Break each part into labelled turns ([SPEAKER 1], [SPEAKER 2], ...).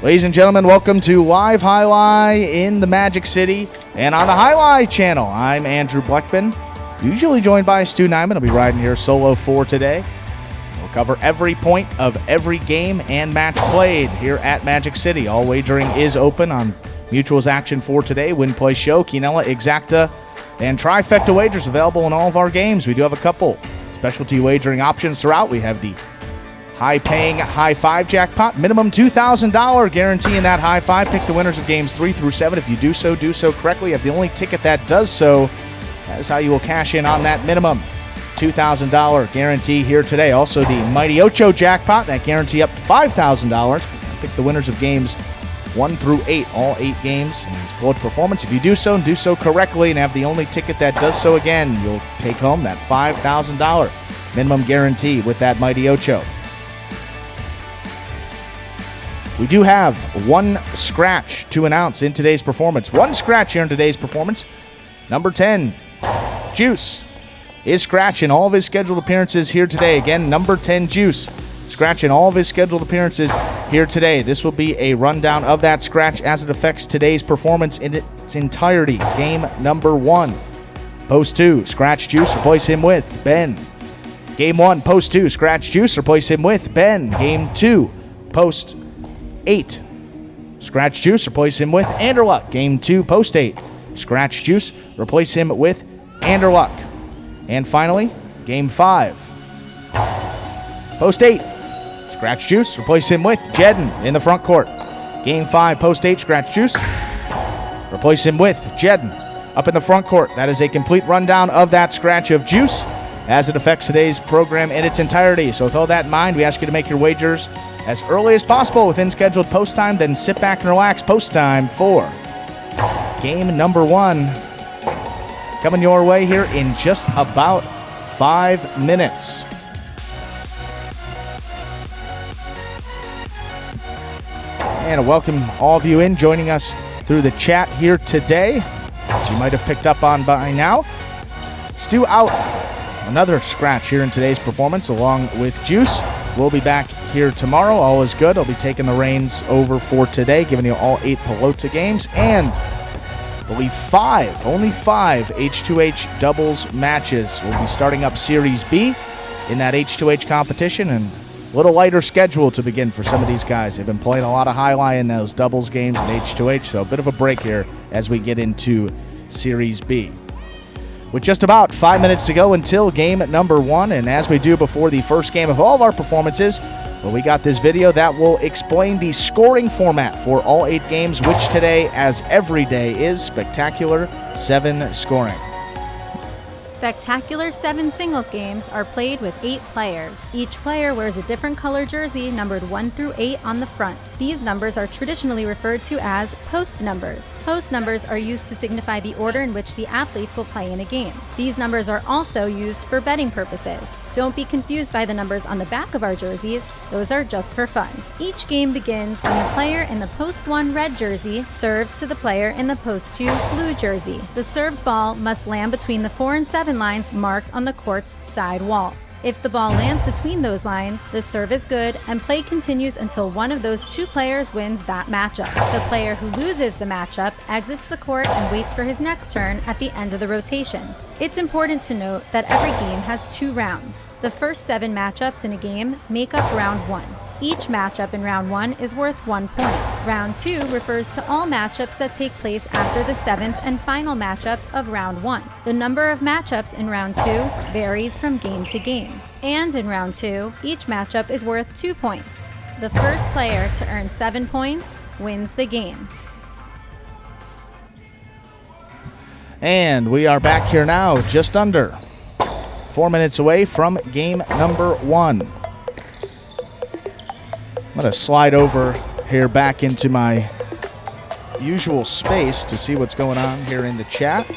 [SPEAKER 1] Ladies and gentlemen, welcome to Live Highlight in the Magic City and on the Highlight channel. I'm Andrew Bleckman, usually joined by Stu Nyman. I'll be riding here solo for today. We'll cover every point of every game and match played here at Magic City. All wagering is open on Mutual's action for today. Win, play, show, Quinella, Exacta, and Trifecta wagers available in all of our games. We do have a couple specialty wagering options throughout. We have the high-paying high five jackpot, minimum $2,000 guarantee in that high five. Pick the winners of games 3 through 7. If you do so correctly. You have the only ticket that does so. That is how you will cash in on that minimum $2,000 guarantee here today. Also, the Mighty Ocho jackpot, that guarantee up to $5,000. Pick the winners of games 1 through 8, all 8 games in this Pelota performance. If you do so and do so correctly and have the only ticket that does so again, you'll take home that $5,000 minimum guarantee with that Mighty Ocho. We do have one scratch to announce in today's performance. One scratch here in today's performance. Number 10, Juice, is scratching all of his scheduled appearances here today. Again, number 10, Juice, scratching all of his scheduled appearances here today. This will be a rundown of that scratch as it affects today's performance in its entirety. Game number 1, Post 2, Scratch Juice, replace him with Ben. Game 1, Post 2, Scratch Juice, replace him with Ben. Game 2, Post 8, Scratch Juice, replace him with Anderluck. Game 2, Post 8, Scratch Juice, replace him with Anderluck. And finally, Game 5, Post 8, Scratch Juice, replace him with Jedden in the front court. Game 5, Post 8, Scratch Juice, replace him with Jedden up in the front court. That is a complete rundown of that scratch of Juice as it affects today's program in its entirety. So with all that in mind, we ask you to make your wagers as early as possible within scheduled post time, then sit back and relax post time for game number 1. Coming your way here in just about 5 minutes. And welcome all of you in joining us through the chat here today. As you might have picked up on by now, Stu out. Another scratch here in today's performance along with Juice. We'll be back here tomorrow. All is good. I'll be taking the reins over for today, giving you all 8 Pelota games and I believe only 5 H2H doubles matches. We'll be starting up Series B in that H2H competition, and a little lighter schedule to begin for some of these guys. They've been playing a lot of highlight in those doubles games in H2H, so a bit of a break here as we get into Series B. With just about 5 minutes to go until game number 1, and as we do before the first game of all of our performances, well, we got this video that will explain the scoring format for all 8 games, which today, as every day, is Spectacular 7 scoring.
[SPEAKER 2] Spectacular 7 singles games are played with 8 players. Each player wears a different color jersey numbered 1 through 8 on the front. These numbers are traditionally referred to as post numbers. Post numbers are used to signify the order in which the athletes will play in a game. These numbers are also used for betting purposes. Don't be confused by the numbers on the back of our jerseys. Those are just for fun. Each game begins when the player in the post 1 red jersey serves to the player in the post 2 blue jersey. The served ball must land between the 4 and 7 lines marked on the court's side wall. If the ball lands between those lines, the serve is good and play continues until one of those 2 players wins that matchup. The player who loses the matchup exits the court and waits for his next turn at the end of the rotation. It's important to note that every game has 2 rounds. The first 7 matchups in a game make up round 1. Each matchup in round 1 is worth 1 point. Round 2 refers to all matchups that take place after the 7th and final matchup of round 1. The number of matchups in round 2 varies from game to game. And in round 2, each matchup is worth 2 points. The first player to earn 7 points wins the game.
[SPEAKER 1] And we are back here now, just under 4 minutes away from game number 1. I'm going to slide over here back into my usual space to see what's going on here in the chat.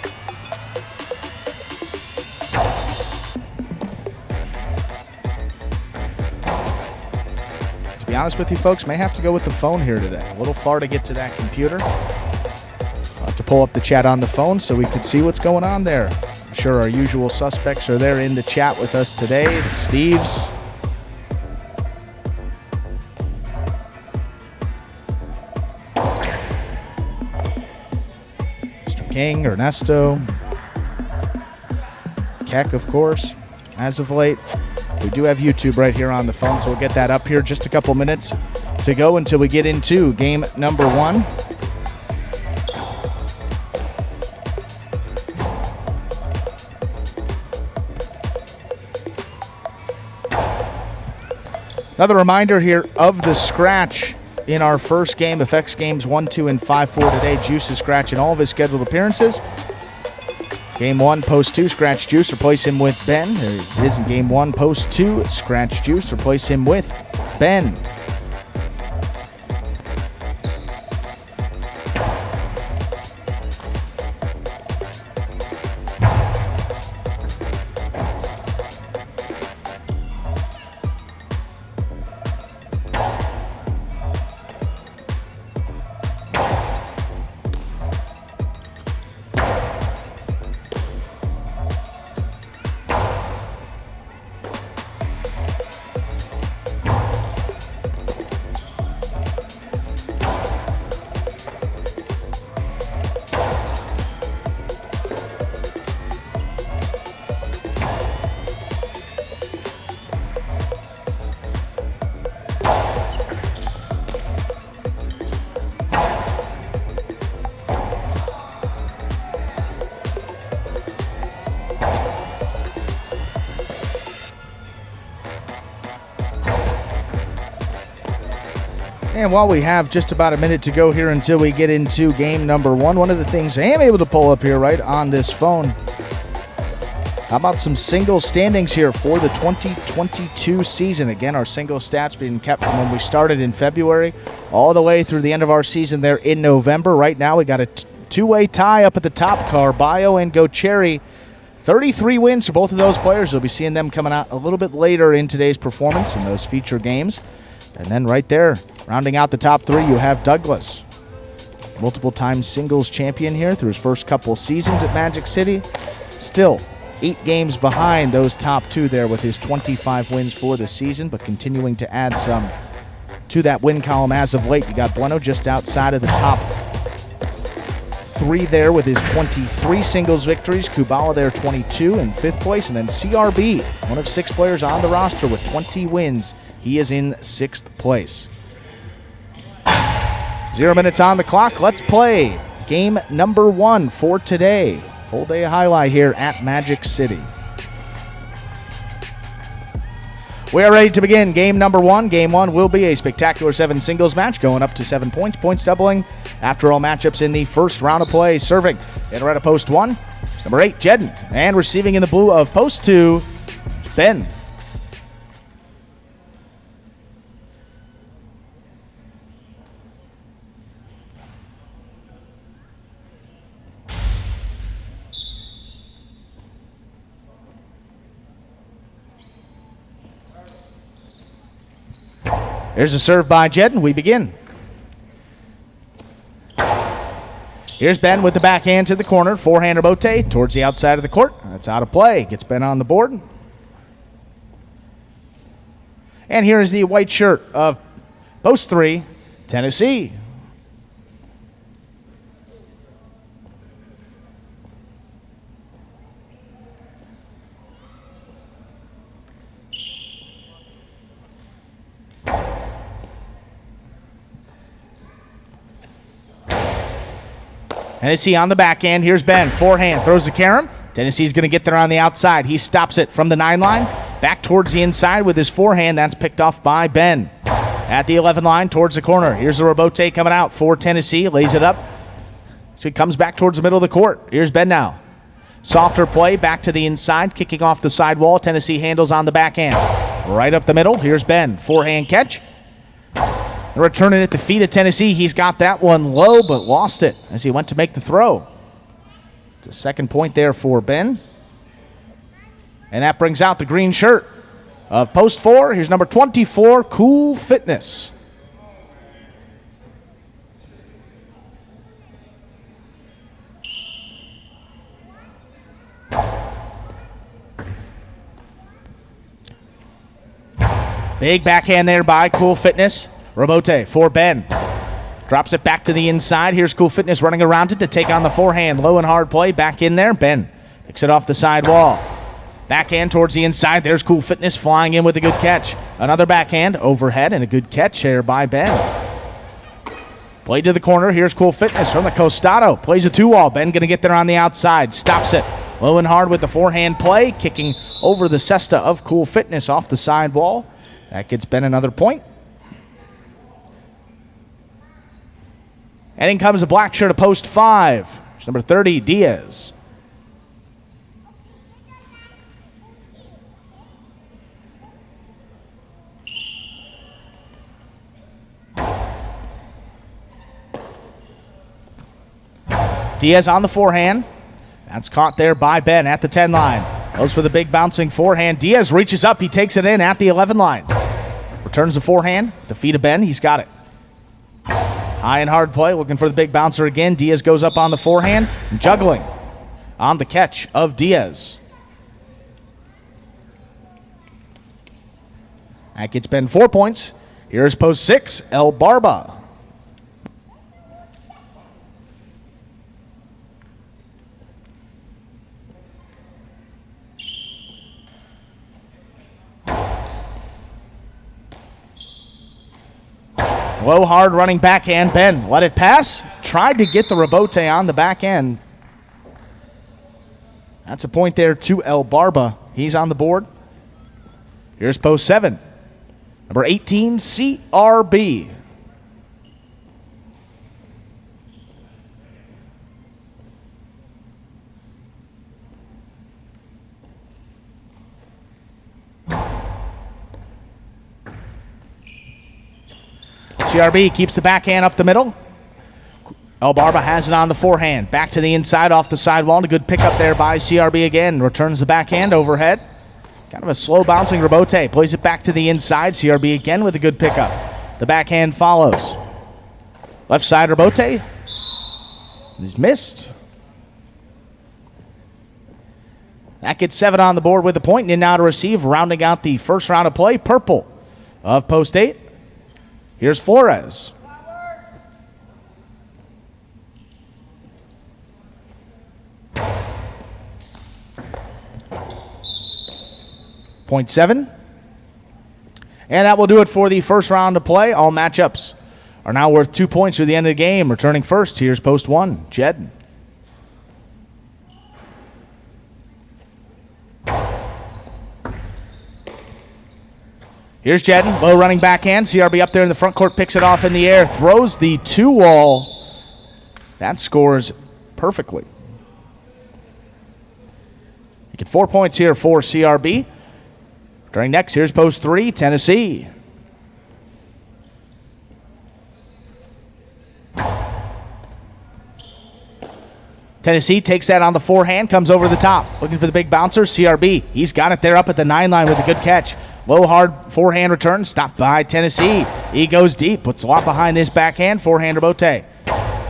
[SPEAKER 1] To be honest with you folks, may have to go with the phone here today. A little far to get to that computer. I'll have to pull up the chat on the phone so we can see what's going on there. I'm sure our usual suspects are there in the chat with us today. The Steves, King, Ernesto, Keck, of course, as of late. We do have YouTube right here on the phone, so we'll get that up here. Just a couple minutes to go until we get into game number 1. Another reminder here of the scratch in our first game. Affects games 1, 2, and 5 for today. Juice is scratching all of his scheduled appearances. Game 1, post 2, scratch Juice, replace him with Ben. There it is in game 1, post 2, scratch Juice, replace him with Ben. And while we have just about a minute to go here until we get into game number 1, one of the things I am able to pull up here right on this phone, how about some single standings here for the 2022 season? Again, our single stats being kept from when we started in February all the way through the end of our season there in November. Right now we got a two-way tie up at the top, Carballo and Gocherry. 33 wins for both of those players. We'll be seeing them coming out a little bit later in today's performance in those feature games. And then right there, rounding out the top 3, you have Douglas. Multiple-time singles champion here through his first couple seasons at Magic City. Still 8 games behind those top 2 there with his 25 wins for the season, but continuing to add some to that win column as of late. You got Bueno just outside of the top 3 there with his 23 singles victories. Kubala there 22 in 5th place. And then CRB, one of 6 players on the roster with 20 wins. He is in 6th place. 0 minutes on the clock. Let's play game number 1 for today. Full day highlight here at Magic City. We are ready to begin game number 1. Game 1 will be a spectacular 7 singles match going up to 7 points. Points doubling after all matchups in the first round of play. Serving in red of post 1, it's number 8, Jedden. And receiving in the blue of post 2, Ben. Here's a serve by Jedden. We begin. Here's Ben with the backhand to the corner. Forehand rebote towards the outside of the court. That's out of play. Gets Ben on the board. And here is the white shirt of post 3, Tennessee. Tennessee on the backhand. Here's Ben. Forehand. Throws the carom. Tennessee's going to get there on the outside. He stops it from the 9 line. Back towards the inside with his forehand. That's picked off by Ben. At the 11 line towards the corner. Here's the rebote coming out for Tennessee. Lays it up. So it comes back towards the middle of the court. Here's Ben now. Softer play. Back to the inside. Kicking off the sidewall. Tennessee handles on the backhand. Right up the middle. Here's Ben. Forehand catch. Returning at the feet of Tennessee. He's got that one low, but lost it as he went to make the throw. It's a second point there for Ben. And that brings out the green shirt of post 4. Here's number 24, Cool Fitness. Big backhand there by Cool Fitness. Rebote for Ben. Drops it back to the inside. Here's Cool Fitness running around it to take on the forehand. Low and hard play. Back in there. Ben picks it off the sidewall. Backhand towards the inside. There's Cool Fitness flying in with a good catch. Another backhand overhead and a good catch here by Ben. Play to the corner. Here's Cool Fitness from the Costado. Plays a 2-wall. Ben going to get there on the outside. Stops it. Low and hard with the forehand play. Kicking over the cesta of Cool Fitness off the sidewall. That gets Ben another point. And in comes a black shirt of post 5. It's number 30, Diaz. Diaz on the forehand. That's caught there by Ben at the 10 line. Goes for the big bouncing forehand. Diaz reaches up. He takes it in at the 11 line. Returns the forehand. The feet of Ben. He's got it. High and hard play. Looking for the big bouncer again. Diaz goes up on the forehand. Juggling on the catch of Diaz. That gets Ben 4 points. Here's post 6, El Barba. Low, hard running backhand. Ben let it pass. Tried to get the rebote on the back end. That's a point there to El Barba. He's on the board. Here's post 7. Number 18, CRB. CRB keeps the backhand up the middle. El Barba has it on the forehand. Back to the inside off the sidewall. And a good pickup there by CRB again. Returns the backhand overhead. Kind of a slow bouncing rebote. Plays it back to the inside. CRB again with a good pickup. The backhand follows. Left side rebote. He's missed. That gets 7 on the board with the point. And now to receive, rounding out the first round of play. Purple of post 8. Here's Flores. Point 7. And that will do it for the first round of play. All matchups are now worth 2 points through the end of the game. Returning first, here's post 1, Jed. Here's Jedden, low running backhand. CRB up there in the front court, picks it off in the air, throws the 2-wall. That scores perfectly. You get 4 points here for CRB. During next, here's post 3, Tennessee. Tennessee takes that on the forehand, comes over the top. Looking for the big bouncer, CRB. He's got it there up at the 9 line with a good catch. Low, hard forehand return, stopped by Tennessee. He goes deep, puts a lot behind this backhand, forehand rebote.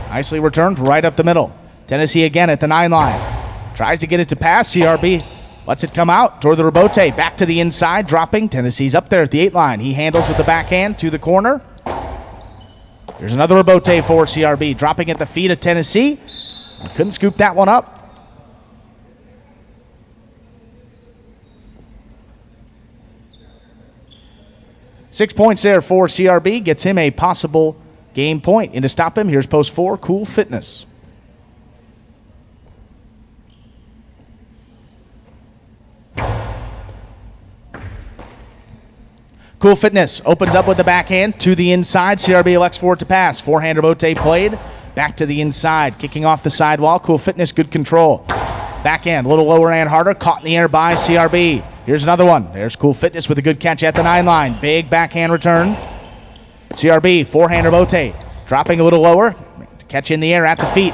[SPEAKER 1] Nicely returned right up the middle. Tennessee again at the 9 line. Tries to get it to pass, CRB. Lets it come out toward the rebote. Back to the inside, dropping. Tennessee's up there at the 8 line. He handles with the backhand to the corner. There's another rebote for CRB. Dropping at the feet of Tennessee. Couldn't scoop that one up. Six points there for CRB. Gets him a possible game point. And to stop him, here's post 4, Cool Fitness. Cool Fitness opens up with the backhand to the inside. CRB elects for it to pass. Forehand rebote played. Back to the inside. Kicking off the sidewall. Cool Fitness, good control. Backhand, a little lower and harder. Caught in the air by CRB. Here's another one. There's Cool Fitness with a good catch at the 9 line. Big backhand return. CRB, forehand rebote. Dropping a little lower. Catch in the air at the feet.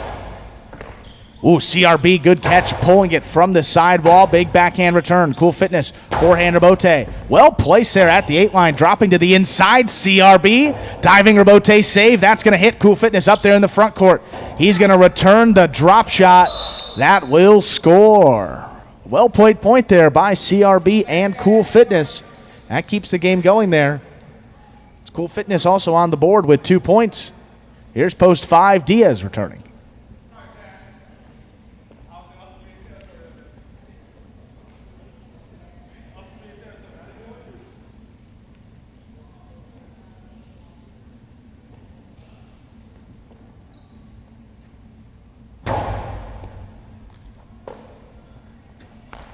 [SPEAKER 1] Ooh, CRB, good catch, pulling it from the sidewall. Big backhand return. Cool Fitness, forehand rebote. Well placed there at the 8 line, dropping to the inside. CRB, diving rebote save. That's going to hit Cool Fitness up there in the front court. He's going to return the drop shot. That will score. Well played point there by CRB and Cool Fitness. That keeps the game going there. It's Cool Fitness also on the board with 2 points. Here's post 5, Diaz returning.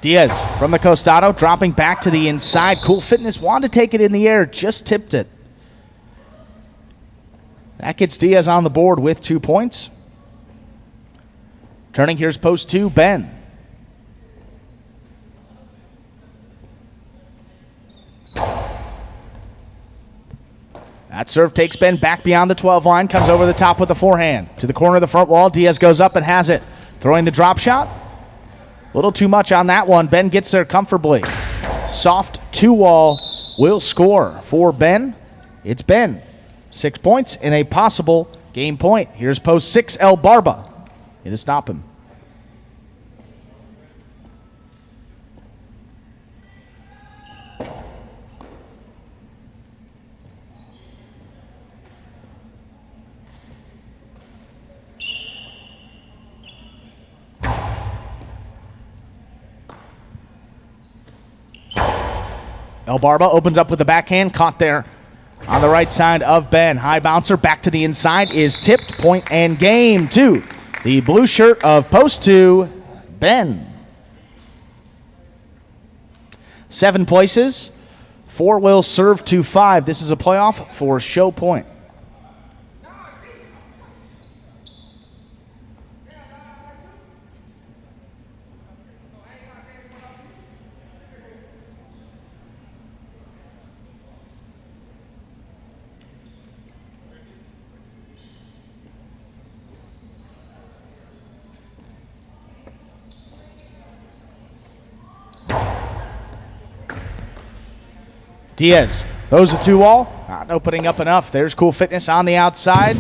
[SPEAKER 1] Diaz from the costado, dropping back to the inside. Cool Fitness wanted to take it in the air, just tipped it. That gets Diaz on the board with 2 points. Turning, here's post 2, Ben. That serve takes Ben back beyond the 12 line, comes over the top with the forehand. To the corner of the front wall, Diaz goes up and has it. Throwing the drop shot. A little too much on that one. Ben gets there comfortably. Soft 2-wall will score for Ben. It's Ben. 6 points and a possible game point. Here's post 6, El Barba. It'll stop him. El Barba opens up with the backhand, caught there on the right side of Ben. High bouncer back to the inside is tipped. Point and game to the blue shirt of post 2, Ben. 7 places. 4 will serve to 5. This is a playoff for show point. Diaz throws a 2-wall, not opening up enough. There's Cool Fitness on the outside.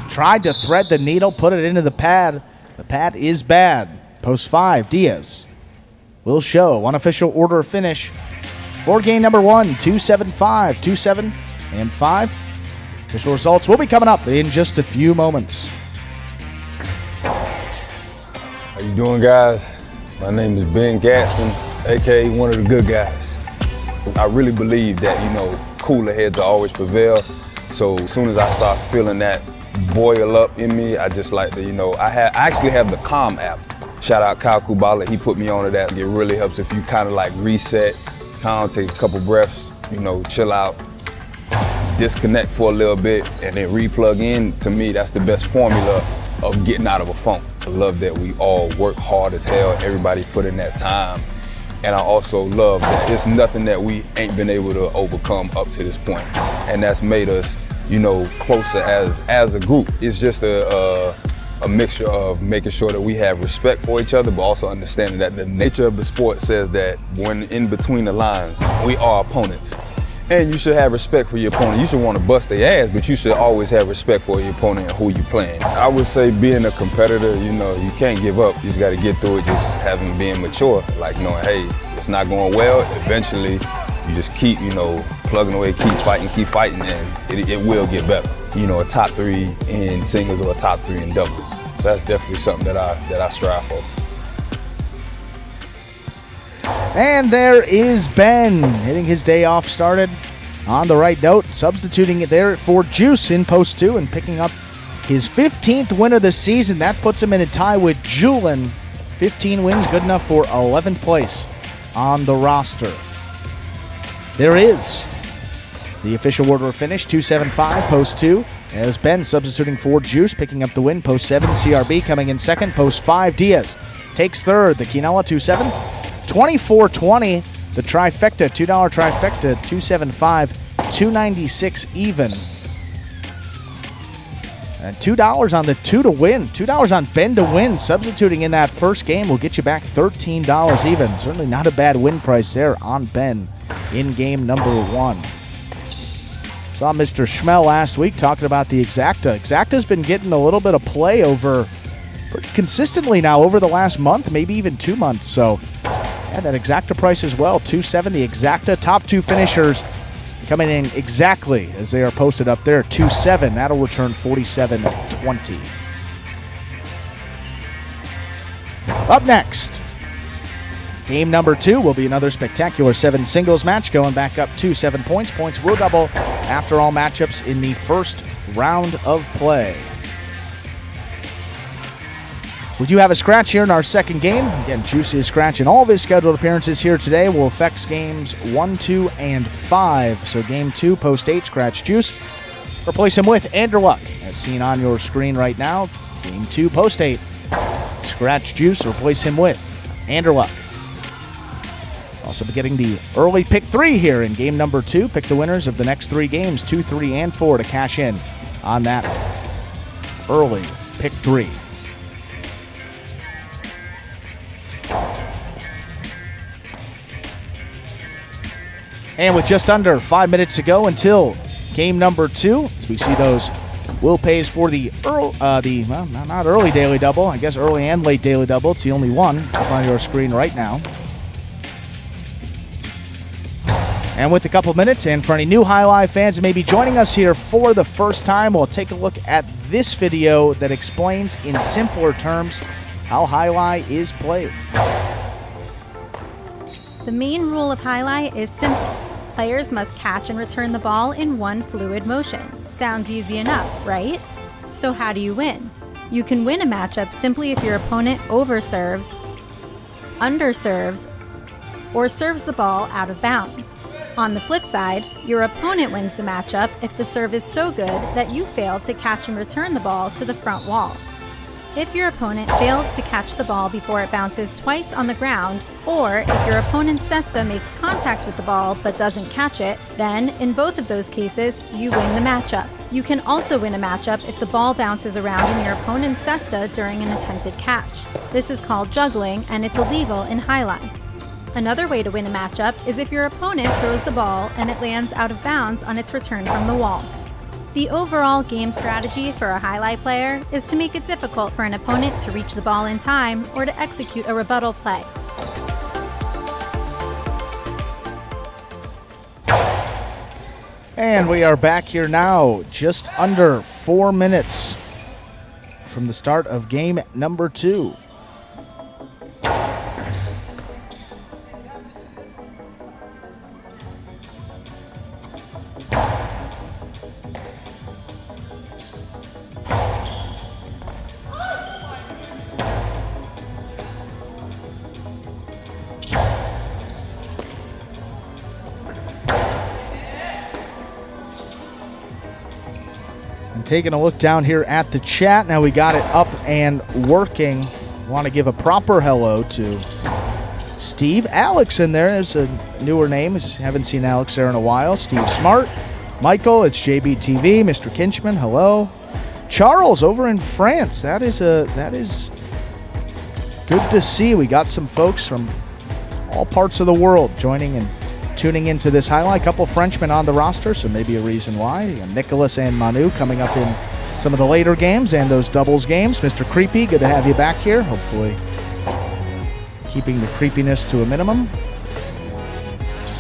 [SPEAKER 1] Tried to thread the needle, put it into the pad. The pad is bad. Post 5, Diaz will show unofficial order of finish for game number 1, 2-7-5, 2-7 and 5. Official results will be coming up in just a few moments.
[SPEAKER 3] How you doing, guys? My name is Ben Gaston, aka one of the good guys. I really believe that, cooler heads will always prevail. So as soon as I start feeling that boil up in me, I just like to, I actually have the Calm app. Shout out Kyle Kubala, he put me onto that. It really helps if you kind of like reset, calm, take a couple breaths, chill out, disconnect for a little bit, and then re-plug in. To me, that's the best formula of getting out of a funk. I love that we all work hard as hell, everybody put in that time. And I also love that it's nothing that we ain't been able to overcome up to this point. And that's made us, closer as a group. It's just a mixture of making sure that we have respect for each other, but also understanding that the nature of the sport says that when in between the lines, we are opponents. And you should have respect for your opponent. You should want to bust their ass, but you should always have respect for your opponent and who you're playing. I would say being a competitor, you can't give up. You just got to get through it, just being mature, like knowing, hey, it's not going well. Eventually, you just keep, plugging away, keep fighting, and it will get better. A top 3 in singles or a top 3 in doubles. That's definitely something that I strive for.
[SPEAKER 1] And there is Ben, hitting his day off started on the right note, substituting it there for Juice in post 2 and picking up his 15th win of the season. That puts him in a tie with Julian. 15 wins, good enough for 11th place on the roster. There is the official order of finish, 2-7-5, post 2. As Ben substituting for Juice, picking up the win. Post 7, CRB coming in second. Post 5, Diaz takes third. The Quinoa 2-7. 24-20, the trifecta, $2 trifecta, 275, 296 even. And $2 on the 2 to win. $2 on Ben to win. Substituting in that first game will get you back $13 even. Certainly not a bad win price there on Ben in game number 1. Saw Mr. Schmel last week talking about the Exacta. Exacta's been getting a little bit of play over pretty consistently now over the last month, maybe even 2 months. So, yeah, that Exacta price as well, 2.7. The Exacta top 2 finishers coming in exactly as they are posted up there, 2-7. That'll return 47-20. Up next, game number 2 will be another spectacular 7 singles match, going back up to 7 points. Points will double after all matchups in the first round of play. We do have a scratch here in our second game. Again, Juice is scratching all of his scheduled appearances here today. Will affect games 1, 2, and 5. So game 2, post 8, scratch Juice. Replace him with Andrew Luck, as seen on your screen right now. Game 2, post 8, scratch Juice. Replace him with Andrew Luck. Also be getting the early pick 3 here in game number 2. Pick the winners of the next 3 games, 2, 3, and 4, to cash in on that early pick 3. And with just under 5 minutes to go until game number 2, as we see those will pays for the not early daily double, I guess early and late daily double. It's the only one up on your screen right now. And with a couple minutes, and for any new High Live fans that may be joining us here for the first time, we'll take a look at this video that explains in simpler terms how High Live is played.
[SPEAKER 2] The main rule of highlight is simple. Players must catch and return the ball in one fluid motion. Sounds easy enough, right? So how do you win? You can win a matchup simply if your opponent overserves, underserves, or serves the ball out of bounds. On the flip side, your opponent wins the matchup if the serve is so good that you fail to catch and return the ball to the front wall. If your opponent fails to catch the ball before it bounces twice on the ground, or if your opponent's cesta makes contact with the ball but doesn't catch it, then in both of those cases, you win the matchup. You can also win a matchup if the ball bounces around in your opponent's cesta during an attempted catch. This is called juggling, and it's illegal in High Life. Another way to win a matchup is if your opponent throws the ball and it lands out of bounds on its return from the wall. The overall game strategy for a highlight player is to make it difficult for an opponent to reach the ball in time or to execute a rebuttal play.
[SPEAKER 1] And we are back here now, just under 4 minutes from the start of game number 2. Taking a look down here at the chat. Now we got it up and working. Want to give a proper hello to Steve. Alex in there. There's a newer name. Haven't seen Alex there in a while. Steve Smart. Michael, it's JBTV. Mr. Kinchman, hello. Charles over in France. That is good to see. We got some folks from all parts of the world joining and tuning into this highlight. A couple Frenchmen on the roster, so maybe a reason why. And Nicholas and Manu coming up in some of the later games and those doubles games. Mr. Creepy, good to have you back here. Hopefully keeping the creepiness to a minimum.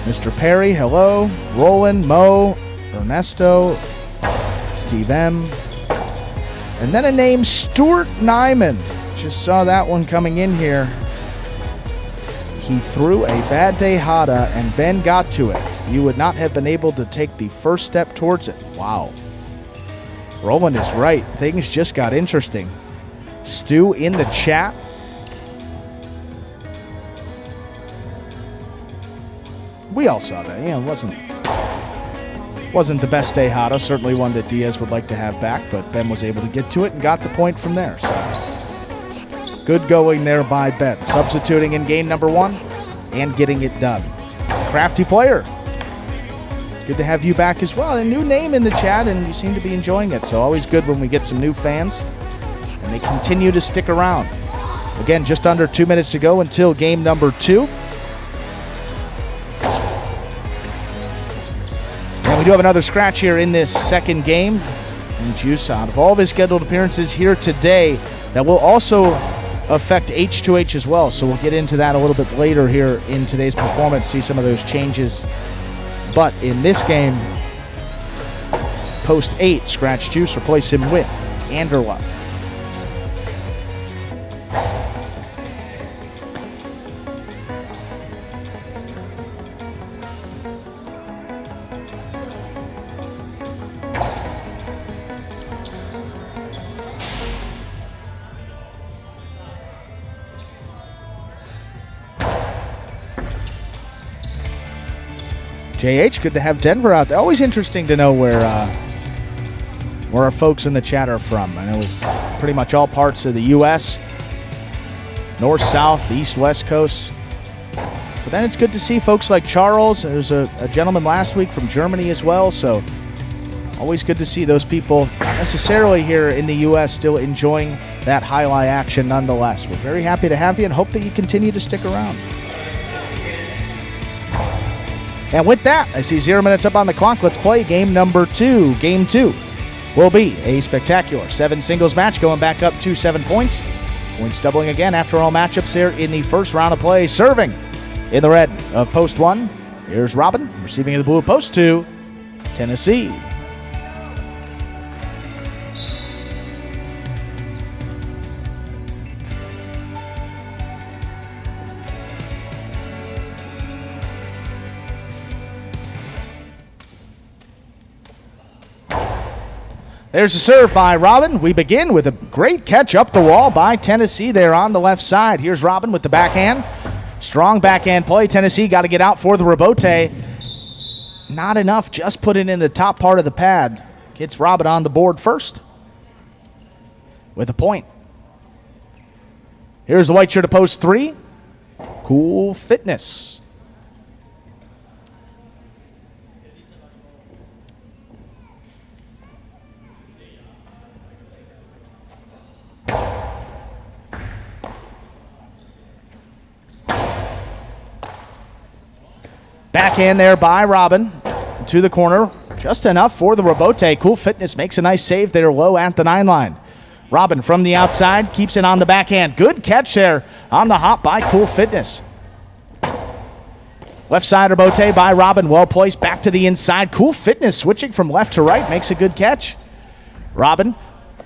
[SPEAKER 1] Mr. Perry, hello. Roland, Mo, Ernesto, Steve M. And then a name, Stuart Nyman. Just saw that one coming in here. He threw a bad Tejada and Ben got to it. You would not have been able to take the first step towards it. Wow. Roland is right. Things just got interesting. Stu in the chat. We all saw that. Yeah, it wasn't the best Tejada. Certainly one that Diaz would like to have back, but Ben was able to get to it and got the point from there. So good going there by Ben. Substituting in game number 1 and getting it done. Crafty player. Good to have you back as well. A new name in the chat, and you seem to be enjoying it. So always good when we get some new fans, and they continue to stick around. Again, just under 2 minutes to go until game number 2. And we do have another scratch here in this second game. And Juice, out of all of his scheduled appearances here today, that will also affect H2H as well. So we'll get into that a little bit later here in today's performance, see some of those changes But in this game, post 8, scratch Juice, replace him with Anderla. JH, good to have Denver out there. Always interesting to know where our folks in the chat are from. I know it's pretty much all parts of the U.S., north, south, east, west coast. But then it's good to see folks like Charles. There's a gentleman last week from Germany as well, so always good to see those people necessarily here in the U.S. still enjoying that highlight action nonetheless. We're very happy to have you and hope that you continue to stick around. And with that, I see 0 minutes up on the clock. Let's play game number 2. Game 2 will be a spectacular 7 singles match going back up to 7 points. Points doubling again after all matchups here in the first round of play. Serving in the red of post 1, here's Robin. Receiving in the blue of post 2, Tennessee. There's a serve by Robin. We begin with a great catch up the wall by Tennessee there on the left side. Here's Robin with the backhand. Strong backhand play. Tennessee got to get out for the rebote. Not enough. Just put it in the top part of the pad. Gets Robin on the board first with a point. Here's the white shirt to post 3. Cool Fitness. Backhand there by Robin to the corner. Just enough for the rebote. Cool Fitness makes a nice save there low at the 9 line. Robin from the outside keeps it on the backhand. Good catch there on the hop by Cool Fitness. Left side rebote by Robin. Well placed back to the inside. Cool Fitness switching from left to right. Makes a good catch. Robin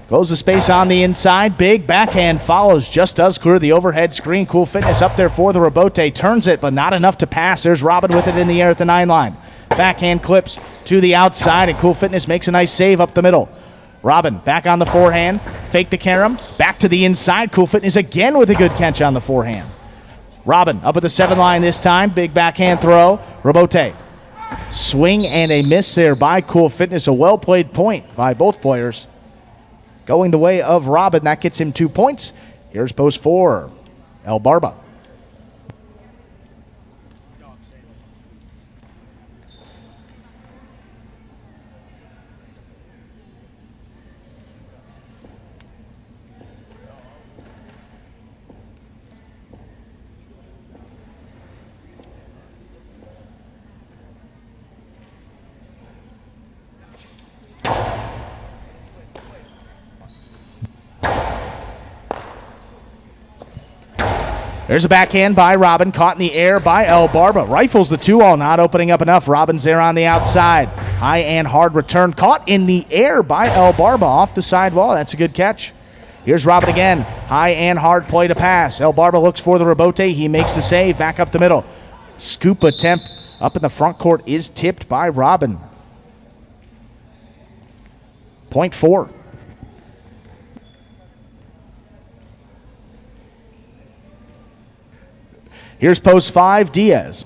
[SPEAKER 1] goes the space on the inside. Big backhand follows. Just does clear the overhead screen. Cool Fitness up there for the rebote. Turns it, but not enough to pass. There's Robin with it in the air at the 9 line. Backhand clips to the outside, and Cool Fitness makes a nice save up the middle. Robin back on the forehand. Fake the carom. Back to the inside. Cool Fitness again with a good catch on the forehand. Robin up at the 7 line this time. Big backhand throw. Rebote. Swing and a miss there by Cool Fitness. A well-played point by both players. Going the way of Robin, that gets him 2 points. Here's post 4, El Barba. There's a backhand by Robin, caught in the air by El Barba. Rifles the 2-all, not opening up enough. Robin's there on the outside. High and hard return, caught in the air by El Barba off the side wall. That's a good catch. Here's Robin again. High and hard play to pass. El Barba looks for the rebote. He makes the save, back up the middle. Scoop attempt up in the front court is tipped by Robin. Point 4. Here's post 5, Diaz.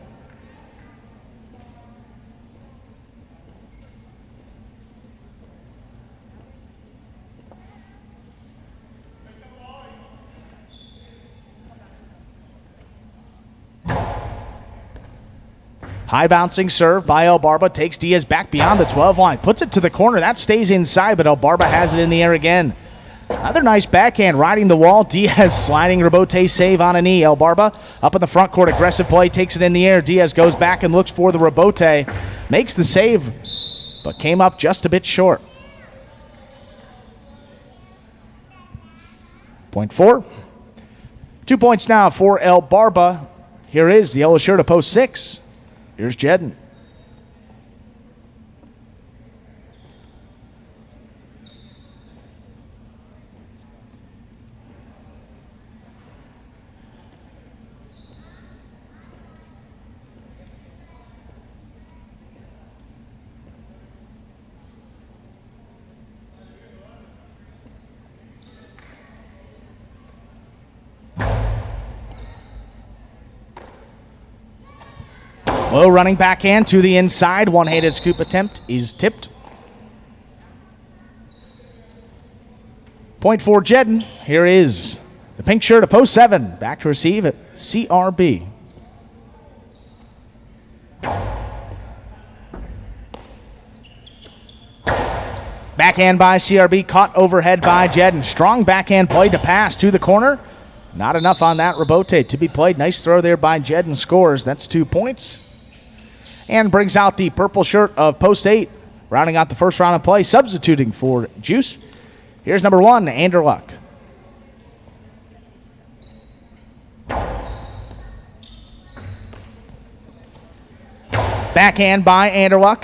[SPEAKER 1] High bouncing serve by El Barba. Takes Diaz back beyond the 12 line. Puts it to the corner. That stays inside, but El Barba has it in the air again. Another nice backhand riding the wall. Diaz sliding rebote save on a knee. El Barba up in the front court. Aggressive play. Takes it in the air. Diaz goes back and looks for the rebote. Makes the save, but came up just a bit short. Point 4. 2 points now for El Barba. Here is the yellow shirt of post 6. Here's Jedden. Low running backhand to the inside. One-handed scoop attempt is tipped. Point for Jedden. Here is the pink shirt of post 7. Back to receive at CRB. Backhand by CRB, caught overhead by Jedden. Strong backhand play to pass to the corner. Not enough on that rebote to be played. Nice throw there by Jedden. Scores. That's 2 points. And brings out the purple shirt of post 8. Rounding out the first round of play, substituting for Juice. Here's number 1, Anderluck. Backhand by Anderluck.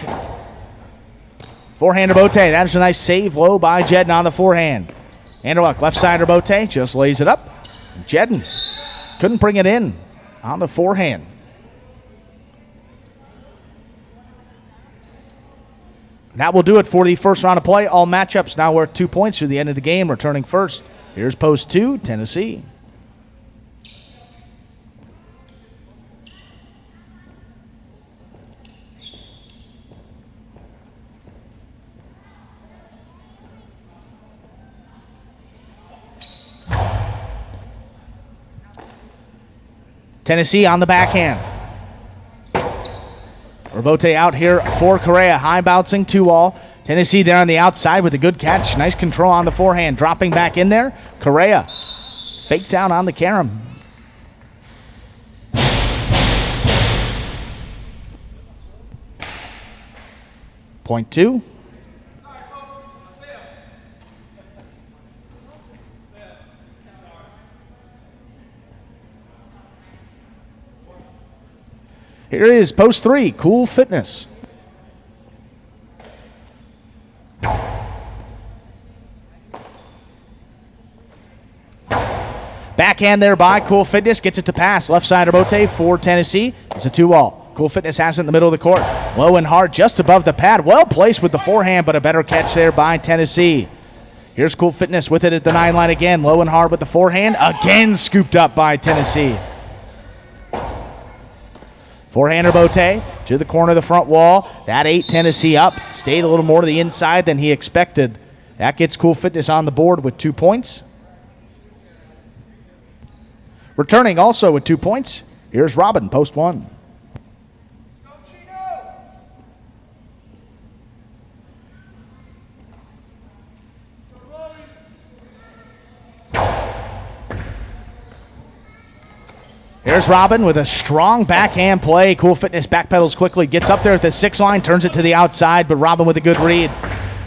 [SPEAKER 1] Forehand rebote. That is a nice save low by Jedden on the forehand. Anderluck, left side rebote, just lays it up. Jedden couldn't bring it in on the forehand. That will do it for the first round of play. All matchups now worth 2 points through the end of the game. Returning first, here's post 2, Tennessee. Tennessee on the backhand. Rebote out here for Correa. High bouncing 2-all. Tennessee there on the outside with a good catch. Nice control on the forehand. Dropping back in there. Correa. Fake down on the carom. Point 2. Here is post 3, Cool Fitness. Backhand there by Cool Fitness. Gets it to pass. Left side rebote for Tennessee. It's a 2-all. Cool Fitness has it in the middle of the court. Low and hard just above the pad. Well placed with the forehand, but a better catch there by Tennessee. Here's Cool Fitness with it at the 9 line again. Low and hard with the forehand. Again scooped up by Tennessee. Forehander Bote to the corner of the front wall. That 8 Tennessee up. Stayed a little more to the inside than he expected. That gets Cool Fitness on the board with 2 points. Returning also with 2 points. Here's Robin, post 1. Here's Robin with a strong backhand play. Cool Fitness backpedals quickly, gets up there at the 6 line, turns it to the outside, but Robin with a good read.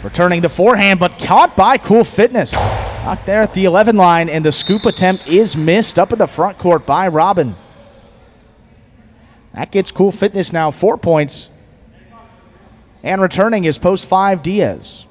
[SPEAKER 1] Returning the forehand, but caught by Cool Fitness. Out there at the 11 line, and the scoop attempt is missed up in the front court by Robin. That gets Cool Fitness now 4 points. And returning is post 5, Diaz.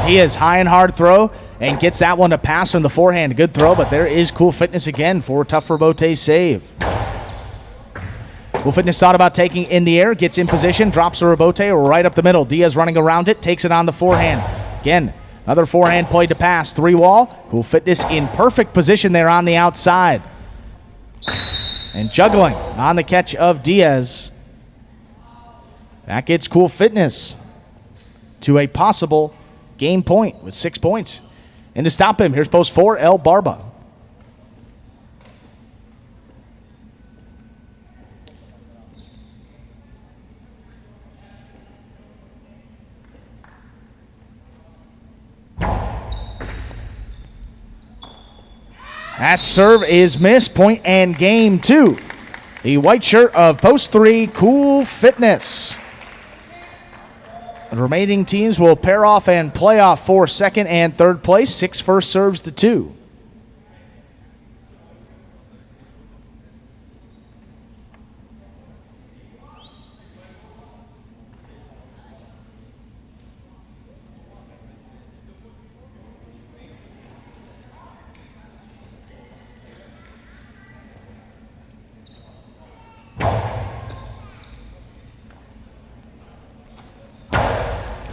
[SPEAKER 1] Diaz, high and hard throw, and gets that one to pass from the forehand. Good throw, but there is Cool Fitness again for a tough rebote save. Cool Fitness thought about taking in the air, gets in position, drops a rebote right up the middle. Diaz running around it, takes it on the forehand. Again, another forehand play to pass. 3-wall. Cool Fitness in perfect position there on the outside. And juggling on the catch of Diaz. That gets Cool Fitness to a possible game point with 6 points. And to stop him, here's post 4, El Barba. That serve is missed. Point and game 2. The white shirt of post 3, Cool Fitness. The remaining teams will pair off and play off for second and third place. 6 first serves to 2.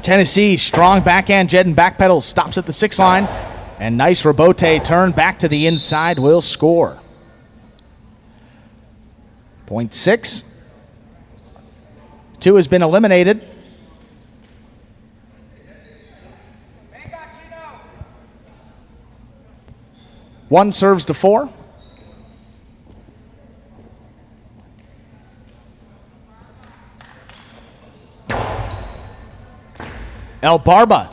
[SPEAKER 1] Tennessee, strong backhand. Jedden backpedals, stops at the 6 line. And nice rebote turn back to the inside will score. Point 6. 2 has been eliminated. One serves to 4. El Barba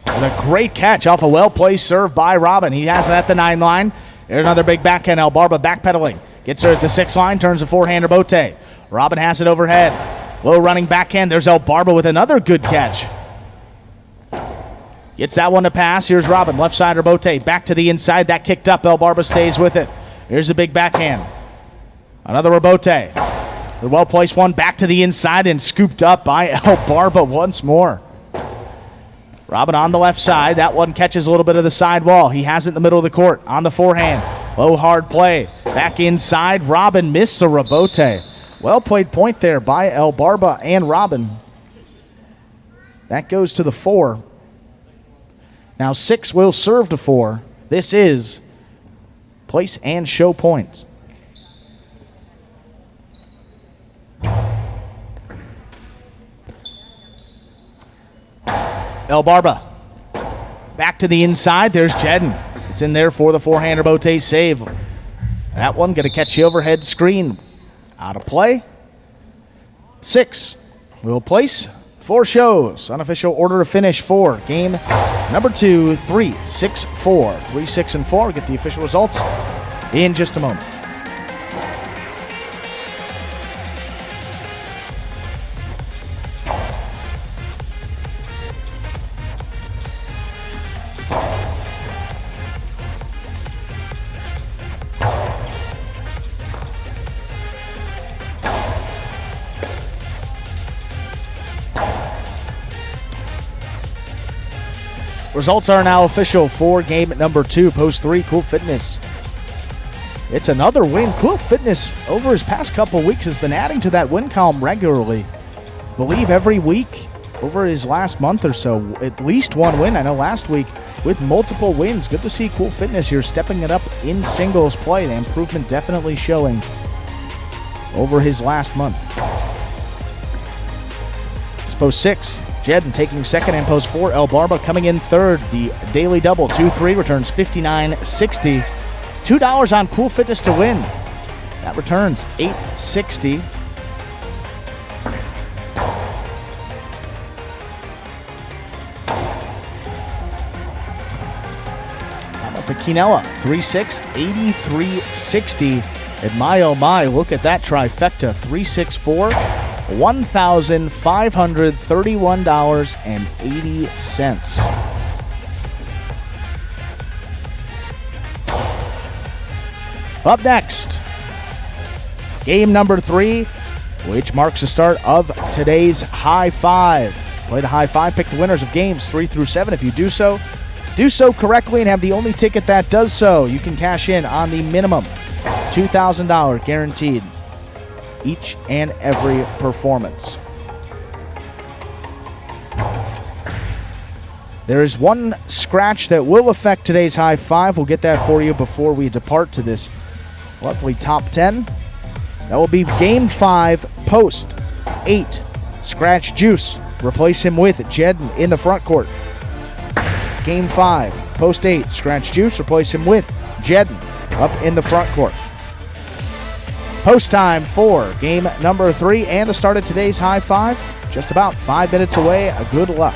[SPEAKER 1] with a great catch off a well-placed serve by Robin. He has it at the 9 line. There's another big backhand. El Barba backpedaling. Gets her at the 6 line. Turns a forehander bote. Robin has it overhead. Low running backhand. There's El Barba with another good catch. Gets that one to pass. Here's Robin. Left side rebote. Back to the inside. That kicked up. El Barba stays with it. Here's a big backhand. Another rebote. The well-placed one back to the inside and scooped up by El Barba once more. Robin on the left side. That one catches a little bit of the side wall. He has it in the middle of the court on the forehand. Low hard play. Back inside. Robin missed a rebote. Well played point there by El Barba and Robin. That goes to the 4. Now 6 will serve to 4. This is place and show points. El Barba back to the inside. There's Jedden. It's in there for the forehander bote save. That one going to catch the overhead screen. Out of play. 6 will place. 4 shows. Unofficial order to finish for game number 2, 3, 6, 4. 3, 6, and 4. We'll get the official results in just a moment. Results are now official for game number 2, post 3, Cool Fitness. It's another win. Cool Fitness, over his past couple weeks, has been adding to that win column regularly. I believe every week over his last month or so, at least one win. I know last week with multiple wins. Good to see Cool Fitness here stepping it up in singles play. The improvement definitely showing over his last month. It's post 6. Jedden taking second, and post 4. El Barba coming in third. The daily double, 2-3, returns $59.60. $2 on Cool Fitness to win. That returns $8.60. How about the Quinella? 3-6, $83.60. And my oh my, look at that trifecta. 3-6-4. $1,531.80. Up next, game number 3, which marks the start of today's High Five. Play the High Five, pick the winners of games 3 through 7. If you do so correctly and have the only ticket that does so, you can cash in on the minimum $2,000 guaranteed each and every performance. There is one scratch that will affect today's High Five. We'll get that for you before we depart to this lovely top 10. That will be game 5, post 8. Scratch Juice. Replace him with Jedden in the front court. Game 5, post 8. Scratch Juice. Replace him with Jedden up in the front court. Post time for game number 3 and the start of today's High Five. Just about 5 minutes away. Good luck.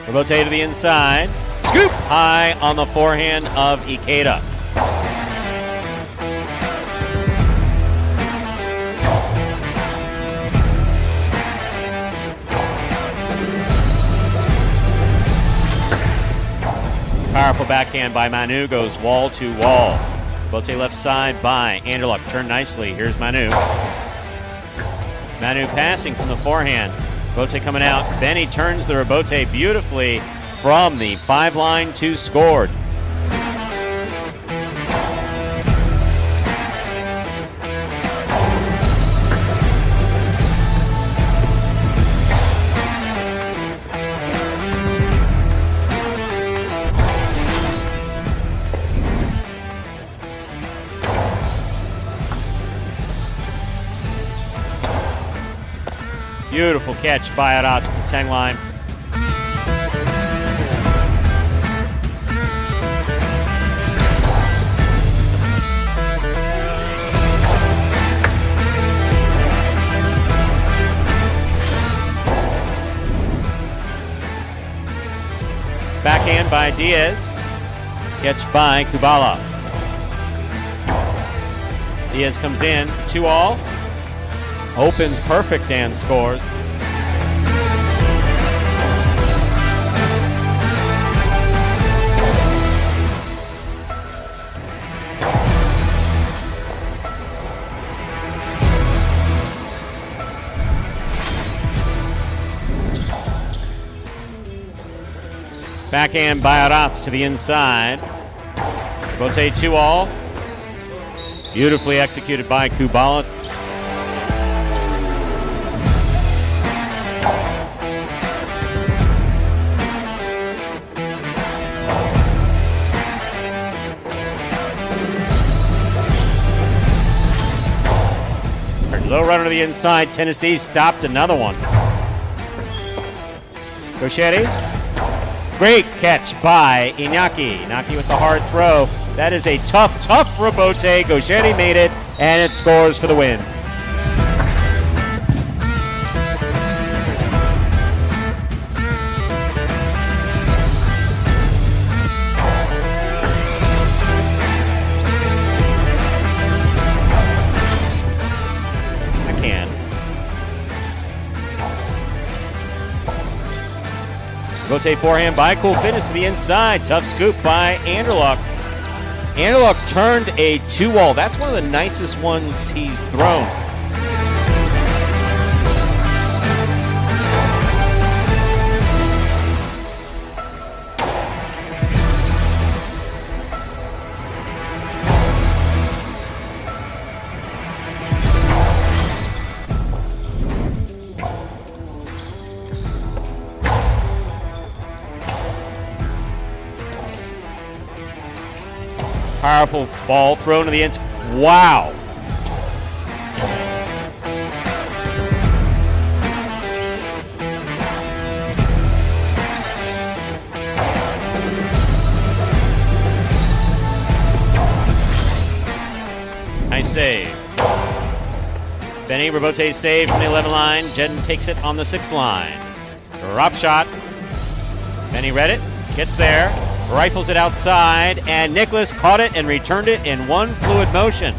[SPEAKER 4] Rotate to the inside. Scoop! High on the forehand of Ikeda. Powerful backhand by Manu, goes wall to wall. Rotate left side by Anderluck. Turn nicely. Here's Manu. Manu passing from the forehand. Rebote coming out. Benny turns the rebote beautifully from the 5 line to scored. Beautiful catch by Arats at the 10 line. Backhand by Diaz. Catch by Kubala. Diaz comes in, 2-all. Opens perfect and scores. Backhand by Arats to the inside. Bote 2-all. Beautifully executed by Kubala. Low runner to the inside. Tennessee stopped another one. Gauchetti. Great catch by Iñaki. Iñaki with the hard throw. That is a tough rebote. Gauchetti made it, and it scores for the win. Rebote forehand by Cool Fitness to the inside. Tough scoop by Anderluck. Anderluck turned a 2-all. That's one of the nicest ones he's thrown. Powerful ball thrown to the end. Wow. Nice save. Benny Rebote save from the 11 line. Jedden takes it on the 6 line. Drop shot. Benny read it. Gets there. Rifles it outside, and Nicholas caught it and returned it in one fluid motion.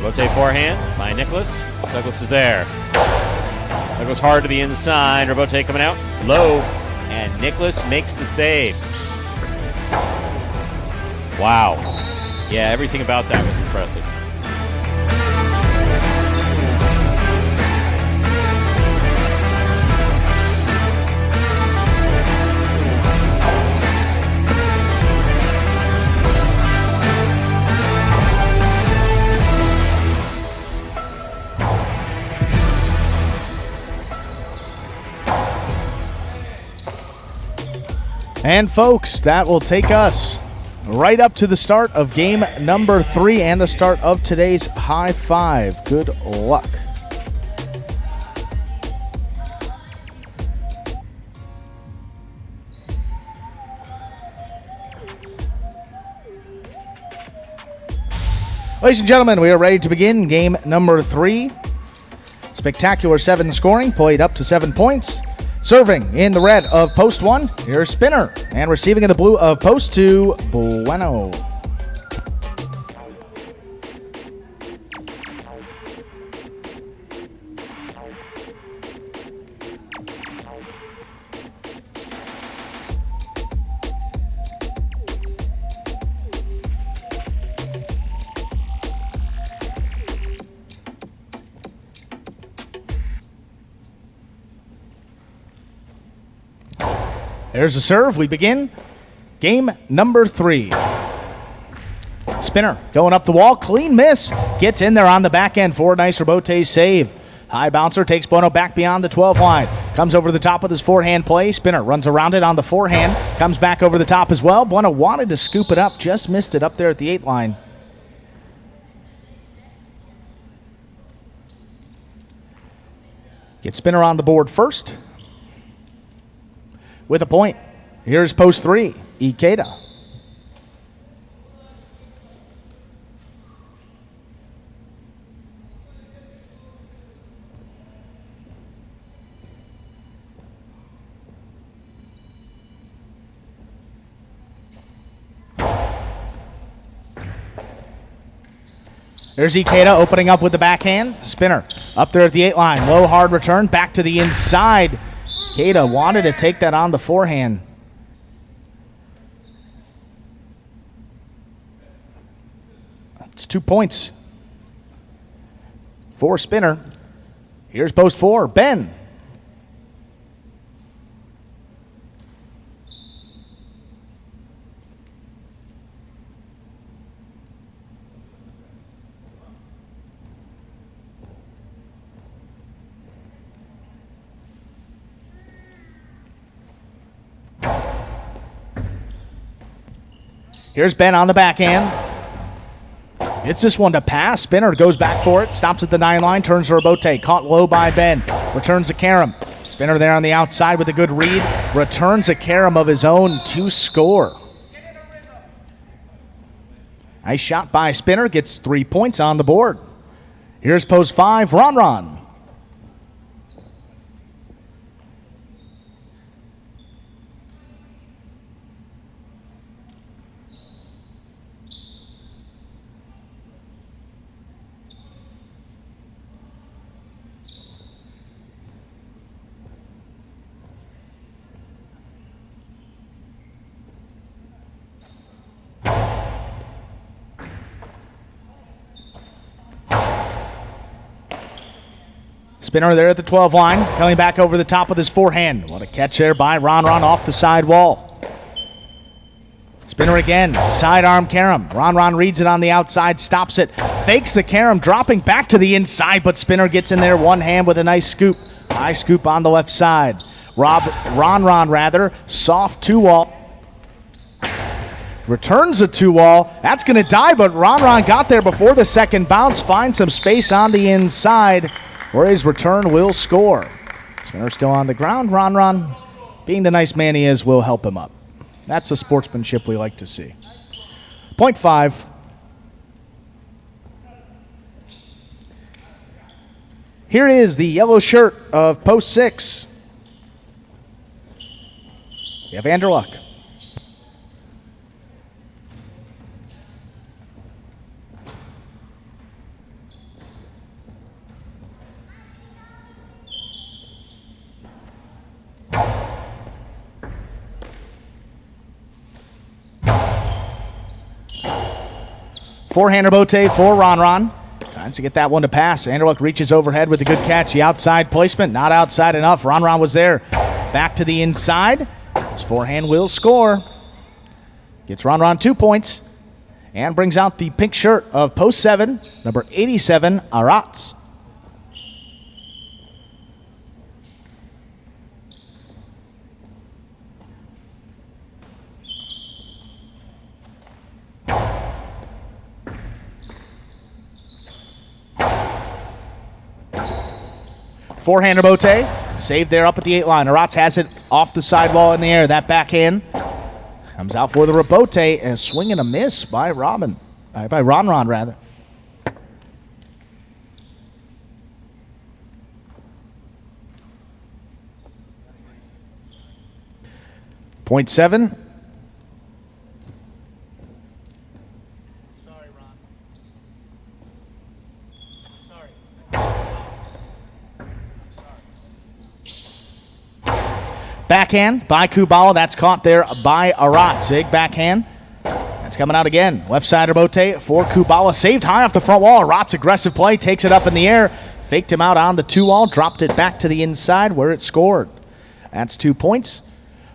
[SPEAKER 4] Rotate forehand by Nicholas. Douglas is there. Douglas hard to the inside. Rebote coming out low. And Nicholas makes the save. Wow. Yeah, everything about that was impressive.
[SPEAKER 1] And folks, that will take us right up to the start of game number 3 and the start of today's high five. Good luck. Ladies and gentlemen, we are ready to begin game number 3. Spectacular 7 scoring, played up to 7 points. Serving in the red of post 1, here's Spinner. And receiving in the blue of post 2, Bueno. There's a serve. We begin game number 3. Spinner going up the wall. Clean miss. Gets in there on the back end for a nice rebote save. High bouncer takes Bueno back beyond the 12 line. Comes over the top with his forehand play. Spinner runs around it on the forehand. Comes back over the top as well. Bueno wanted to scoop it up. Just missed it up there at the 8 line. Get Spinner on the board first with a point. Here's post 3, Ikeda. There's Ikeda opening up with the backhand. Spinner up there at the 8 line. Low, hard return. Back to the inside. Ikeda wanted to take that on the forehand. It's 2 points for Spinner. Here's post 4, Ben. Here's Ben on the backhand. Hits this one to pass. Spinner goes back for it. Stops at the 9 line. Turns to rebote. Caught low by Ben. Returns to Karam. Spinner there on the outside with a good read. Returns a Karam of his own to score. Nice shot by Spinner. Gets 3 points on the board. Here's post 5, Ron. Spinner there at the 12 line, coming back over the top with his forehand. What a catch there by Ron off the side wall. Spinner again, sidearm Karam. Ron reads it on the outside, stops it, fakes the Karam, dropping back to the inside, but Spinner gets in there one hand with a nice scoop. High scoop on the left side. Ron, soft 2-wall. Returns a 2-wall. That's going to die, but Ron got there before the second bounce. Finds some space on the inside where his return will score. Spinner still on the ground. Ron, being the nice man he is, will help him up. That's the sportsmanship we like to see. Point 5. Here is the yellow shirt of post 6. You have Vanderluck. Forehand rebote for Ron. Tries to get that one to pass. Vanderluck reaches overhead with a good catch. The outside placement, not outside enough. Ron was there. Back to the inside. His forehand will score. Gets Ron 2 points. And brings out the pink shirt of post 7, number 87, Arats. Forehand rebote, saved there up at the 8 line. Arats has it off the sidewall in the air. That backhand comes out for the rebote, and a swing and a miss by Ron rather. Point 7. Backhand by Kubala. That's caught there by Arats. Big backhand. That's coming out again. Left side rebote for Kubala. Saved high off the front wall. Arats' aggressive play. Takes it up in the air. Faked him out on the 2-wall. Dropped it back to the inside where it scored. That's 2 points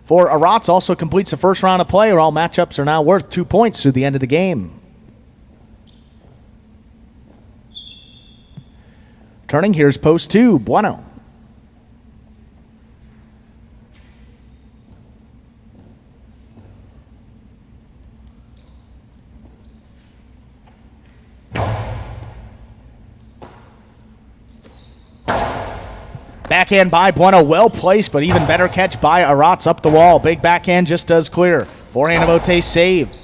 [SPEAKER 1] for Aratz also completes the first round of play, or all matchups are now worth 2 points through the end of the game. Turning, here's post 2, Bueno. Backhand by Bueno, well placed, but even better catch by Aratz up the wall. Big backhand just does clear. Forehand of Ote save.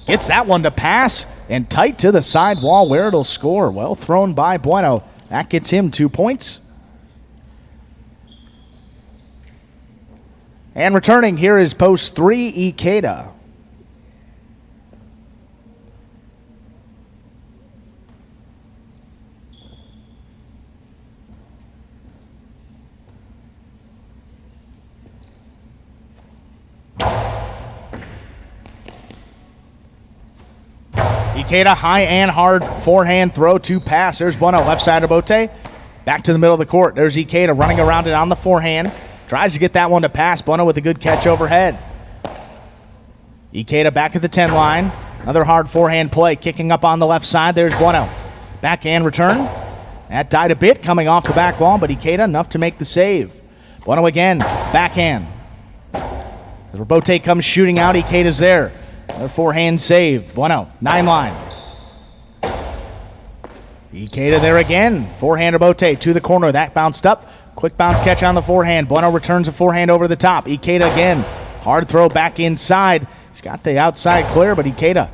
[SPEAKER 1] Gets that one to pass and tight to the side wall where it'll score. Well thrown by Bueno. That gets him 2 points. And returning, here is post 3, Ikeda. Ikeda, high and hard forehand throw to pass. There's Bueno, left side of Bote. Back to the middle of the court. There's Ikeda running around it on the forehand. Tries to get that one to pass. Bueno with a good catch overhead. Ikeda back at the 10 line. Another hard forehand play. Kicking up on the left side. There's Bueno. Backhand return. That died a bit coming off the back wall, but Ikeda enough to make the save. Bueno again. Backhand. As Bote comes shooting out, Ikeda's there. Another forehand save. Bueno, 9 line. Ikeda there again. Forehand of Bote to the corner. That bounced up. Quick bounce catch on the forehand. Bueno returns a forehand over the top. Ikeda again. Hard throw back inside. He's got the outside clear, but Ikeda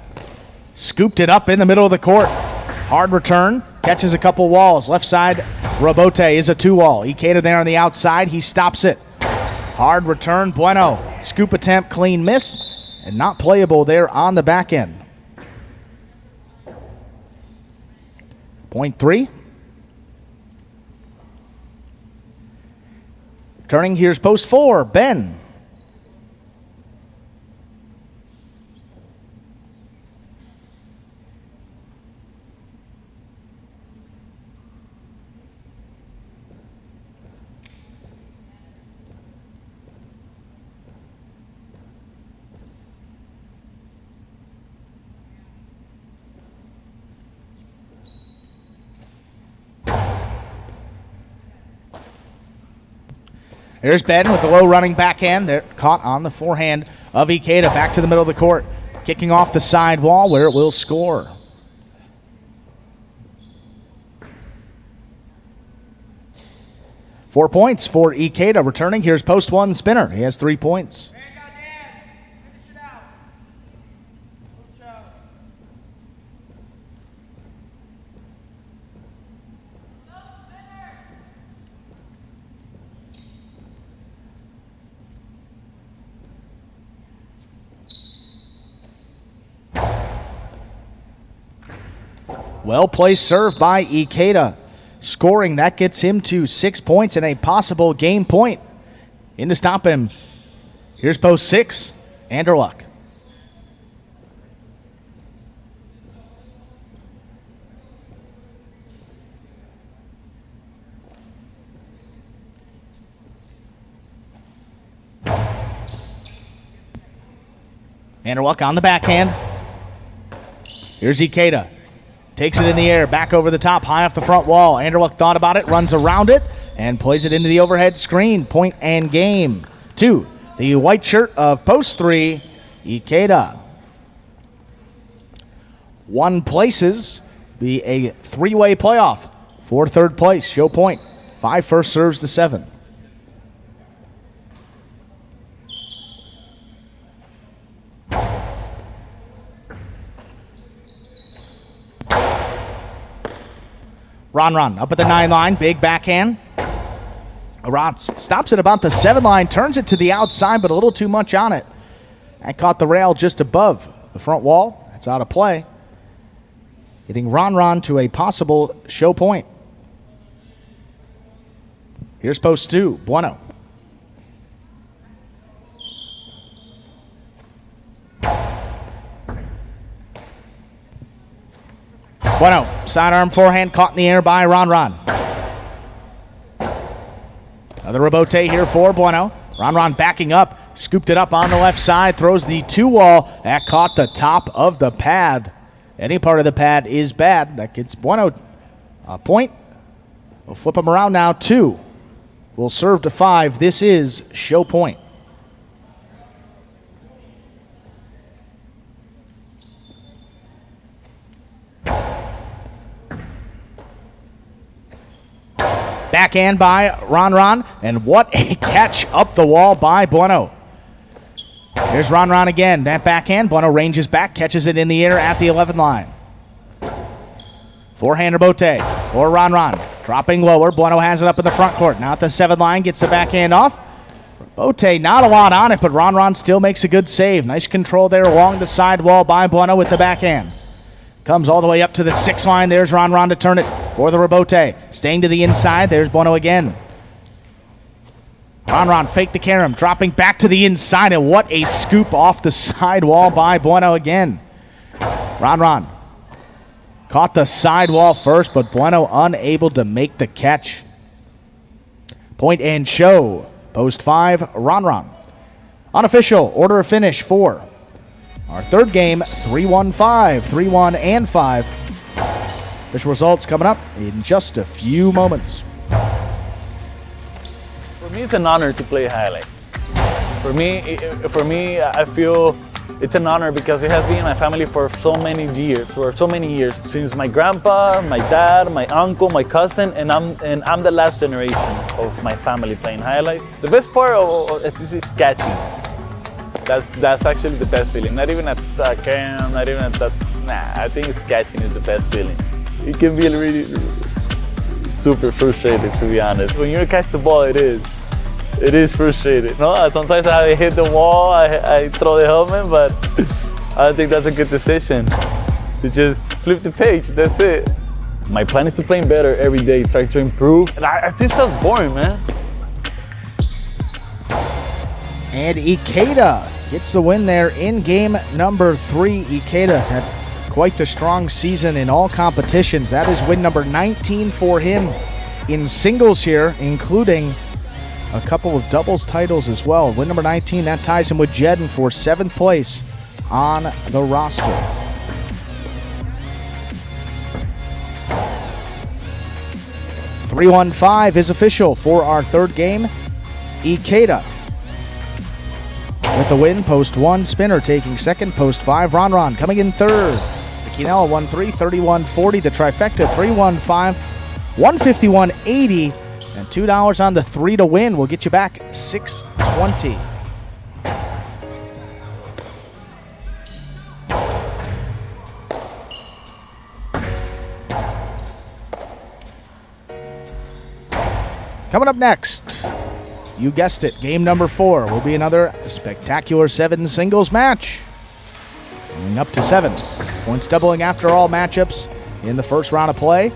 [SPEAKER 1] scooped it up in the middle of the court. Hard return. Catches a couple walls. Left side, Robote is a 2-wall. Ikeda there on the outside. He stops it. Hard return. Bueno. Scoop attempt. Clean miss. And not playable there on the back end. Point 3. Turning, here's post 4, Ben. There's Ben with the low running backhand. They're caught on the forehand of Ikeda. Back to the middle of the court. Kicking off the side wall where it will score. Four points for Ikeda. Returning, here's post 1, Spinner. He has 3 points. Well-placed serve by Ikeda. Scoring, that gets him to 6 points and a possible game point. In to stop him. Here's post 6, Anderluck. Anderluck on the backhand. Here's Ikeda. Takes it in the air, back over the top, high off the front wall. Anderluck thought about it, runs around it, and plays it into the overhead screen. Point and game. 2, the white shirt of post 3, Ikeda. 1 places, be a 3-way playoff for 3rd place. Show point. 5 first serves to 7. Ron up at the 9 line, big backhand. Aratz stops at about the 7 line, turns it to the outside, but a little too much on it. And caught the rail just above the front wall. That's out of play. Getting Ron to a possible show point. Here's post 2, Bueno. Bueno, sidearm forehand caught in the air by Ron. Another rebote here for Bueno. Ron backing up, Scooped it up on the left side, throws the 2-wall. That caught the top of the pad. Any part of the pad is bad. That gets Bueno a point. We'll flip them around now. 2 will serve to 5. This is show point. Backhand by Ron, and what a catch up the wall by Bueno. Here's Ron again. That backhand, Bueno ranges back, catches it in the air at the 11th line. Forehander Bote or Ron. Dropping lower, Bueno has it up in the front court. Now at the 7th line, gets the backhand off. Bote, not a lot on it, but Ron still makes a good save. Nice control there along the sidewall by Bueno with the backhand. Comes all the way up to the 6th line. There's Ron to turn it for the Rebote. Staying to the inside. There's Bueno again. Ron faked the carom. Dropping back to the inside. And what a scoop off the sidewall by Bueno again. Ron caught the sidewall first, but Bueno unable to make the catch. Point and show. Post 5, Ron. Unofficial order of finish for our third game, 3-1-5, 3-1 and 5. Official results coming up in just a few moments.
[SPEAKER 5] For me, it's an honor to play highlights. For me, I feel it's an honor because it has been in my family for so many years. Since my grandpa, my dad, my uncle, my cousin, and I'm the last generation of my family playing highlights. The best part of it is catching. That's actually the best feeling. Not even at cam, not even at that. Nah, I think catching is the best feeling. It can be really super frustrating, to be honest. When you catch the ball, it is frustrating. No, sometimes I hit the wall, I throw the helmet, but I don't think that's a good decision. To just flip the page, that's it. My plan is to play better every day, try to improve. And I think sounds boring, man.
[SPEAKER 1] And Ikeda gets the win there in game number 3. Ikeda's had quite the strong season in all competitions. That is win number 19 for him in singles here, including a couple of doubles titles as well. Win number 19, that ties him with Jedden for 7th place on the roster. $3-1-5 is official for our third game. Ikeda with the win, post 1. Spinner taking 2nd, post 5. Ron coming in 3rd. The Quinella 1-3, 31-40. The trifecta 3-1-5, 151.80, and $2 on the 3 to win. We'll get you back $620. Coming up next, you guessed it, game number 4 will be another spectacular 7 singles match. Going up to 7. Points doubling after all matchups in the first round of play.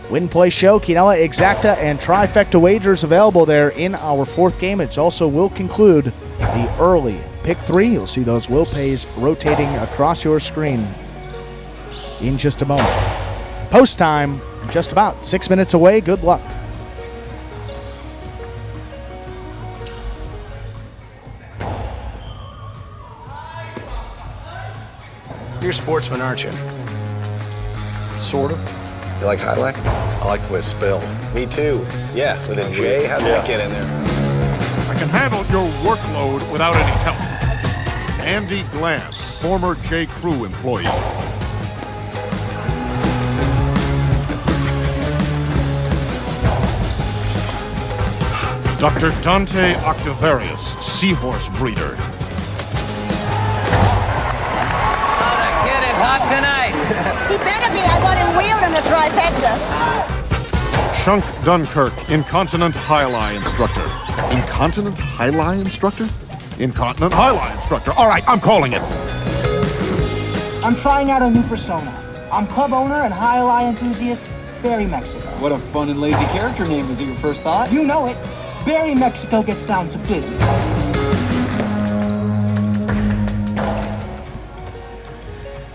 [SPEAKER 1] Win, play, show, Quinella, Exacta, and Trifecta wagers available there in our 4th game. It also will conclude the early pick 3. You'll see those will pays rotating across your screen in just a moment. Post time, just about 6 minutes away. Good luck.
[SPEAKER 6] You're a sportsman, aren't you?
[SPEAKER 7] Sort of. You like highlight?
[SPEAKER 6] I like the way it's spelled.
[SPEAKER 7] Me too. Yeah, with a J. How did that get in there?
[SPEAKER 8] I can handle your workload without any help. Andy Glantz, former J. Crew employee. Dr. Dante Octavarius, seahorse breeder.
[SPEAKER 9] Hot tonight.
[SPEAKER 10] He better be. I got him wheeled in the trifecta.
[SPEAKER 8] Shunk Dunkirk, incontinent high-lie instructor. Incontinent high-lie instructor? Incontinent high-lie instructor. All right, I'm calling it.
[SPEAKER 11] I'm trying out a new persona. I'm club owner and high-lie enthusiast, Barry Mexico.
[SPEAKER 12] What a fun and lazy character name. Was it your first thought?
[SPEAKER 11] You know it. Barry Mexico gets down to business.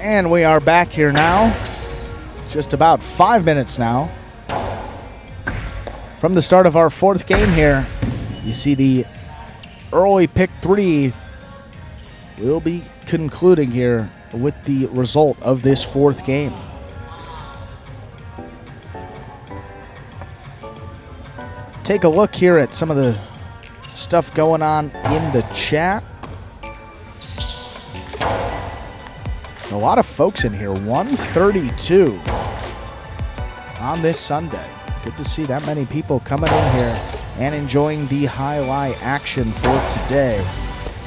[SPEAKER 1] And we are back here now. Just about 5 minutes now from the start of our 4th game here. You see the early pick 3 will be concluding here with the result of this 4th game. Take a look here at some of the stuff going on in the chat. A lot of folks in here. 132 on this Sunday. Good to see that many people coming in here and enjoying the highlight action for today.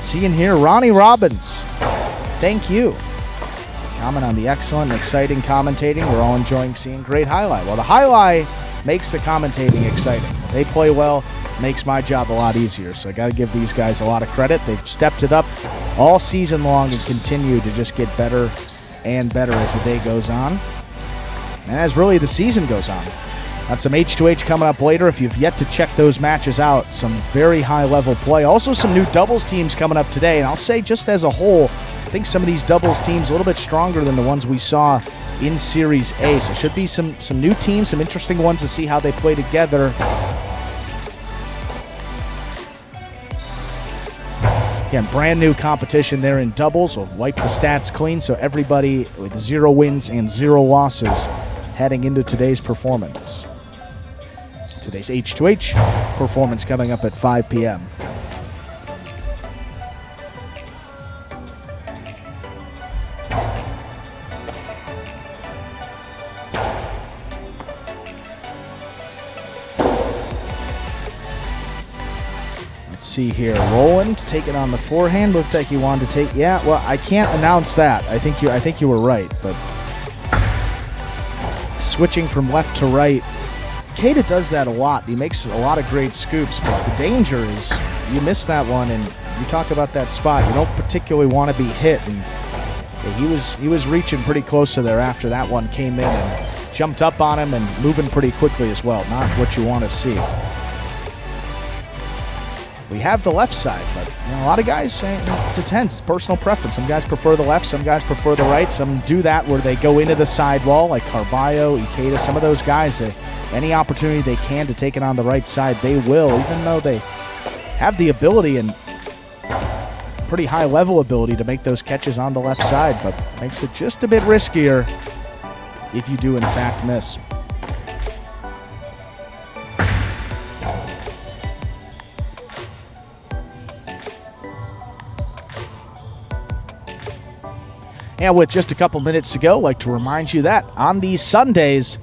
[SPEAKER 1] Seeing here Ronnie Robbins. Thank you. Comment on the excellent and exciting commentating. We're all enjoying seeing great highlight. Well, the highlight makes the commentating exciting. They play well, makes my job a lot easier. So I got to give these guys a lot of credit. They've stepped it up all season long and continue to just get better and better as the day goes on. And as really the season goes on. Got some H2H coming up later. If you've yet to check those matches out, some very high-level play. Also some new doubles teams coming up today. And I'll say just as a whole, I think some of these doubles teams a little bit stronger than the ones we saw in Series A. So should be some new teams, some interesting ones to see how they play together. Again, brand new competition there in doubles. We'll wipe the stats clean so everybody with 0 wins and 0 losses heading into today's performance. Today's H2H performance coming up at 5 p.m. See here, Roland taking on the forehand. Looked like he wanted to take. Yeah, well, I can't announce that. I think you were right, but switching from left to right, Keita does that a lot. He makes a lot of great scoops, but the danger is you miss that one, and you talk about that spot. You don't particularly want to be hit, and he was reaching pretty close to there after that one came in and jumped up on him and moving pretty quickly as well. Not what you want to see. We have the left side, but a lot of guys say it depends. It's personal preference. Some guys prefer the left, some guys prefer the right. Some do that where they go into the sidewall, like Carballo, Ikeda. Some of those guys, any opportunity they can to take it on the right side, they will, even though they have the ability and pretty high level ability to make those catches on the left side, but makes it just a bit riskier if you do in fact miss. And with just a couple minutes to go, I'd like to remind you that on these Sundays,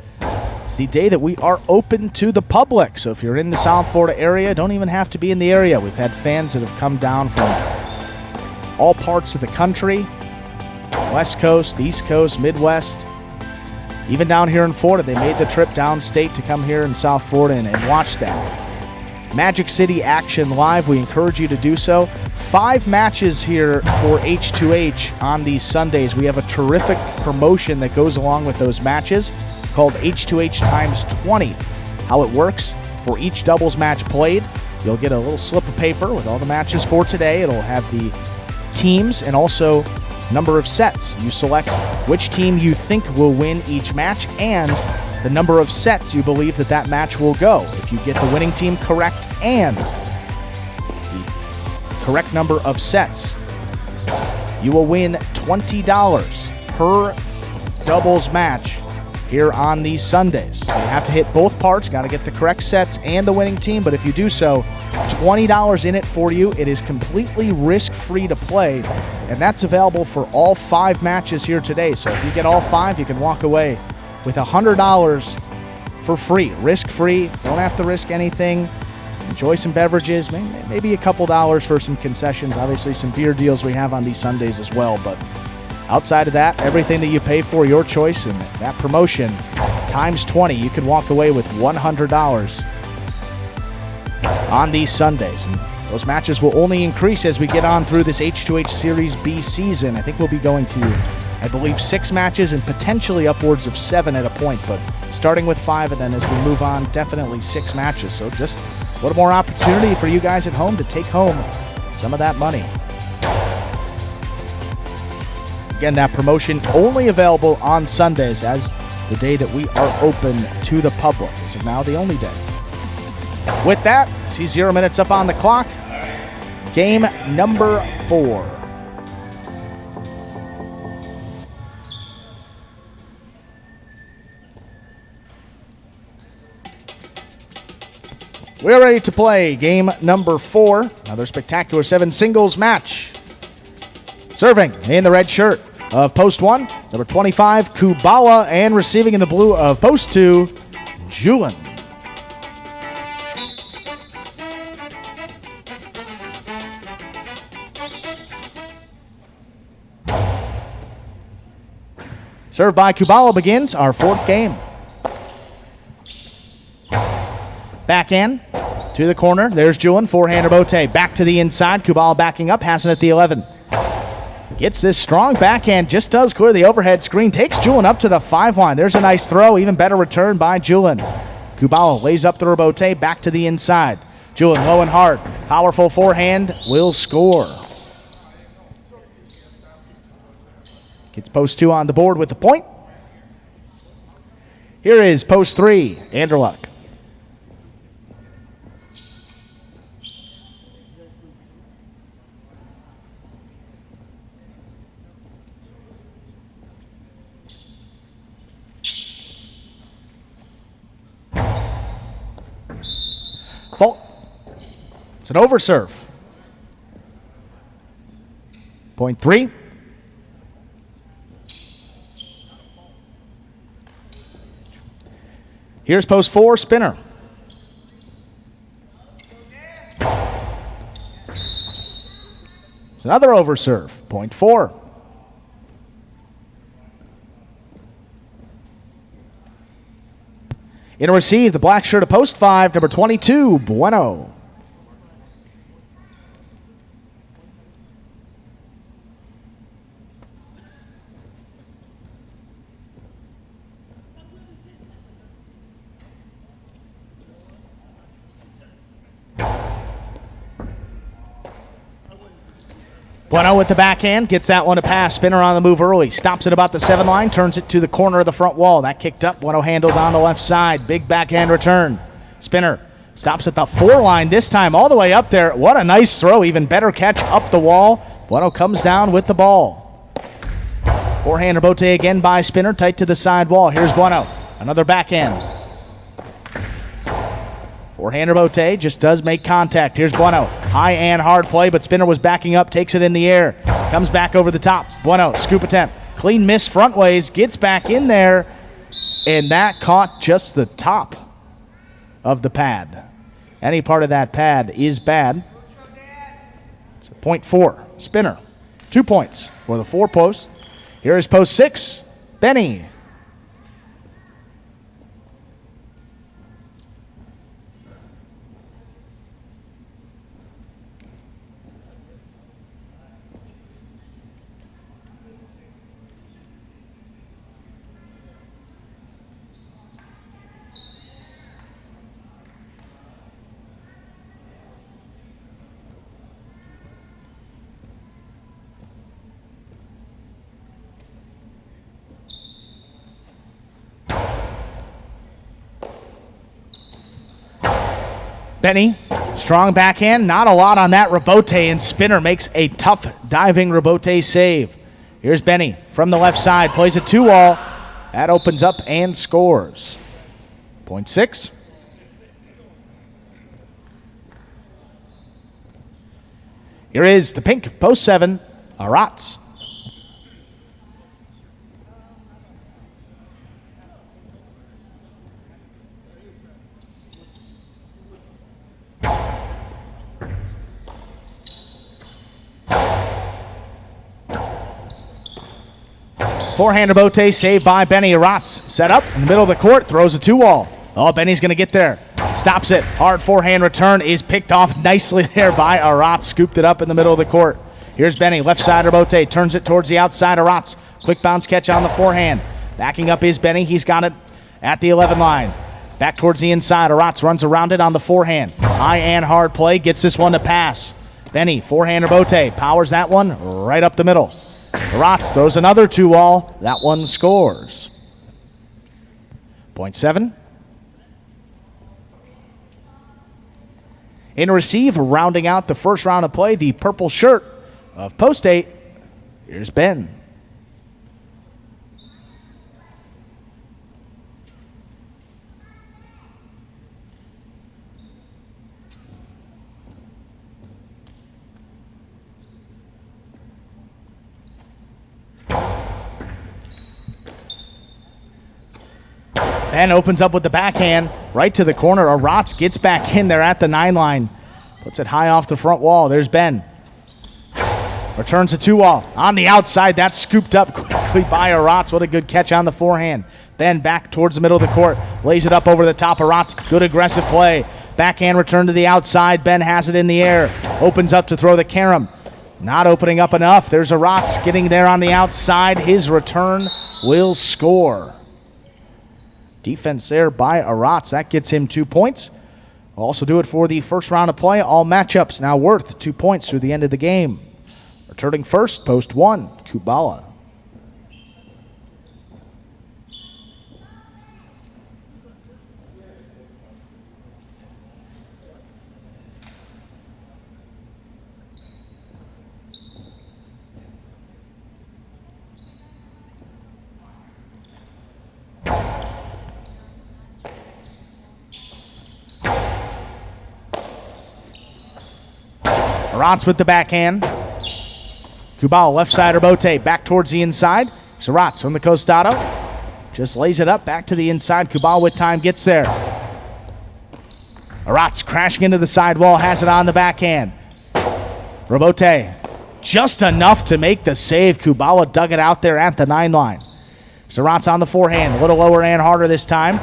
[SPEAKER 1] it's the day that we are open to the public. So if you're in the South Florida area, don't even have to be in the area. We've had fans that have come down from all parts of the country, West Coast, East Coast, Midwest, even down here in Florida. They made the trip downstate to come here in South Florida and watch that. Magic City action live. We encourage you to do so. 5 matches here for H2H on these Sundays. We have a terrific promotion that goes along with those matches called H2H times 20. How it works: for each doubles match played, you'll get a little slip of paper with all the matches for today. It'll have the teams and also number of sets. You select which team you think will win each match and the number of sets you believe that match will go. If you get the winning team correct and the correct number of sets, you will win $20 per doubles match here on these Sundays. So you have to hit both parts, got to get the correct sets and the winning team, but if you do so, $20 in it for you. It is completely risk-free to play, and that's available for all 5 matches here today. So if you get all 5, you can walk away with $100 for free, risk-free. Don't have to risk anything. Enjoy some beverages, maybe a couple dollars for some concessions. Obviously, some beer deals we have on these Sundays as well. But outside of that, everything that you pay for, your choice, and that promotion times 20, you can walk away with $100 on these Sundays. And those matches will only increase as we get on through this H2H Series B season. I think we'll be going to, I believe, 6 matches and potentially upwards of 7 at a point, but starting with 5, and then as we move on, definitely 6 matches. So just a little more opportunity for you guys at home to take home some of that money. Again, that promotion only available on Sundays as the day that we are open to the public. This is now the only day. With that, see 0 minutes up on the clock. game number 4. We're ready to play game number 4. Another spectacular 7 singles match. Serving in the red shirt of post 1, number 25, Kubala, and receiving in the blue of post 2, Julian. Served by Kubala begins our 4th game. Backhand to the corner. There's Julian. Forehand rebote. Back to the inside. Kubala backing up. Has it at the 11. Gets this strong backhand. Just does clear the overhead screen. Takes Julian up to the 5 line. There's a nice throw. Even better return by Julian. Kubala lays up the rebote. Back to the inside. Julian low and hard. Powerful forehand. Will score. Gets post 2 on the board with the point. Here is post 3, Anderluck. Fault. It's an overserve. Point 3. Here's post 4, spinner. It's another overserve. Point 4. In a receive, the black shirt of post 5, number 22, Bueno. Bueno with the backhand, gets that one to pass. Spinner on the move early. Stops at about the 7 line, turns it to the corner of the front wall. That kicked up. Bueno handled on the left side. Big backhand return. Spinner stops at the 4 line this time, all the way up there. What a nice throw. Even better catch up the wall. Bueno comes down with the ball. Forehand rebote again by Spinner, tight to the side wall. Here's Bueno. Another backhand. Forehand rebote just does make contact. Here's Bueno. High and hard play, but Spinner was backing up, takes it in the air. Comes back over the top. Bueno, scoop attempt. Clean miss front ways, gets back in there, and that caught just the top of the pad. Any part of that pad is bad. It's a point 4. Spinner. 2 points for the 4 post. Here is post 6. Benny. Benny, strong backhand, not a lot on that rebote, and Spinner makes a tough diving rebote save. Here's Benny from the left side, plays a 2-wall. That opens up and scores. Point 6. Here is the pink, post 7, Aratz. Forehand rebote saved by Benny. Aratz set up in the middle of the court, throws a 2-wall. Oh, Benny's going to get there. Stops it. Hard forehand return is picked off nicely there by Aratz. Scooped it up in the middle of the court. Here's Benny. Left side rebote. Turns it towards the outside. Aratz. Quick bounce catch on the forehand. Backing up is Benny. He's got it at the 11 line. Back towards the inside. Aratz runs around it on the forehand. High and hard play. Gets this one to pass. Benny. Forehand rebote. Powers that one right up the middle. Aratz throws another 2-wall. That one scores. Point 7. In receive, rounding out the first round of play, the purple shirt of Post 8. Here's Ben. Ben opens up with the backhand right to the corner. Aratz gets back in there at the 9 line. Puts it high off the front wall. There's Ben. Returns to 2-wall. On the outside, that's scooped up quickly by Aratz. What a good catch on the forehand. Ben back towards the middle of the court. Lays it up over the top. Aratz, good aggressive play. Backhand return to the outside. Ben has it in the air. Opens up to throw the carom. Not opening up enough. There's Aratz getting there on the outside. His return will score. Defense there by Aratz. That gets him 2 points. We'll also do it for the first round of play. All matchups now worth 2 points through the end of the game. Returning first, Post 1, Kubala. Aratz with the backhand. Kubala left side Robote back towards the inside. Aratz from the costado. Just lays it up back to the inside. Kubala with time gets there. Aratz crashing into the sidewall, has it on the backhand. Robote just enough to make the save. Kubala dug it out there at the 9 line. Aratz on the forehand, a little lower and harder this time.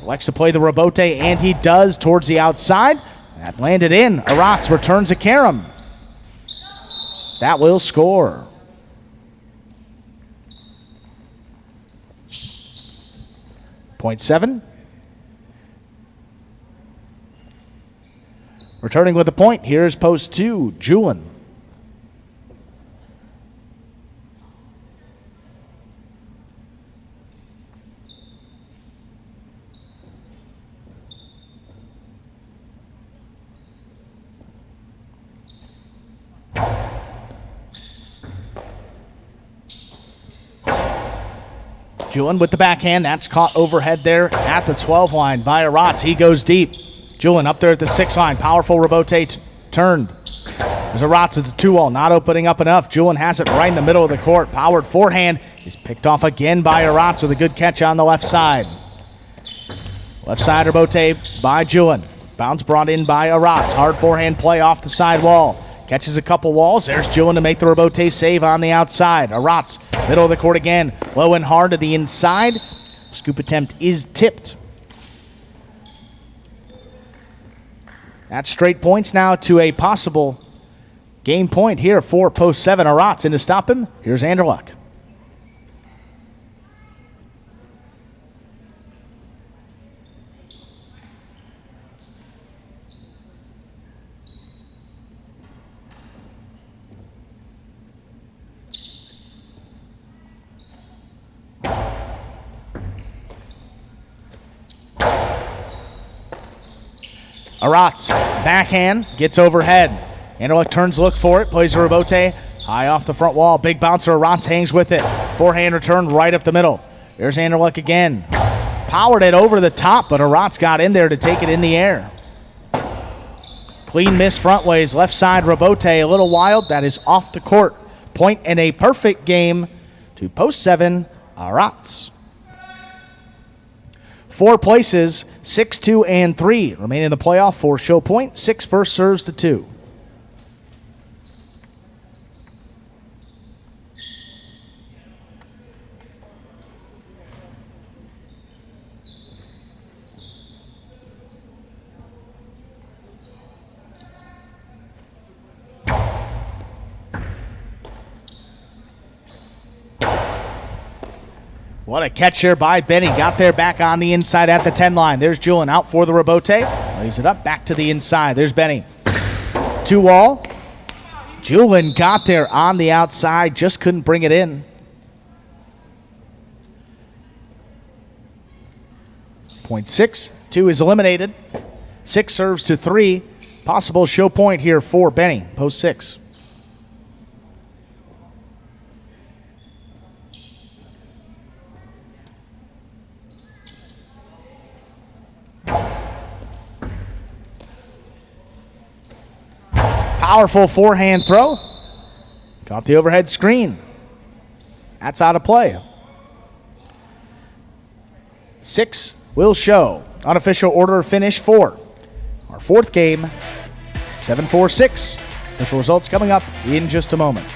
[SPEAKER 1] Elects to play the Robote, and he does towards the outside. That landed in. Aratz returns a carom. That will score. Point 7. Returning with a point, here's Post 2, Julian. Julian with the backhand. That's caught overhead there at the 12 line by Aratz. He goes deep. Julian up there at the 6 line. Powerful Robote turned. There's Aratz at the 2-wall. Not opening up enough. Julian has it right in the middle of the court. Powered forehand is picked off again by Aratz with a good catch on the left side. Left side Robote by Julian. Bounce brought in by Aratz. Hard forehand play off the side wall. Catches a couple walls. There's Julian to make the Robote save on the outside. Aratz, middle of the court again. Low and hard to the inside. Scoop attempt is tipped. That's straight points now to a possible game point here for Post 7. Aratz in to stop him. Here's Anderluck. Aratz, backhand, gets overhead. Anderluck turns, look for it, plays a Robote, high off the front wall. Big bouncer, Aratz hangs with it. Forehand return right up the middle. There's Anderluck again. Powered it over the top, but Aratz got in there to take it in the air. Clean miss front ways, left side Robote, a little wild. That is off the court. Point and a perfect game to Post 7, Aratz. 4 places, 6, 2, and 3 remain in the playoff for show point. 6 first serves to 2. What a catch here by Benny. Got there back on the inside at the 10 line. There's Julian out for the Robote. Lays it up back to the inside. There's Benny. 2-wall. Julian got there on the outside. Just couldn't bring it in. Point 6. 2 is eliminated. 6 serves to 3. Possible show point here for Benny, post 6. Powerful forehand throw. Caught the overhead screen. That's out of play. 6 will show. Unofficial order of finish for our 4th game, 7-4-6. Official results coming up in just a moment.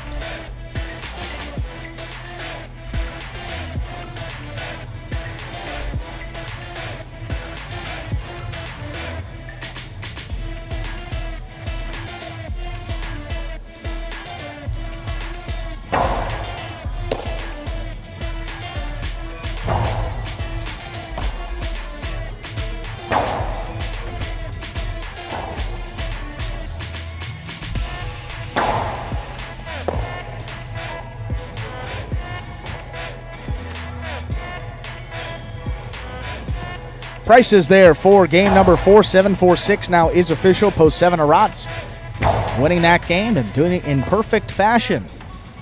[SPEAKER 1] Prices there for game number 4, 7-4-6 now is official. Post 7 Arats winning that game and doing it in perfect fashion.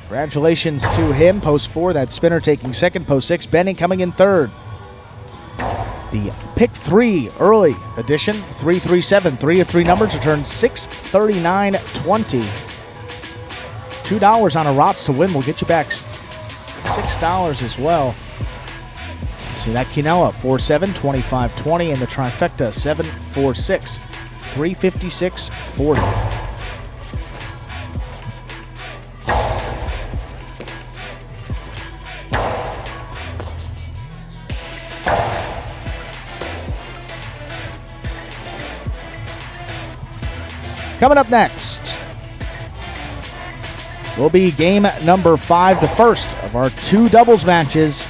[SPEAKER 1] Congratulations to him. Post 4, that spinner taking second. Post 6, Benny coming in third. The pick 3 early edition, 3-3-7. 3 of 3 numbers returned 639.20. $2 on Arats to win will get you back $6 as well. See that quinoa, 4-7, 25-20, and the trifecta, 7-4-6, 356.40. Coming up next will be game number 5, the first of our 2 doubles matches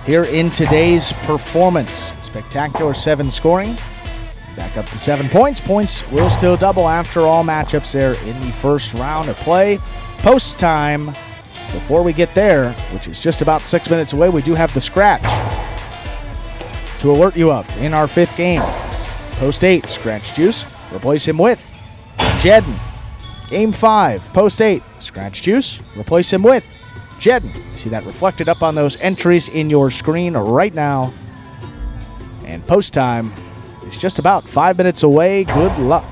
[SPEAKER 1] here in today's performance. Spectacular 7 scoring. Back up to 7 points. Points will still double after all matchups there in the first round of play. Post time. Before we get there, which is just about 6 minutes away, we do have the scratch to alert you of in our 5th game. Post 8, Scratch Juice. Replace him with Jedden. Game 5, Post 8, Scratch Juice. Replace him with Jedden. You see that reflected up on those entries in your screen right now. And post time is just about 5 minutes away. Good luck.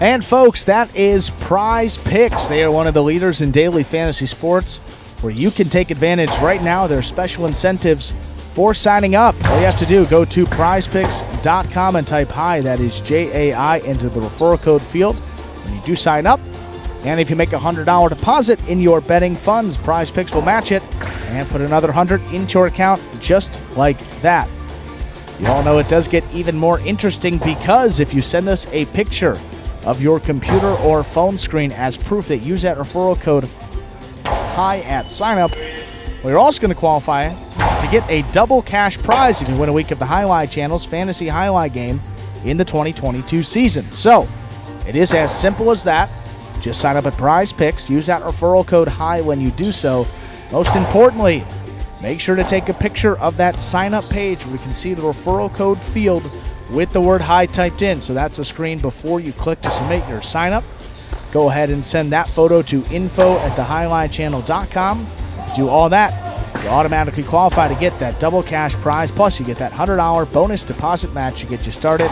[SPEAKER 1] And folks, that is Prize Picks. They are one of the leaders in daily fantasy sports where you can take advantage right now. There are special incentives for signing up. All you have to do, go to prizepicks.com and type HI, that is JAI, into the referral code field when you do sign up. And if you make a $100 deposit in your betting funds, Prize Picks will match it and put another $100 into your account just like that. You all know it does get even more interesting because if you send us a picture of your computer or phone screen as proof that you use that referral code HI at sign up, well, you're also going to qualify to get a double cash prize if you win a week of the Highlight Channel's Fantasy Highlight game in the 2022 season. So it is as simple as that. Just sign up at Prize Picks. Use that referral code HI when you do so. Most importantly, make sure to take a picture of that sign-up page where we can see the referral code field with the word HI typed in. So that's the screen before you click to submit your sign-up. Go ahead and send that photo to info@thehighlightchannel.com. If you do all that, you automatically qualify to get that double cash prize. Plus, you get that $100 bonus deposit match to get you started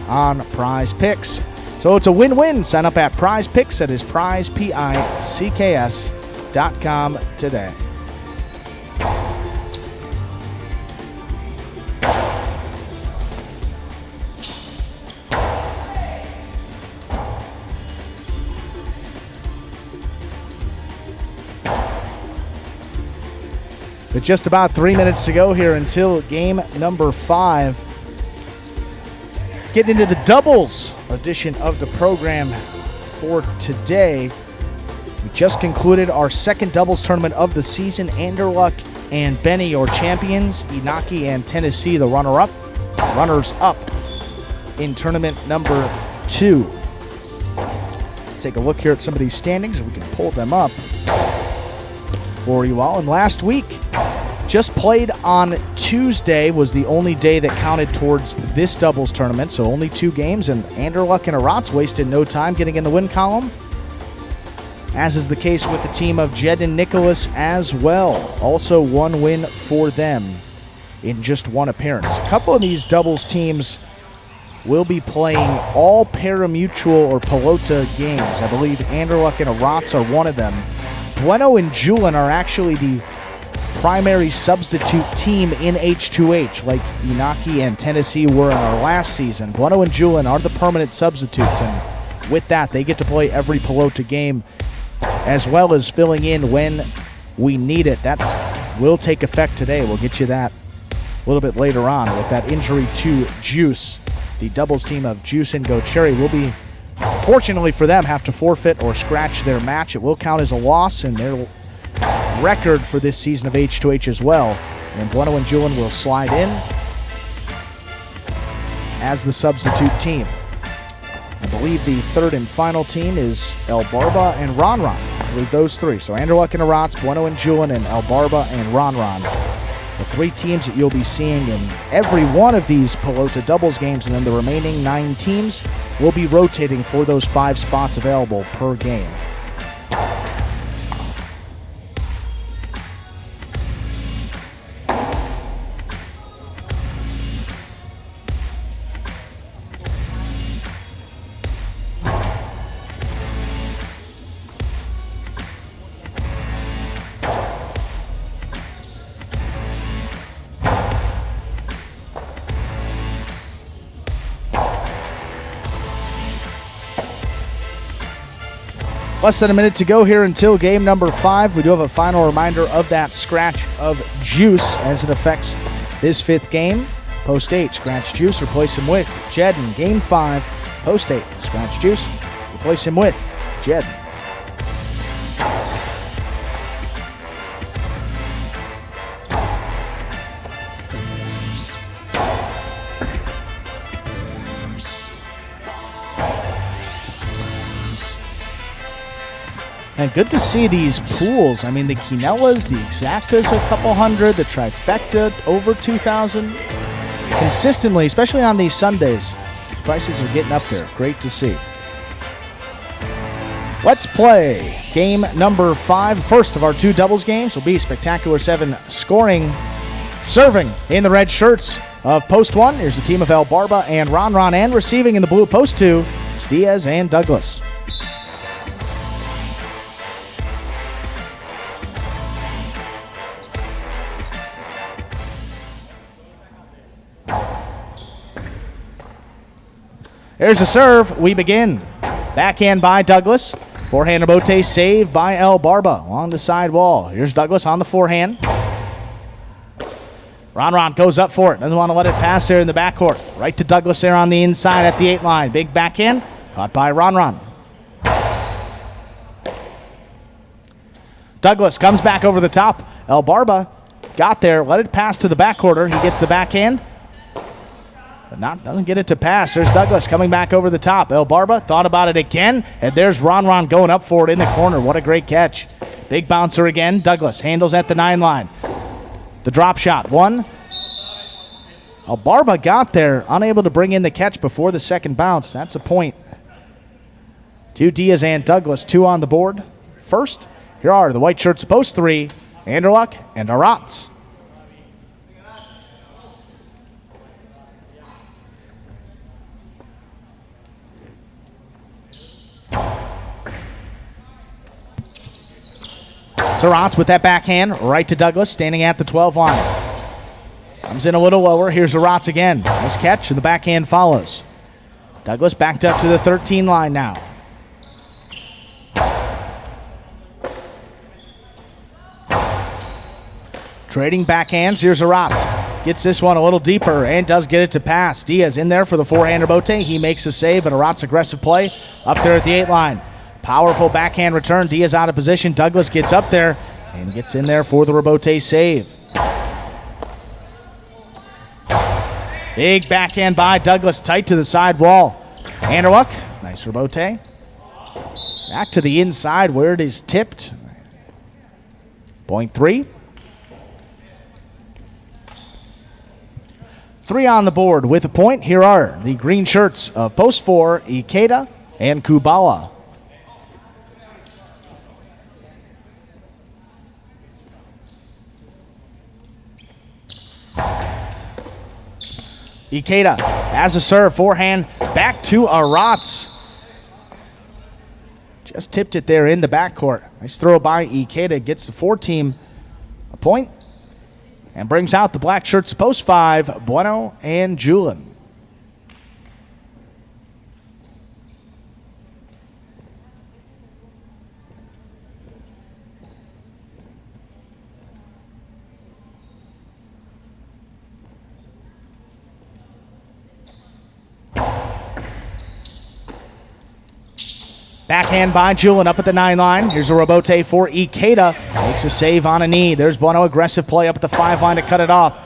[SPEAKER 1] on Prize Picks. So it's a win-win. Sign up at Prize Picks. That is prizepicks.com today. With just about 3 minutes to go here until game number 5. Getting into the doubles edition of the program for today. We just concluded our second doubles tournament of the season. Anderluck and Benny, your champions. Inaki and Tennessee, the runners-up in tournament number 2. Let's take a look here at some of these standings. We can pull them up for you all. And last week, just played on Tuesday, was the only day that counted towards this doubles tournament, so only 2 games, and Anderluck and Arats wasted no time getting in the win column, as is the case with the team of Jed and Nicholas as well. Also 1 win for them in just 1 appearance. A couple of these doubles teams will be playing all Pari-mutuel or Pelota games. I believe Anderluck and Arats are one of them. Bueno and Julin are actually the primary substitute team in H2H, like Inaki and Tennessee were in our last season. Bueno and Julin are the permanent substitutes, and with that, they get to play every Pelota game, as well as filling in when we need it. That will take effect today. We'll get you that a little bit later on with that injury to Juice. The doubles team of Juice and Go Cherry will be, fortunately for them, have to forfeit or scratch their match. It will count as a loss in their record for this season of H2H as well. And Bueno and Julin will slide in as the substitute team. I believe the third and final team is El Barba and Ron Ron. I believe those 3. So Anderluck and Arats, Bueno and Julin, and El Barba and Ron Ron. The 3 teams that you'll be seeing in every one of these Pelota doubles games, and then the remaining 9 teams will be rotating for those 5 spots available per game. Less than a minute to go here until game number 5. We do have a final reminder of that scratch of Juice as it affects this 5th game. Post 8, scratch Juice, replace him with Jed in game 5. Post 8, scratch Juice, replace him with Jed. And good to see these pools. I mean, the Quinellas, the Exactas, a couple hundred, the Trifecta, over 2,000. Consistently, especially on these Sundays, prices are getting up there. Great to see. Let's play game number 5. First of our 2 doubles games will be Spectacular 7 scoring, serving in the red shirts of Post 1. Here's the team of El Barba and Ron Ron, and receiving in the blue Post 2, Diaz and Douglas. There's a serve. We begin. Backhand by Douglas. Forehand rebote saved by El Barba along the side wall. Here's Douglas on the forehand. Ron goes up for it. Doesn't want to let it pass there in the backcourt. Right to Douglas there on the inside at the 8 line. Big backhand. Caught by Ron. Douglas comes back over the top. El Barba got there. Let it pass to the backcourter. He gets the backhand. But doesn't get it to pass. There's Douglas coming back over the top. El Barba thought about it again, and there's Ron going up for it in the corner. What a great catch. Big bouncer again. Douglas handles at the 9 line. The drop shot. 1. El Barba got there, unable to bring in the catch before the second bounce. That's a point. 2 Diaz and Douglas, 2 on the board. First, here are the white shirts, Post 3, Anderluck and Arats. Arats with that backhand, right to Douglas, standing at the 12 line. Comes in a little lower. Here's Arats again. Nice catch, and the backhand follows. Douglas backed up to the 13 line now. Trading backhands. Here's Aratz. Gets this one a little deeper and does get it to pass. Diaz in there for the forehand rebote. He makes a save, but Aratz aggressive play up there at the 8 line. Powerful backhand return. Diaz out of position. Douglas gets up there and gets in there for the rebote save. Big backhand by Douglas, tight to the side wall. Anderluck, nice rebote. Back to the inside where it is tipped. Point 3. 3 on the board with a point. Here are the green shirts of Post 4, Ikeda and Kubala. Ikeda has a serve, forehand, back to Aratz. Just tipped it there in the backcourt. Nice throw by Ikeda, gets the 4-team a point and brings out the black shirts of Post 5, Bueno and Julin. Backhand by Julin up at the 9 line. Here's a rebote for Ikeda. Makes a save on a knee. There's Bueno, aggressive play up at the 5 line to cut it off.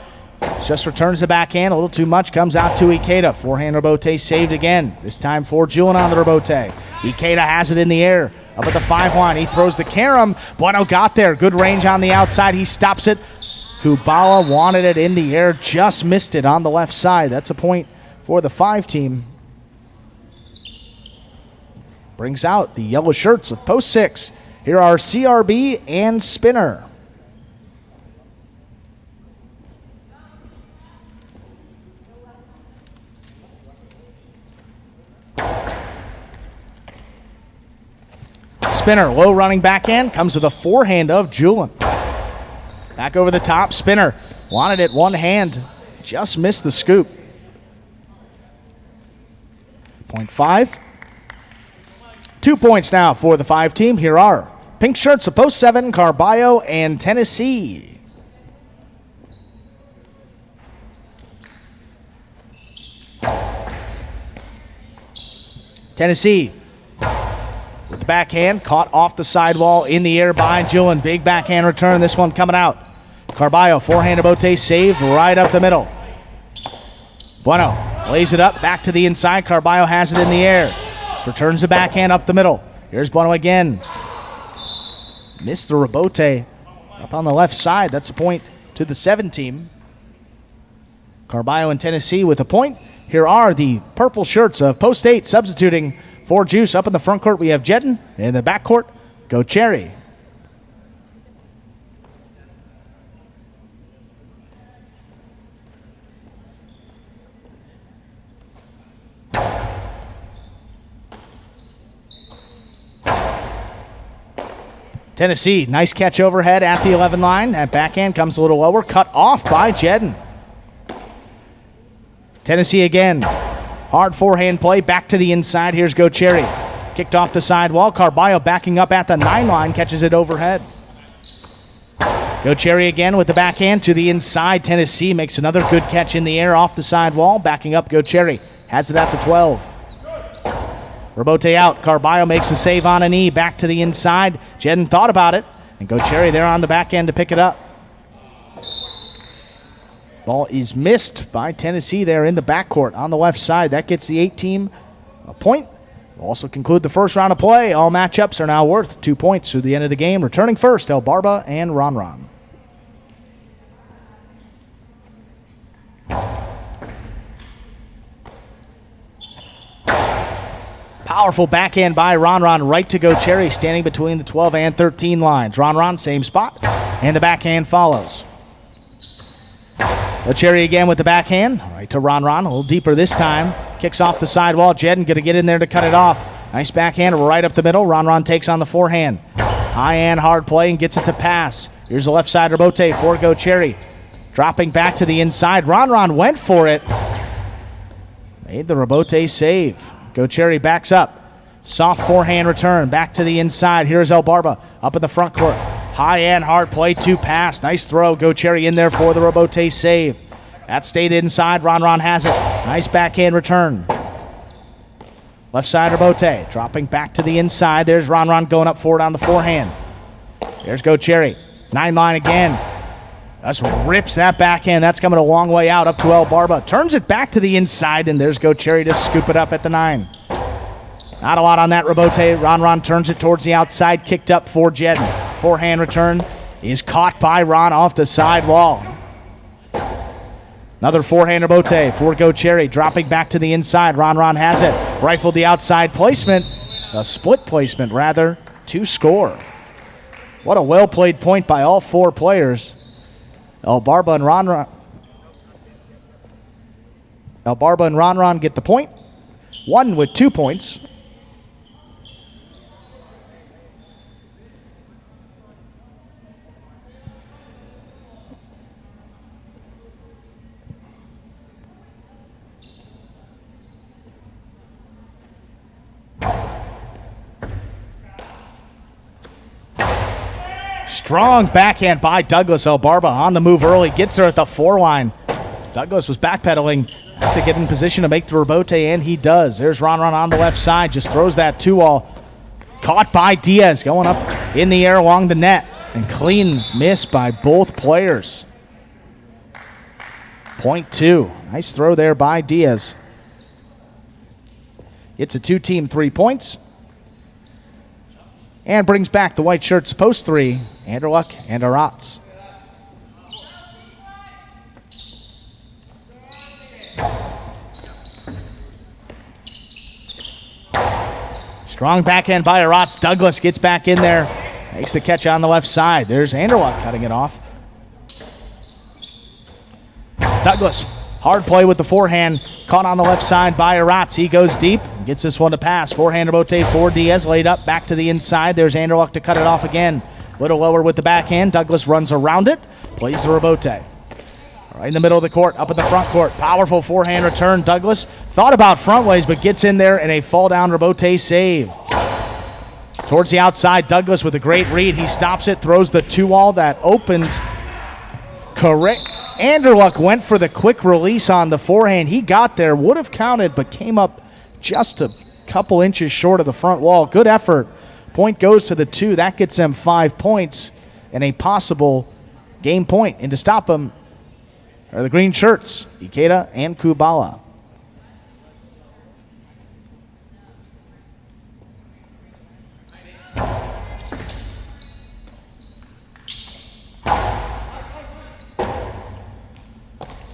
[SPEAKER 1] Just returns the backhand. A little too much. Comes out to Ikeda. Forehand rebote saved again. This time for Julin on the rebote. Ikeda has it in the air. Up at the 5 line. He throws the carom. Bueno got there. Good range on the outside. He stops it. Kubala wanted it in the air. Just missed it on the left side. That's a point for the 5-team. Brings out the yellow shirts of Post 6. Here are CRB and Spinner. Spinner, low running backhand, comes to the forehand of Julin. Back over the top, Spinner wanted it one hand, just missed the scoop. Point 5. 2 points now for the 5-team. Here are pink shirts of Post 7, Carballo and Tennessee. Tennessee with the backhand, caught off the sidewall in the air by Julin. Big backhand return, this one coming out. Carballo, forehand rebote saved right up the middle. Bueno lays it up, back to the inside. Carballo has it in the air. Returns the backhand up the middle. Here's Bueno again. Missed the rebote up on the left side. That's a point to the 7-team. Carballo and Tennessee with a point. Here are the purple shirts of Post 8 substituting for Juice. Up in the front court we have Jedden. In the back court, Go Cherry. Tennessee, nice catch overhead at the 11 line. That backhand comes a little lower, cut off by Jedden. Tennessee again. Hard forehand play, back to the inside. Here's Go Cherry. Kicked off the sidewall. Carballo backing up at the 9 line, catches it overhead. Go Cherry again with the backhand to the inside. Tennessee makes another good catch in the air off the sidewall. Backing up, Go Cherry. Has it at the 12. Rebote out. Carballo makes a save on a knee. Back to the inside. Jedden thought about it. And Go Cherry there on the back end to pick it up. Ball is missed by Tennessee there in the backcourt on the left side. That gets the 8-team a point. We'll also conclude the first round of play. All matchups are now worth 2 points through the end of the game. Returning first, El Barba and Ron Ron. Powerful backhand by Ron Ron, right to Go Cherry, standing between the 12 and 13 lines. Ron Ron, same spot, and the backhand follows. Go Cherry again with the backhand, right to Ron Ron, a little deeper this time. Kicks off the sidewall. Jedden going to get in there to cut it off. Nice backhand right up the middle. Ron Ron takes on the forehand. High and hard play and gets it to pass. Here's the left side rebote for Go Cherry. Dropping back to the inside. Ron Ron went for it. Made the rebote save. Go Cherry backs up. Soft forehand return. Back to the inside. Here's El Barba up in the front court. High and hard play to pass. Nice throw. Go Cherry in there for the Robote save. That stayed inside. Ron has it. Nice backhand return. Left side Robote dropping back to the inside. There's Ron going up forward on the forehand. There's Go Cherry. 9-line again. Just rips that backhand. That's coming a long way out up to El Barba. Turns it back to the inside, and there's Go Cherry to scoop it up at the 9. Not a lot on that Robote. Ron turns it towards the outside. Kicked up for Jedden. Forehand return is caught by Ron off the side wall. Another forehand Robote for Go Cherry. Dropping back to the inside. Ron has it. Rifled the outside placement. A split placement, rather, to score. What a well-played point by all 4 players. El Barba and Ron get the point. One with 2 points. Strong backhand by Douglas. El Barba on the move early. Gets her at the 4 line. Douglas was backpedaling to get in position to make the Robote, and he does. There's Ron on the left side. Just throws that 2-all. Caught by Diaz. Going up in the air along the net. And clean miss by both players. Point 2. Nice throw there by Diaz. It's a 2-team 3 points. And brings back the white shirts post 3, Anderluck and Aratz. Strong backhand by Aratz. Douglas gets back in there. Makes the catch on the left side. There's Anderluck cutting it off. Douglas, hard play with the forehand. Caught on the left side by Aratz. He goes deep. Gets this one to pass. Forehand Robote for Diaz. Laid up. Back to the inside. There's Anderluck to cut it off again. Little lower with the backhand. Douglas runs around it. Plays the Robote. Right in the middle of the court. Up in the front court. Powerful forehand return. Douglas thought about frontways, but gets in there and a fall down Robote save. Towards the outside. Douglas with a great read. He stops it. Throws the 2-all that opens. Correct. Anderluck went for the quick release on the forehand. He got there, would have counted, but came up just a couple inches short of the front wall. Good effort. Point goes to the 2. That gets them 5 points and a possible game point. And to stop them are the green shirts, Ikeda and Kubala.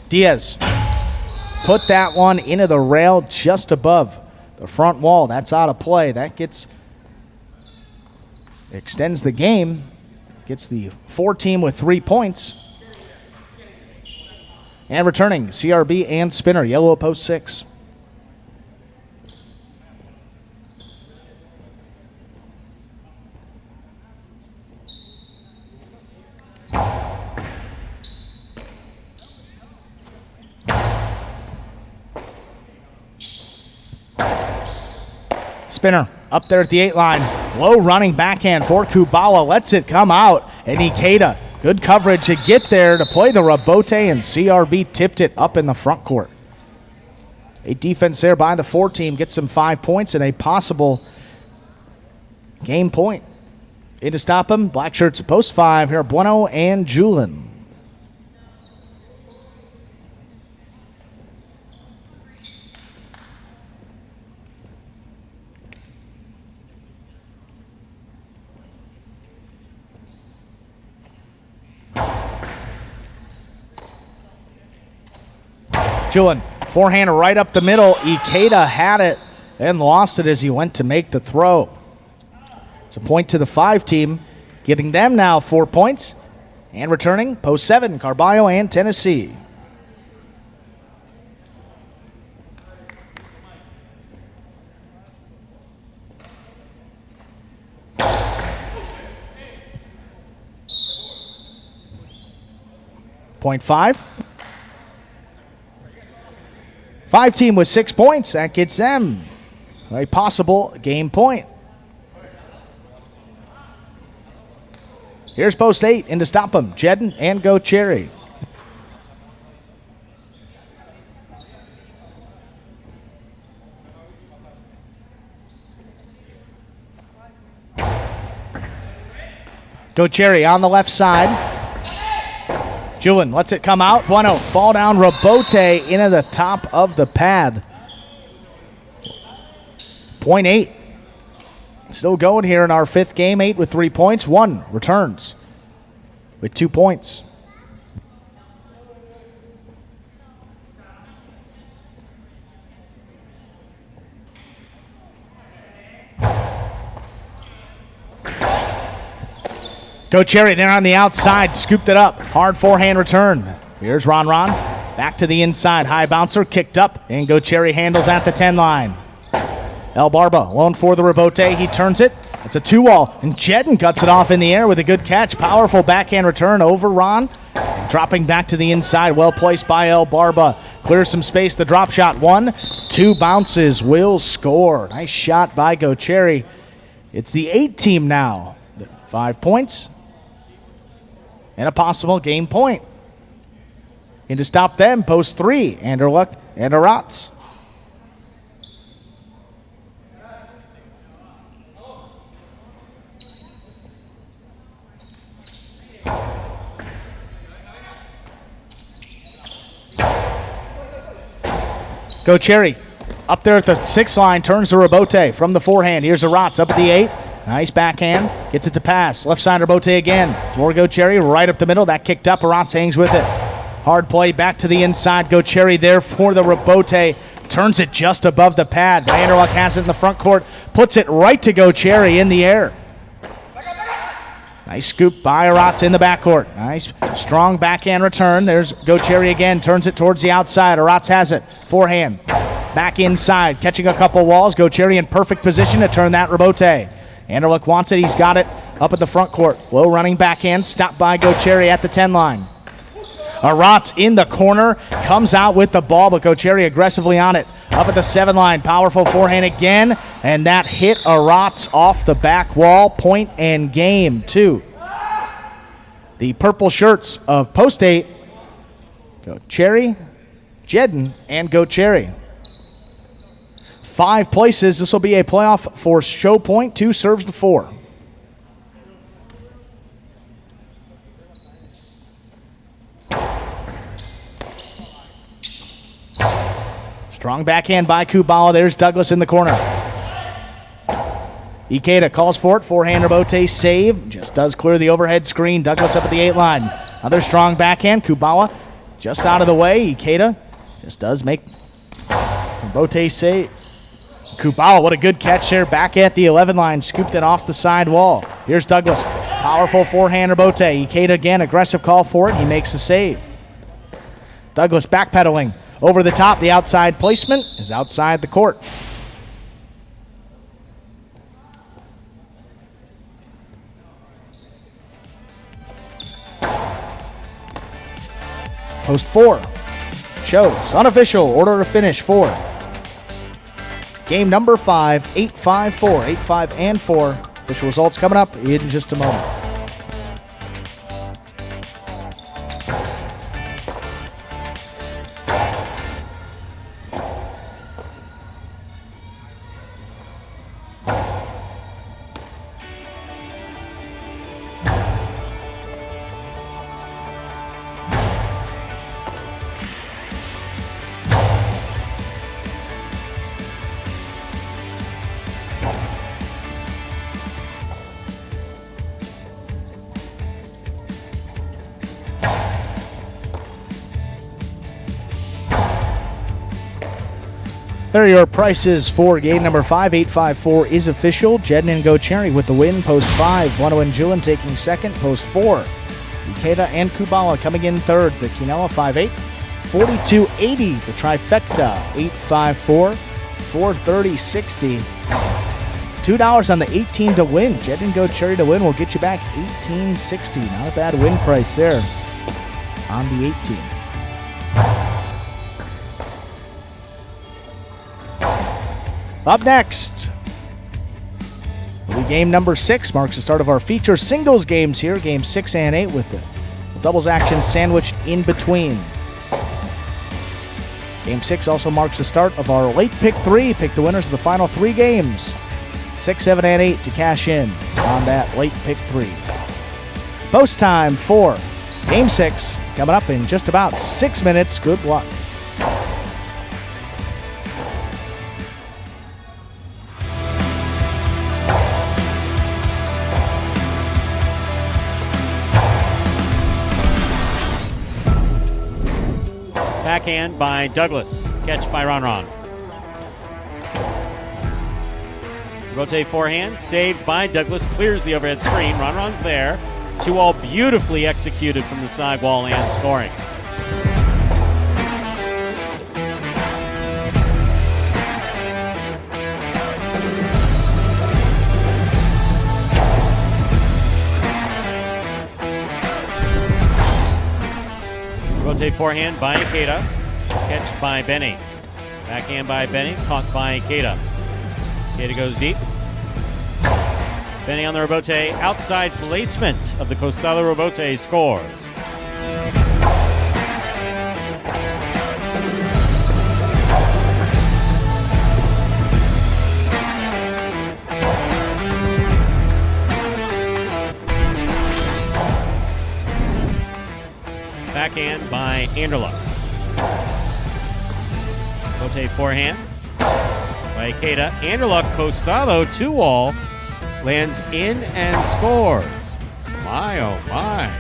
[SPEAKER 1] Diaz put that one into the rail just above the front wall. That's out of play. That extends the game. Gets the 4 team with 3 points. And returning, CRB and Spinner, yellow post 6. Spinner up there at the 8 line. Low running backhand for Kubala. Lets it come out. And Ikeda, good coverage to get there to play the Robote, and CRB tipped it up in the front court. A defense there by the 4 team gets them 5 points and a possible game point. In to stop them, black shirts post 5 here, Bueno and Julin. Julin, forehand right up the middle. Ikeda had it and lost it as he went to make the throw. It's a point to the 5 team, giving them now 4 points. And returning, post 7, Carballo and Tennessee. Point 5. 5 team with 6 points. That gets them a possible game point. Here's post 8 in to stop him. Jedden and Go Cherry. Go Cherry on the left side. Julian lets it come out. Bueno, fall down. Rabote into the top of the pad. Point 8. Still going here in our 5th game. 8 with 3 points. 1 returns with 2 points. Go Cherry there on the outside. Scooped it up. Hard forehand return. Here's Ron. Back to the inside. High bouncer. Kicked up. And Go Cherry handles at the 10 line. El Barba lone for the Rabote. He turns it. It's a 2-wall. And Jedden cuts it off in the air with a good catch. Powerful backhand return over Ron. And dropping back to the inside. Well placed by El Barba. Clears some space. The drop shot. 1, 2 bounces. Will score. Nice shot by Go Cherry. It's the 8 team now. 5 points. And a possible game point. And to stop them, post 3, Anderluck and Aratz. Go Cherry. Up there at the 6 line, turns to Rabote from the forehand. Here's Aratz up at the 8. Nice backhand. Gets it to pass. Left side Rabote again. More Go Cherry right up the middle. That kicked up. Aratz hangs with it. Hard play back to the inside. Go Cherry there for the Rabote. Turns it just above the pad. Vanderluck has it in the front court. Puts it right to Go Cherry in the air. Nice scoop by Aratz in the backcourt. Nice strong backhand return. There's Go Cherry again. Turns it towards the outside. Aratz has it. Forehand. Back inside. Catching a couple walls. Go Cherry in perfect position to turn that Rabote. Anderluck wants it. He's got it up at the front court. Low running backhand. Stopped by Go Cherry at the 10 line. Aratz in the corner. Comes out with the ball, but Go Cherry aggressively on it. Up at the 7 line. Powerful forehand again. And that hit Aratz off the back wall. Point and game 2. The purple shirts of post 8. Go Cherry, Jedden, and Go Cherry. 5 places. This will be a playoff for Show Point. 2 serves the 4. Strong backhand by Kubala. There's Douglas in the corner. Ikeda calls for it. Forehand Rabote save. Just does clear the overhead screen. Douglas up at the 8 line. Another strong backhand. Kubala just out of the way. Ikeda just does make Rabote save. Kubala, what a good catch there. Back at the 11 line. Scooped it off the side wall. Here's Douglas. Powerful forehand Rabote. Ikeda again. Aggressive call for it. He makes the save. Douglas backpedaling. Over the top. The outside placement is outside the court. Post 4 shows unofficial order to finish 4. Game number 5, 8-5-4, 8-5 and 4. Official results coming up in just a moment. There are your prices for game number 5. 8-5-4 is official. Jedden and Go Cherry with the win. Post 5. Bueno and Julian taking second. Post 4. Ikeda and Kubala coming in third. The Quinella 5-8. 42-80. The trifecta. 8-5-4. 430-60. $2 on the 18 to win. Jedden and Go Cherry to win will get you back $18.60. Not a bad win price there on the 18. Up next, we game number 6 marks the start of our feature singles games here, games 6 and 8, with the doubles action sandwiched in between. Game 6 also marks the start of our late pick 3. Pick the winners of the final 3 games, 6, 7, and 8, to cash in on that late pick 3. Post time for game 6 coming up in just about 6 minutes. Good luck.
[SPEAKER 4] Backhand by Douglas. Catch by Ron. Rotate forehand. Saved by Douglas. Clears the overhead screen. Ron's there. 2-all beautifully executed from the sidewall and scoring. Rotate forehand by Ikeda. Catch by Benny. Backhand by Benny. Caught by Ikeda. Ikeda goes deep. Benny on the rebote. Outside placement of the Costado rebote scores. Backhand by Anderluck. Rotate forehand by Ikeda. Anderluck, Costado, 2-all. Lands in and scores. My, oh my.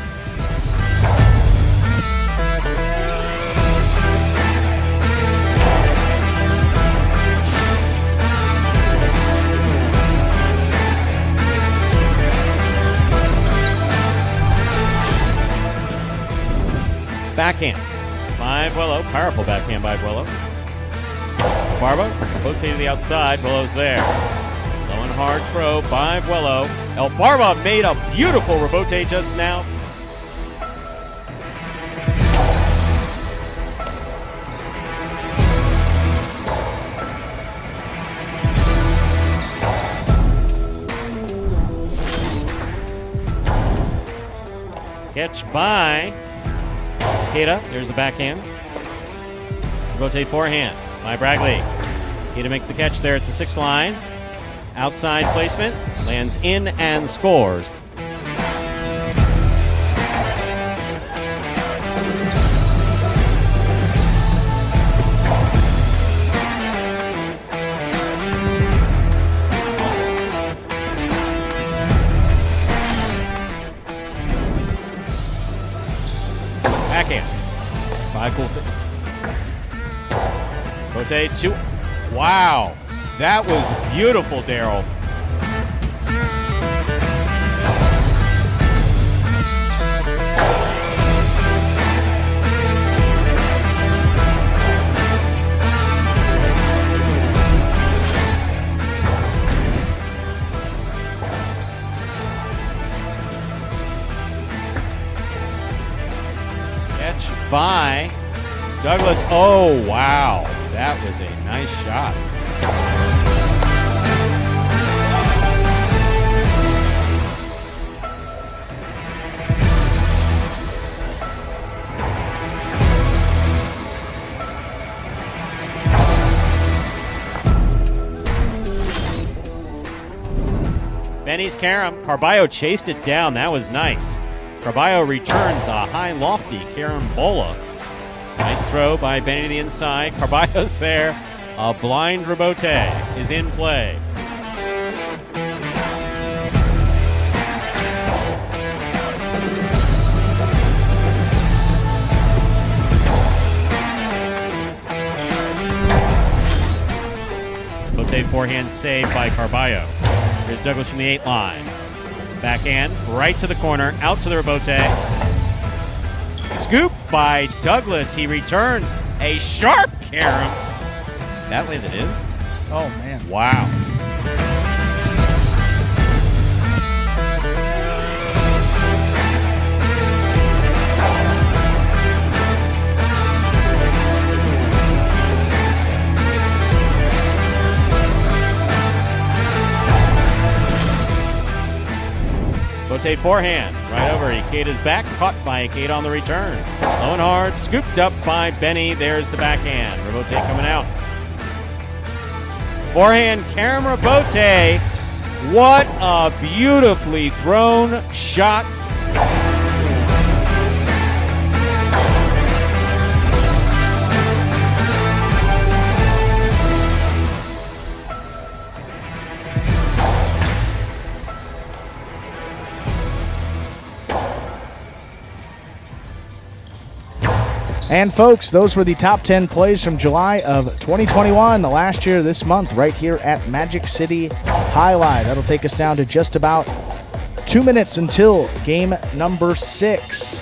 [SPEAKER 4] Backhand by Buello. Powerful backhand by Buello. Barba, rotate to the outside. Buello's there. Low and hard throw by Buello. El Barba made a beautiful rebote just now. Catch by Ikeda. There's the backhand. Rotate forehand by Bragley. Ikeda makes the catch there at the 6 line. Outside placement. Lands in and scores. Backhand by Cool Fitness. Rotate 2. Wow. That was beautiful, Daryl. Catch by Douglas. Oh, wow. That was a nice shot. Benny's carom. Carballo chased it down. That was nice. Carballo returns a high, lofty carambola. Nice throw by Benny to the inside. Carballo's there. A blind rebote is in play. Rebote forehand save by Carballo. Here's Douglas from the 8 line. Backhand, right to the corner, out to the rebote. Scoop by Douglas. He returns a sharp carom. That landed in.
[SPEAKER 1] Oh, man.
[SPEAKER 4] Wow. Rebote forehand. Right over Ikeda's back. Caught by Ikeda on the return. Low and hard. Scooped up by Benny. There's the backhand. Rebote coming out. Forehand, Karim Rebote. What a beautifully thrown shot.
[SPEAKER 1] And folks, those were the top 10 plays from July of 2021, the last year this month, right here at Magic City Highlight. That'll take us down to just about 2 minutes until game number 6.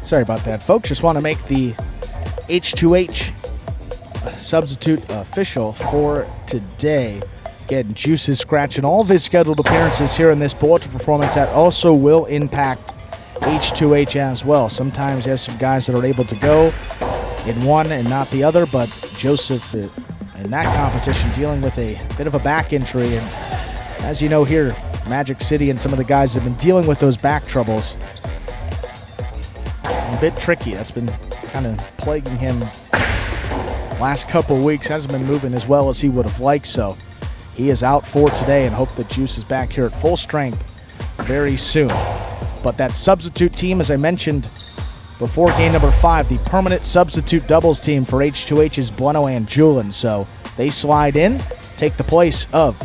[SPEAKER 1] Sorry about that, folks. Just want to make the H2H substitute official for today. Again, Juice is scratching all of his scheduled appearances here in this Pelota performance. That also will impact H2H as well. Sometimes you have some guys that are able to go in one and not the other, but Joseph in that competition dealing with a bit of a back injury. And as you know here, Magic City and some of the guys have been dealing with those back troubles. A bit tricky. That's been kind of plaguing him last couple weeks. Hasn't been moving as well as he would have liked, so he is out for today, and hope that Juice is back here at full strength very soon. But that substitute team, as I mentioned before game number 5, the permanent substitute doubles team for H2H is Bueno and Julin. So they slide in, take the place of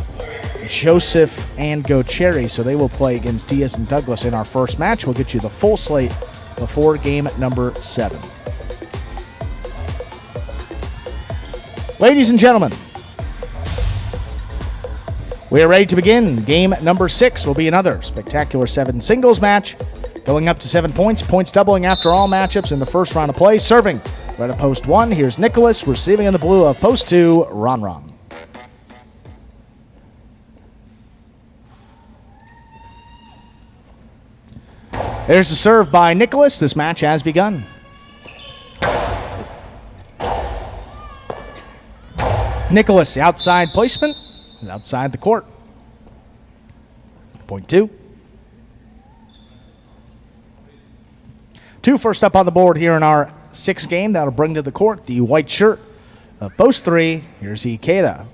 [SPEAKER 1] Joseph and Gocherry. So they will play against Diaz and Douglas in our first match. We'll get you the full slate before game number 7. Ladies and gentlemen, we are ready to begin. Game number 6 will be another spectacular 7 singles match, going up to 7 points. Points doubling after all matchups in the first round of play. Serving right at post 1, here's Nicholas. Receiving in the blue of post 2, Ron. There's the serve by Nicholas. This match has begun. Nicholas, the outside placement, outside the court. Point 2. 2 first up on the board here in our 6th game. That'll bring to the court the white shirt of post 3. Here's Ikeda.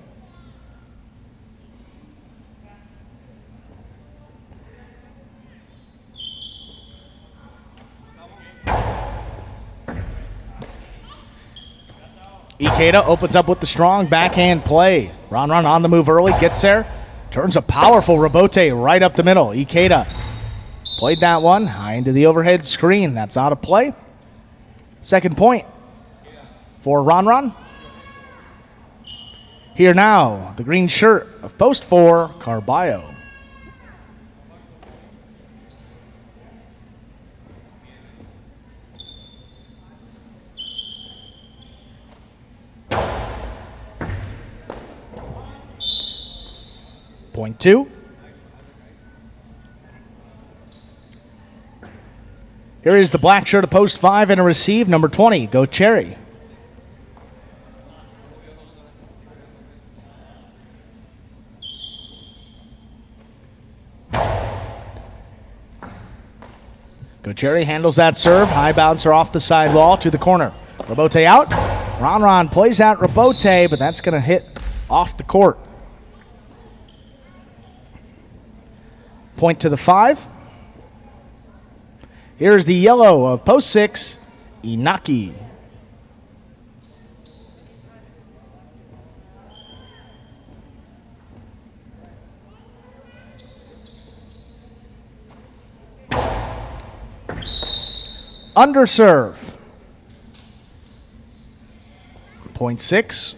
[SPEAKER 1] Ikeda opens up with the strong backhand play. Ron on the move early, gets there, turns a powerful Rebote right up the middle. Ikeda played that one high into the overhead screen. That's out of play. Second point for Ron. Here now, the green shirt of post 4, Carballo. Point 2. Here is the black shirt of post 5 and a receive, number 20, Gocherry. Gocherry handles that serve. High bouncer off the sidewall to the corner. Rebote out. Ron plays out Rebote, but that's going to hit off the court. Point to the 5. Here's the yellow of post 6, Inaki. Underserve. Point 6.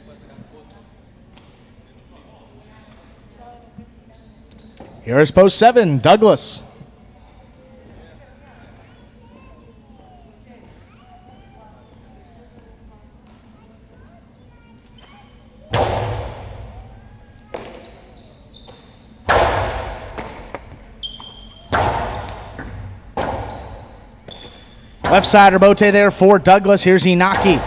[SPEAKER 1] Here is post 7, Douglas. Left side rebote there for Douglas. Here's Inaki.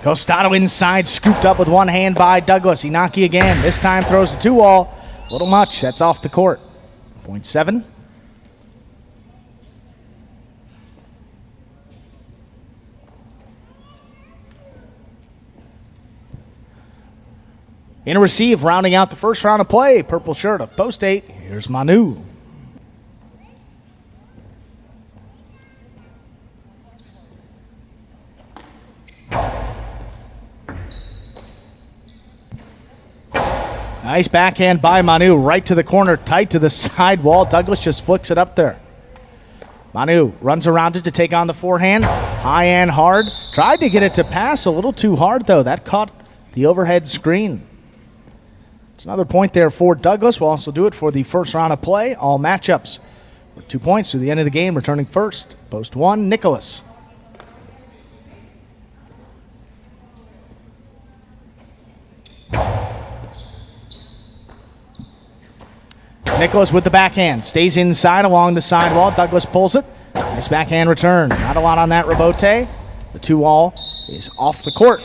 [SPEAKER 1] Costado inside, scooped up with one hand by Douglas. Inaki again. This time throws the 2-wall. A little much. That's off the court. Point 7. In a receive, rounding out the first round of play. Purple shirt of post 8. Here's Manu. Nice backhand by Manu, right to the corner, tight to the side wall. Douglas just flicks it up there. Manu runs around it to take on the forehand. High and hard. Tried to get it to pass a little too hard, though. That caught the overhead screen. It's another point there for Douglas. We'll also do it for the first round of play. All matchups. 2 points to the end of the game, returning first. Post 1, Nicholas. Nicholas with the backhand. Stays inside along the sidewall. Douglas pulls it. Nice backhand return. Not a lot on that rebote. The 2-wall is off the court.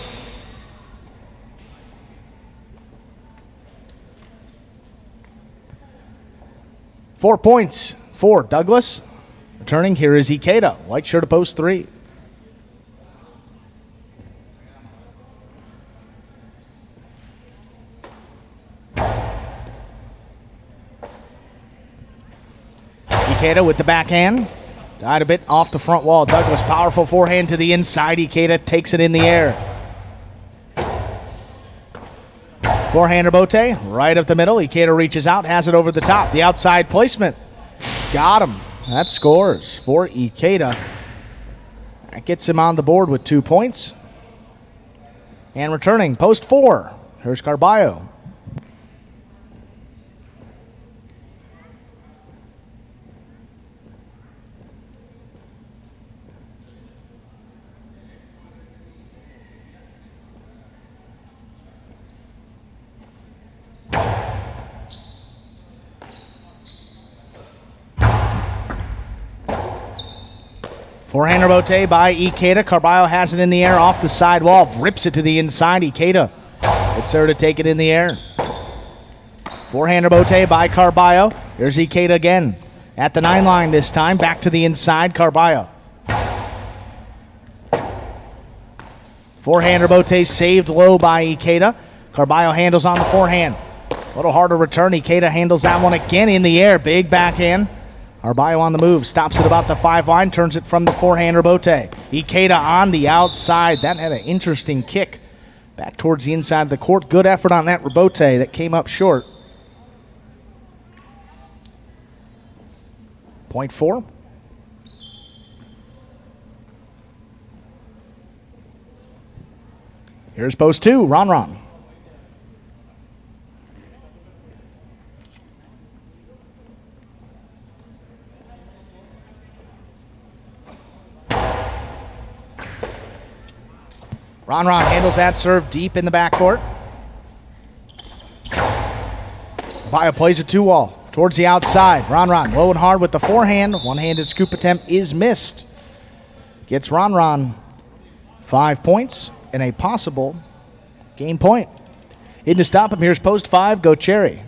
[SPEAKER 1] Four points for Douglas. Returning here is Ikeda. White shirt of post 3. Ikeda with the backhand. Died a bit off the front wall. Douglas, powerful forehand to the inside. Ikeda takes it in the air. Forehand rebote, right up the middle. Ikeda reaches out, has it over the top. The outside placement. Got him. That scores for Ikeda. That gets him on the board with 2 points. And returning, post 4. Here's Carballo. Forehand rebote by Ikeda. Carballo has it in the air off the side wall. Rips it to the inside. Ikeda it's there to take it in the air. Forehand rebote by Carballo. Here's Ikeda again. At the 9 line this time. Back to the inside. Carballo. Forehand rebote saved low by Ikeda. Carballo handles on the forehand. A little harder return. Ikeda handles that one again in the air. Big backhand. Carballo on the move, stops it about the 5 line, turns it from the forehand rebote. Ikeda on the outside. That had an interesting kick back towards the inside of the court. Good effort on that rebote that came up short. Point 4. Here's post 2, Ron. Ron handles that serve deep in the backcourt. Bio plays a 2-wall towards the outside. Ron low and hard with the forehand. One-handed scoop attempt is missed. Gets Ron 5 points and a possible game point. In to stop him, here's post 5, Go Cherry.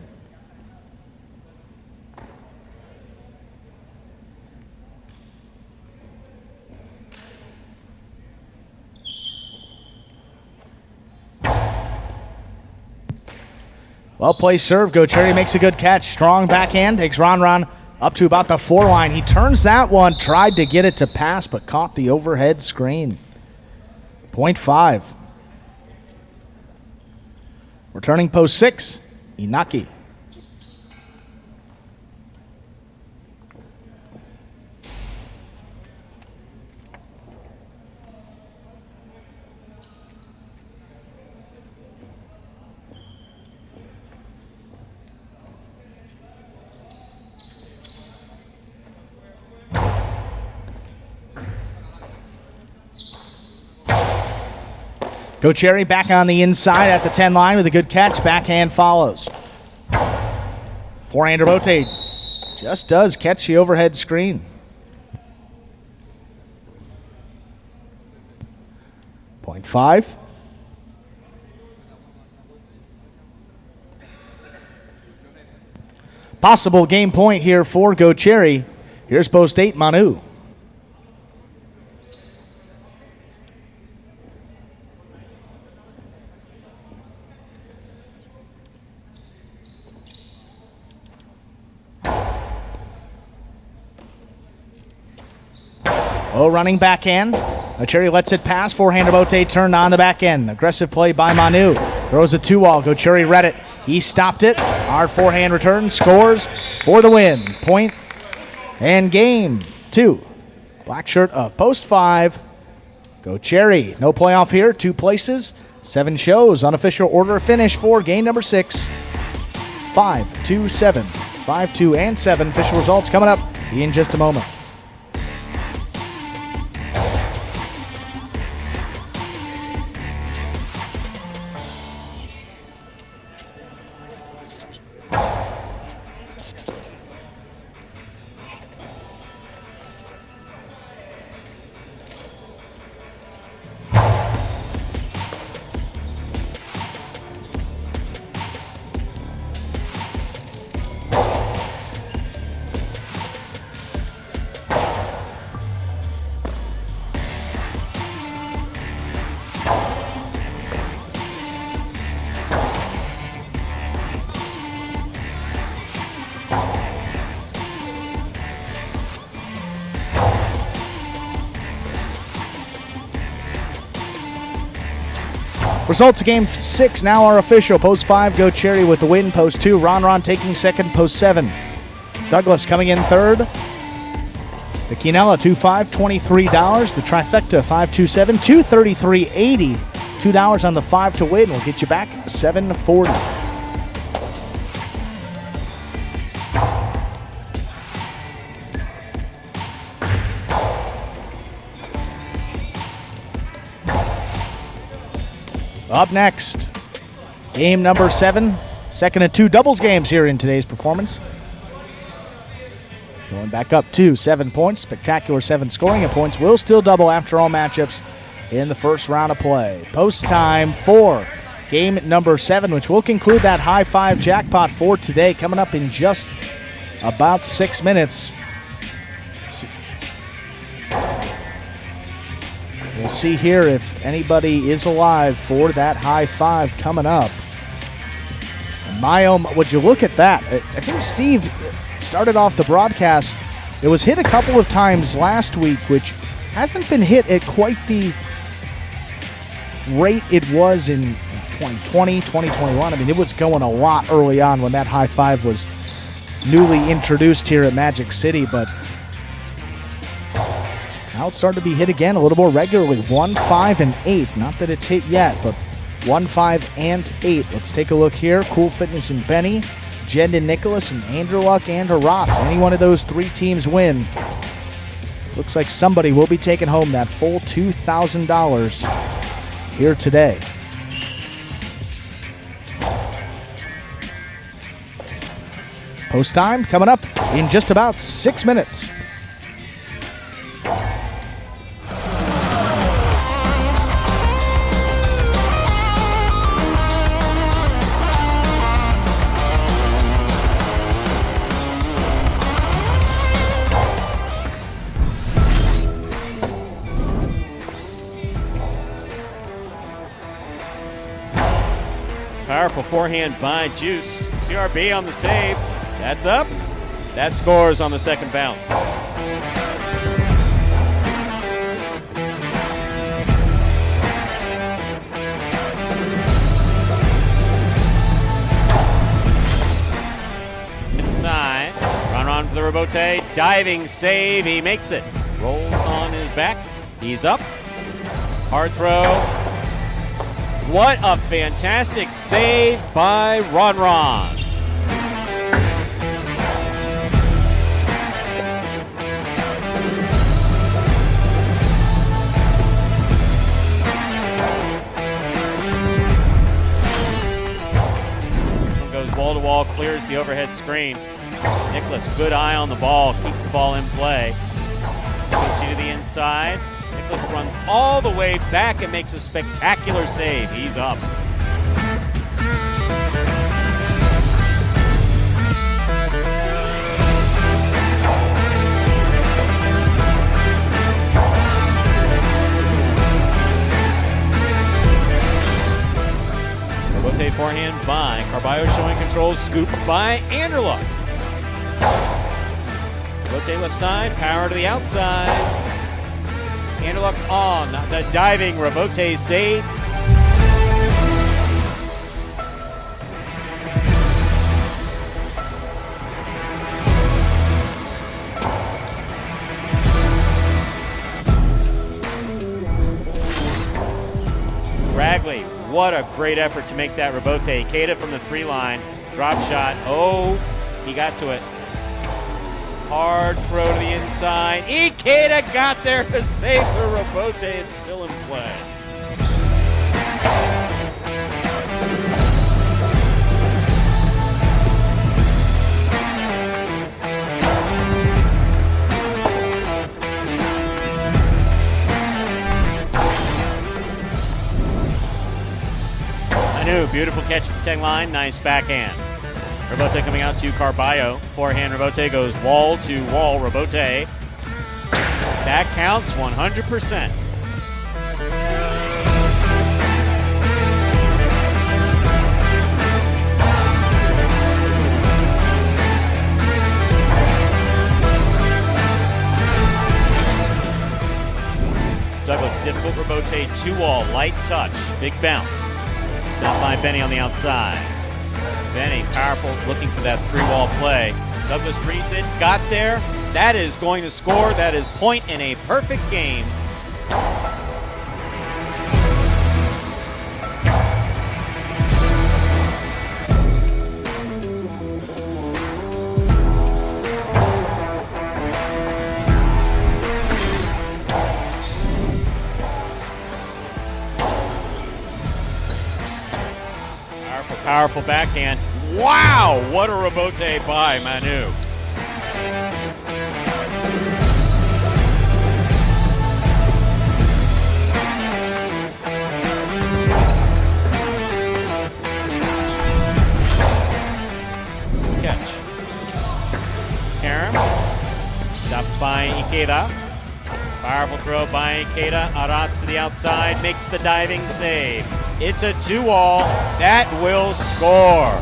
[SPEAKER 1] Well placed serve. Go Cherry makes a good catch. Strong backhand. Takes Ron up to about the 4 line. He turns that one. Tried to get it to pass, but caught the overhead screen. Point 5. Returning post 6, Inaki. Go Cherry back on the inside at the 10 line with a good catch. Backhand follows. Forehand rebote just does catch the overhead screen. Point 5. Possible game point here for Go Cherry. Here's post 8, Manu. Oh, running backhand. Cherry lets it pass. Forehand to Bote turned on the back end. Aggressive play by Manu. Throws a 2-wall. Go Cherry read it. He stopped it. Hard forehand return. Scores for the win. Point and game 2. Black shirt of post 5. Go Cherry. No playoff here. 2 places. 7 shows. Unofficial order of finish for game number 6. 5, 2, 7. 5, 2, and 7. Official results coming up in just a moment. Results of Game 6 now are official. Post 5, Go Cherry with the win. Post 2, Ron taking second. Post 7, Douglas coming in third. The Quinella 2-5, $23. The Trifecta 5-2-7, $233.80. $2 on the 5 to win will get you back $740. Up next, game number 7, second and 2 doubles games here in today's performance. Going back up to 7 points, spectacular 7 scoring, and points will still double after all matchups in the first round of play. Post time for game number 7, which will conclude that high 5 jackpot for today, coming up in just about 6 minutes. We'll see here if anybody is alive for that high 5 coming up. Would you look at that? I think Steve started off the broadcast. It was hit a couple of times last week, which hasn't been hit at quite the rate it was in 2020, 2021. I mean, it was going a lot early on when that high 5 was newly introduced here at Magic City, but now it's starting to be hit again a little more regularly. 1, 5, and 8. Not that it's hit yet, but 1, 5, and 8. Let's take a look here. Cool Fitness and Benny, Jen and Nicholas, and Andrew Luck and Rotz. Any one of those 3 teams win. Looks like somebody will be taking home that full $2,000 here today. Post time coming up in just about 6 minutes.
[SPEAKER 4] Powerful forehand by Juice. CRB on the save. That's up. That scores on the second bounce. Inside. Ron for the Robote. Diving save. He makes it. Rolls on his back. He's up. Hard throw. What a fantastic save by Ron. Goes wall to wall, clears the overhead screen. Nicholas, good eye on the ball, keeps the ball in play. Goes to the inside. Nicholas runs all the way back and makes a spectacular save. He's up. Robote forehand by Carballo, showing control, scoop by Anderluck. Robote left side, power to the outside. Anderluck on the diving Robote save. Ragley, what a great effort to make that Robote. Ikeda from the 3 line, drop shot. Oh, he got to it. Hard throw to the inside. Ikeda got there to save the Robote. It's still in play. Manu, beautiful catch at the 10 line. Nice backhand. Robote coming out to Carballo. Forehand Robote goes wall to wall Robote. That counts 100%. Douglas, difficult Robote, 2-wall, light touch, big bounce. Stopped by Benny on the outside. Benny, powerful, looking for that 3-wall play. Douglas reads it, got there. That is going to score. That is point in a perfect game. Powerful backhand. Wow, what a Robote by Manu. Catch. Karam. Stopped by Ikeda. Powerful throw by Ikeda. Arats to the outside. Makes the diving save. It's a 2-wall. That will score.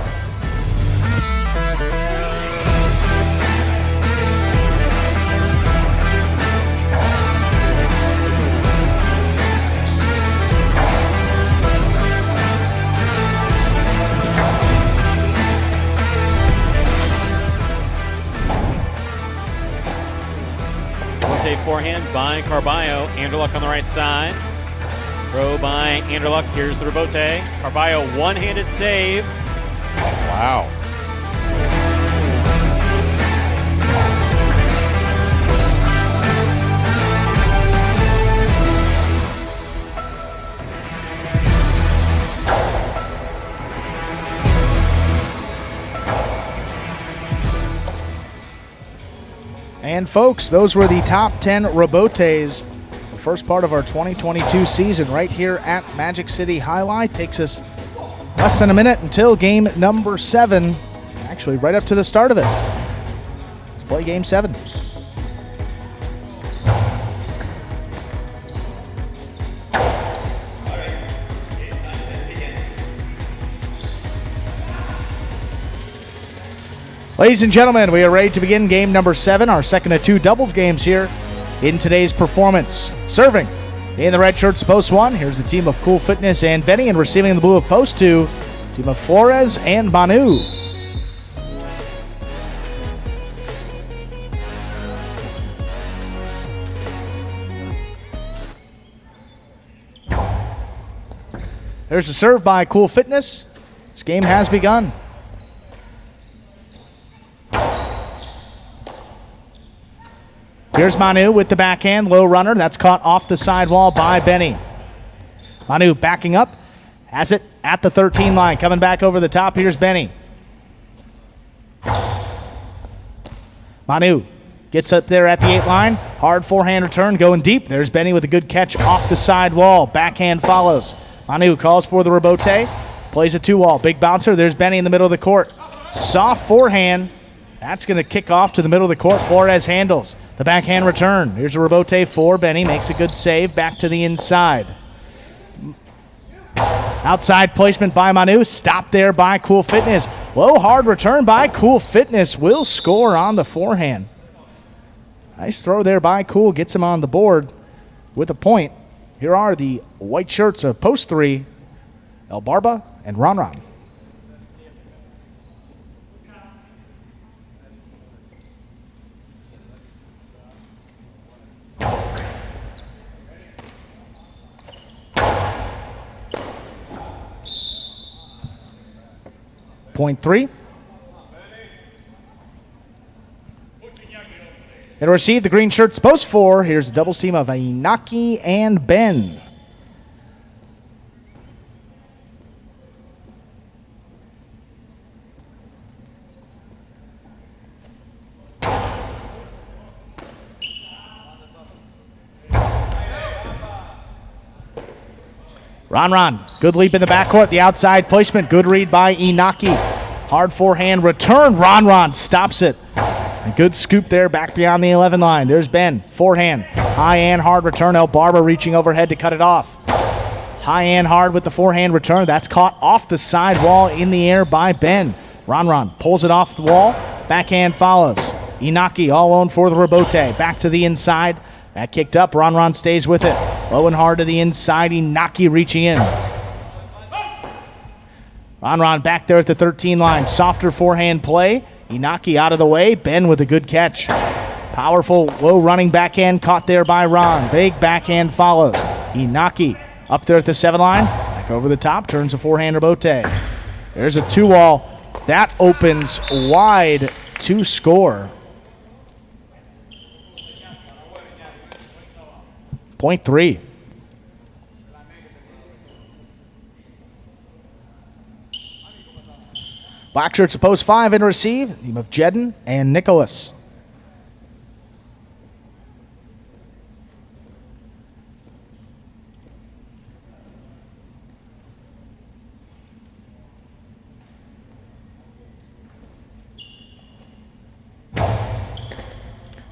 [SPEAKER 4] Robote forehand by Carballo. Anderluck on the right side. Throw by Anderluck. Here's the Robote. Carballo, one-handed save. Wow.
[SPEAKER 1] And folks, those were the top 10 Robotes. First part of our 2022 season right here at Magic City Highlight. Takes us less than a minute until game number 7. Actually, right up to the start of it. Let's play game 7. Ladies and gentlemen, we are ready to begin game number 7, our second of 2 doubles games here in today's performance. Serving in the red shirts, post 1. Here's the team of Cool Fitness and Benny, and receiving in the blue of post 2, team of Flores and Manu. There's a serve by Cool Fitness. This game has begun. Here's Manu with the backhand, low runner. That's caught off the sidewall by Benny. Manu backing up, has it at the 13 line. Coming back over the top, here's Benny. Manu gets up there at the 8 line. Hard forehand return going deep. There's Benny with a good catch off the side wall. Backhand follows. Manu calls for the rebote. Plays a 2-wall. Big bouncer. There's Benny in the middle of the court. Soft forehand. That's going to kick off to the middle of the court. Flores handles. The backhand return. Here's a rebote for Benny. Makes a good save. Back to the inside. Outside placement by Manu. Stopped there by Cool Fitness. Low hard return by Cool Fitness. Will score on the forehand. Nice throw there by Cool. Gets him on the board with a point. Here are the white shirts of post 3. El Barba and Ron Ron. Point 3. And receive the green shirts post 4. Here's the doubles team of Inaki and Ben. Ron, good leap in the backcourt. The outside placement, good read by Inaki. Hard forehand return. Ron stops it. A good scoop there back beyond the 11 line. There's Ben, forehand. High and hard return. El Barba reaching overhead to cut it off. High and hard with the forehand return. That's caught off the side wall in the air by Ben. Ron pulls it off the wall. Backhand follows. Inaki all alone for the rebote. Back to the inside. That kicked up. Ron stays with it. Low and hard to the inside. Inaki reaching in. Ron back there at the 13 line. Softer forehand play. Inaki out of the way. Ben with a good catch. Powerful low running backhand caught there by Ron. Big backhand follows. Inaki up there at the 7 line. Back over the top. Turns a forehand rebote. There's a 2-wall. That opens wide to score. Point 3. Black shirts of post 5 and receive. Team of Jedden and Nicholas.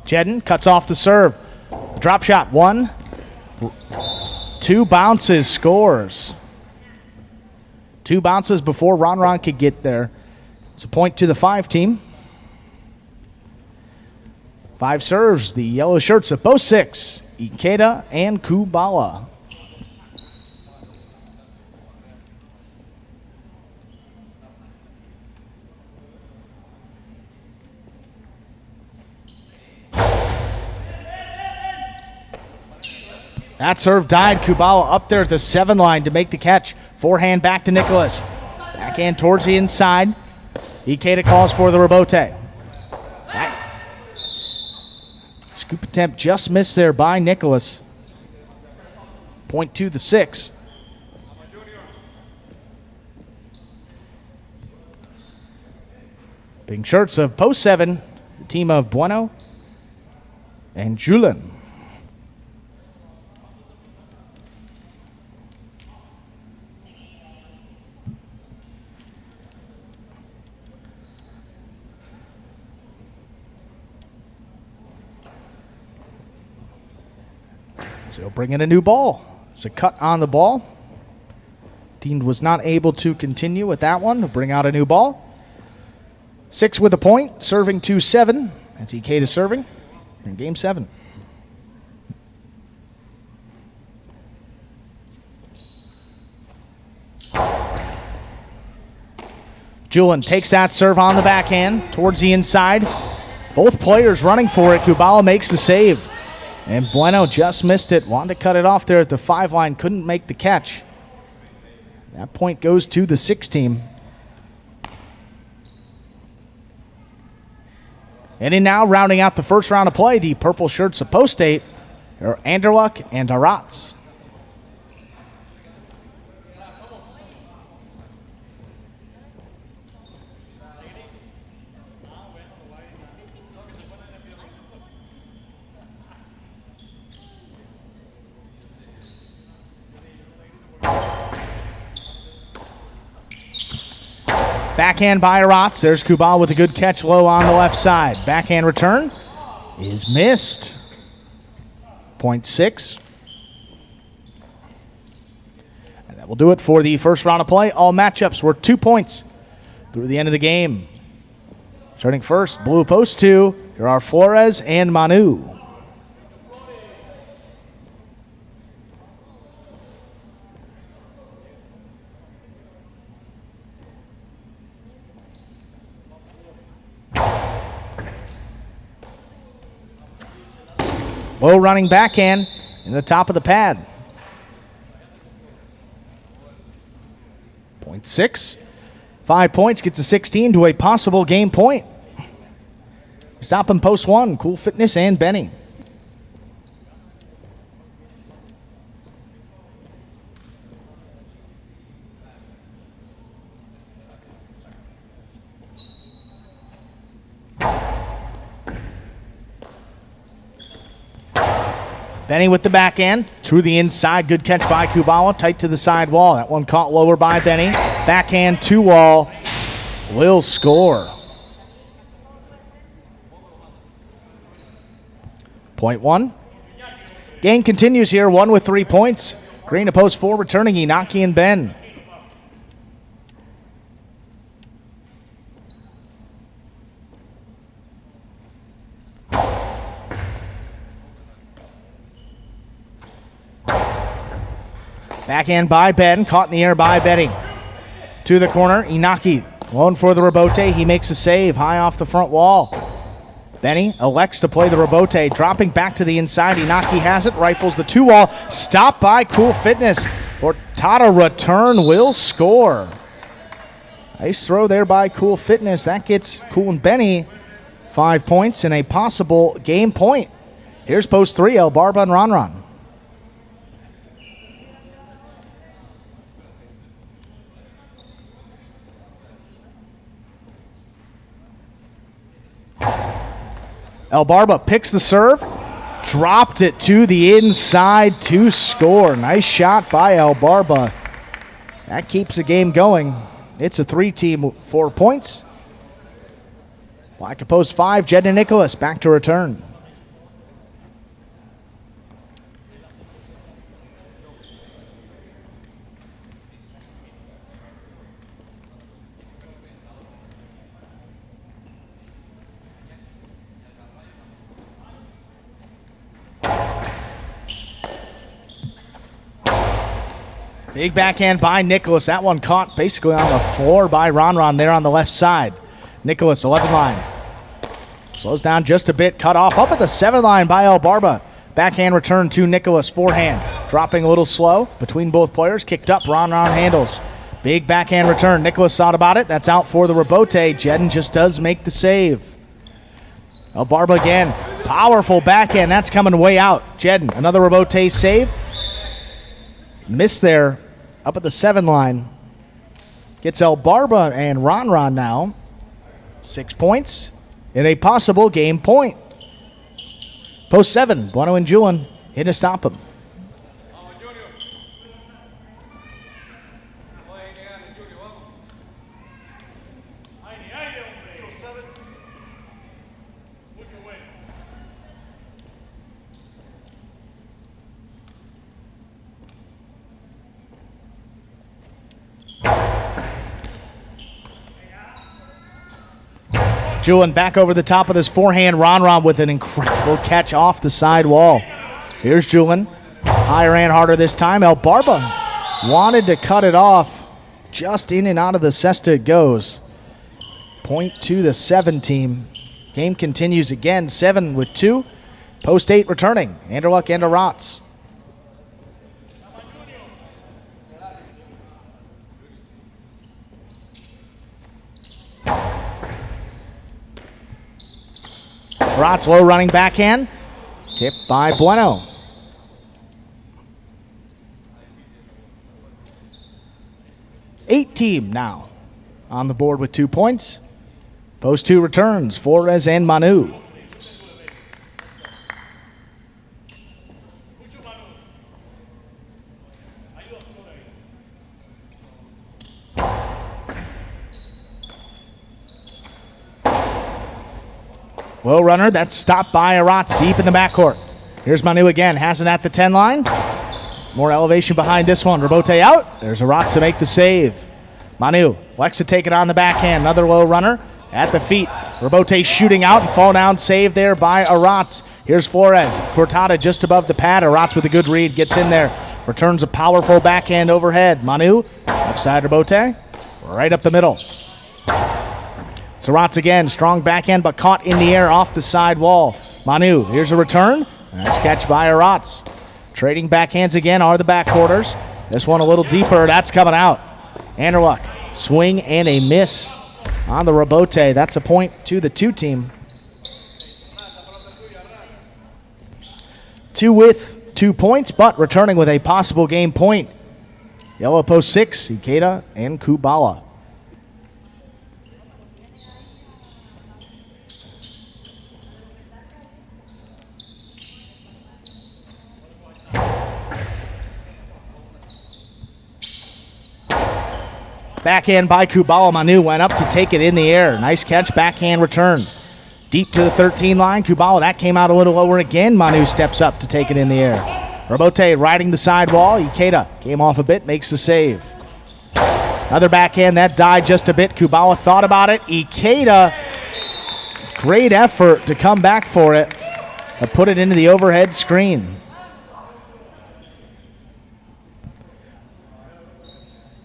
[SPEAKER 1] Jedden cuts off the serve. Drop shot. 1. 2 bounces, scores. 2 bounces before Ron could get there. It's a point to the 5 team. 5 serves, the yellow shirts of both 6, Ikeda and Kubala. That serve died. Kubala up there at the 7 line to make the catch. Forehand back to Nicholas. Backhand towards the inside. Ikeda calls for the rebote. Scoop attempt just missed there by Nicholas. Point to the 6. Pink shirts of post 7, the team of Bueno and Julian. So he'll bring in a new ball. There's a cut on the ball. Team was not able to continue with that one. He'll bring out a new ball. 6 with a point, serving 2-7. That's Ikeda serving in game 7. Julian takes that serve on the backhand towards the inside. Both players running for it. Kubala makes the save. And Bueno just missed it. Wanted to cut it off there at the 5 line. Couldn't make the catch. That point goes to the 6 team. And in now, rounding out the first round of play, the purple shirts of post 8 are Anderluck and Aratz. Backhand by Aratz. There's Kubal with a good catch low on the left side. Backhand return is missed. Point 6. And that will do it for the first round of play. All matchups were 2 points through the end of the game. Starting first, blue post 2. Here are Flores and Manu. Low running backhand in the top of the pad. Point 6. 5 points gets a 16 to a possible game point. Stop in post 1, Cool Fitness and Benny. Benny with the backhand, through the inside. Good catch by Kubala, tight to the side wall. That one caught lower by Benny. Backhand to wall, will score. Point 1. Game continues here, 1 with 3 points. Green to post 4, returning Inaki and Ben. Backhand by Ben, caught in the air by Benny. To the corner, Inaki, lone for the rebote. He makes a save, high off the front wall. Benny elects to play the rebote, dropping back to the inside. Inaki has it, rifles the 2-wall. Stopped by Cool Fitness. Hortada return will score. Nice throw there by Cool Fitness. That gets Cool and Benny 5 points and a possible game point. Here's post 3, El Barba and Ronron. El Barba picks the serve, dropped it to the inside to score. Nice shot by El Barba. That keeps the game going. It's a 3-team, 4 points. Black to post 5, Jed and Nicholas back to return. Big backhand by Nicholas. That one caught basically on the floor by Ronron there on the left side. Nicholas, 11 line. Slows down just a bit, cut off up at the 7 line by El Barba. Backhand return to Nicholas, forehand. Dropping a little slow between both players. Kicked up, Ronron handles. Big backhand return. Nicholas thought about it. That's out for the rebote. Jedden just does make the save. El Barba again. Powerful backhand. That's coming way out. Jedden, another rebote save. Missed there up at the 7 line. Gets El Barba and Ronron now 6 points and a possible game point. Post 7, Bueno and Julian in to stop him. Julian back over the top of this forehand. Ronron with an incredible catch off the side wall. Here's Julian. Higher and harder this time. El Barba wanted to cut it off. Just in and out of the cesta it goes. Point to the 7 team. Game continues again. 7 with 2. Post 8 returning. Anderluck and Aratz. Aratz low running backhand. Tipped by Bueno. Eight team now on the board with 2 points. Post 2 returns, Flores and Manu. Low runner, that's stopped by Aratz deep in the backcourt. Here's Manu again, has it at the 10 line. More elevation behind this one. Robote out. There's Aratz to make the save. Manu likes to take it on the backhand. Another low runner at the feet. Robote shooting out and fall down save there by Aratz. Here's Flores. Cortada just above the pad. Aratz with a good read. Gets in there. Returns a powerful backhand overhead. Manu, left side Robote. Right up the middle. Aratz again. Strong backhand but caught in the air off the side wall. Manu, here's a return. Nice catch by Aratz. Trading backhands again are the backcourters. This one a little deeper. That's coming out. Anderluck, swing and a miss on the Robote. That's a point to the 2 team. 2 with 2 points, but returning with a possible game point. Yellow post 6, Ikeda and Kubala. Backhand by Kubala. Manu went up to take it in the air. Nice catch, backhand return. Deep to the 13 line. Kubala, that came out a little lower again. Manu steps up to take it in the air. Robote riding the sidewall. Ikeda came off a bit, makes the save. Another backhand, that died just a bit. Kubala thought about it. Ikeda, great effort to come back for it, but put it into the overhead screen.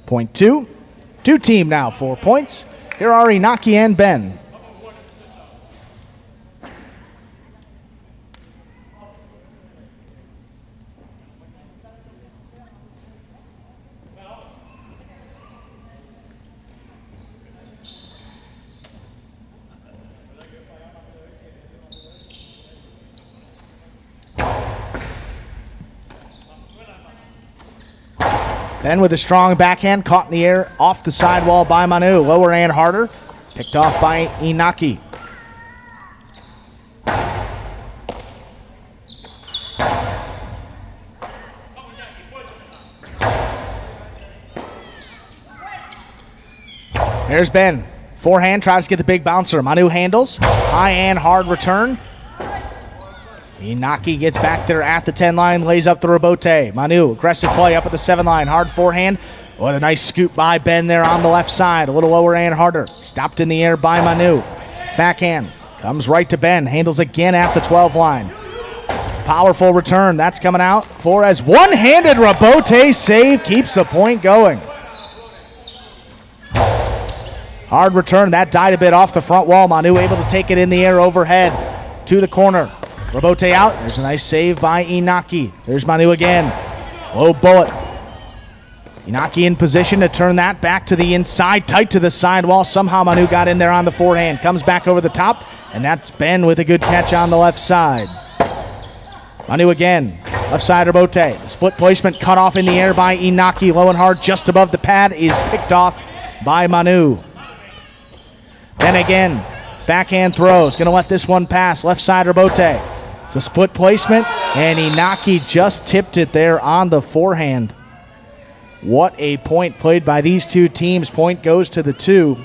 [SPEAKER 1] Point 2. 2 team now, 4 points. Here are Inaki and Ben. Ben with a strong backhand, caught in the air off the sidewall by Manu. Lower and harder, picked off by Inaki. There's Ben. Forehand, tries to get the big bouncer. Manu handles. High and hard return. Inaki gets back there at the 10 line, lays up the Robote. Manu, aggressive play up at the 7 line. Hard forehand. What a nice scoop by Ben there on the left side. A little lower and harder. Stopped in the air by Manu. Backhand. Comes right to Ben. Handles again at the 12 line. Powerful return. That's coming out. Flores, one-handed Robote save. Keeps the point going. Hard return. That died a bit off the front wall. Manu able to take it in the air overhead to the corner. Robote out. There's a nice save by Inaki. There's Manu again. Low bullet. Inaki in position to turn that back to the inside, tight to the sidewall. Somehow Manu got in there on the forehand. Comes back over the top, and that's Ben with a good catch on the left side. Manu again. Left side Robote. Split placement cut off in the air by Inaki. Low and hard just above the pad is picked off by Manu. Ben again. Backhand throws. Going to let this one pass. Left side Robote. It's a split placement, and Inaki just tipped it there on the forehand. What a point played by these 2 teams. Point goes to the 2.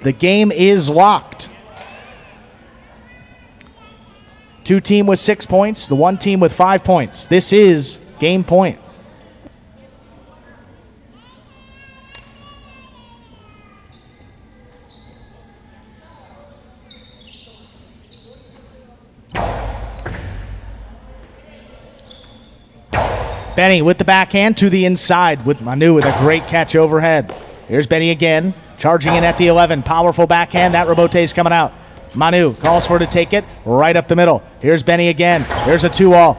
[SPEAKER 1] The game is locked. 2 team with 6 points, the 1 team with 5 points. This is game point. Benny with the backhand to the inside with Manu with a great catch overhead. Here's Benny again, charging in at the 11. Powerful backhand. That Robote's coming out. Manu calls for to take it right up the middle. Here's Benny again. There's a 2-all.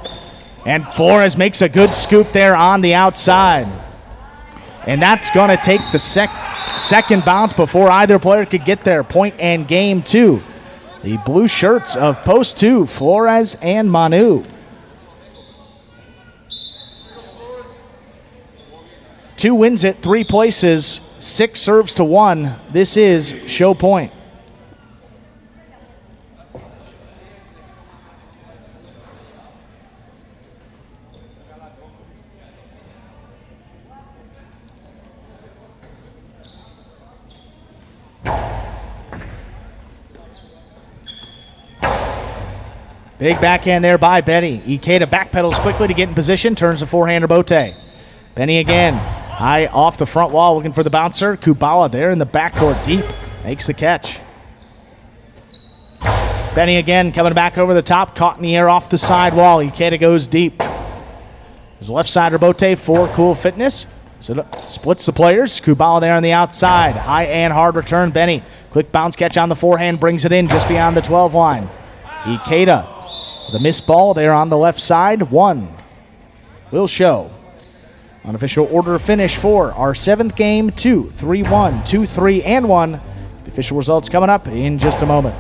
[SPEAKER 1] And Flores makes a good scoop there on the outside. And that's going to take the second bounce before either player could get there. Point and game 2. The blue shirts of post 2, Flores and Manu. 2 wins it, 3 places, 6 serves to 1. This is show point. Big backhand there by Benny. Ikeda backpedals quickly to get in position, turns the forehander Bote. Benny again, high off the front wall, looking for the bouncer. Kubala there in the backcourt deep, makes the catch. Benny again coming back over the top, caught in the air off the side wall. Ikeda goes deep. There's a left sider Bote for Cool Fitness. So splits the players. Kubala there on the outside. High and hard return. Benny. Quick bounce catch on the forehand, brings it in just beyond the 12 line. Ikeda. The missed ball there on the left side. 1 will show. Unofficial order of finish for our 7th game. 2, 3, 1, 2, 3, and 1. The official results coming up in just a moment.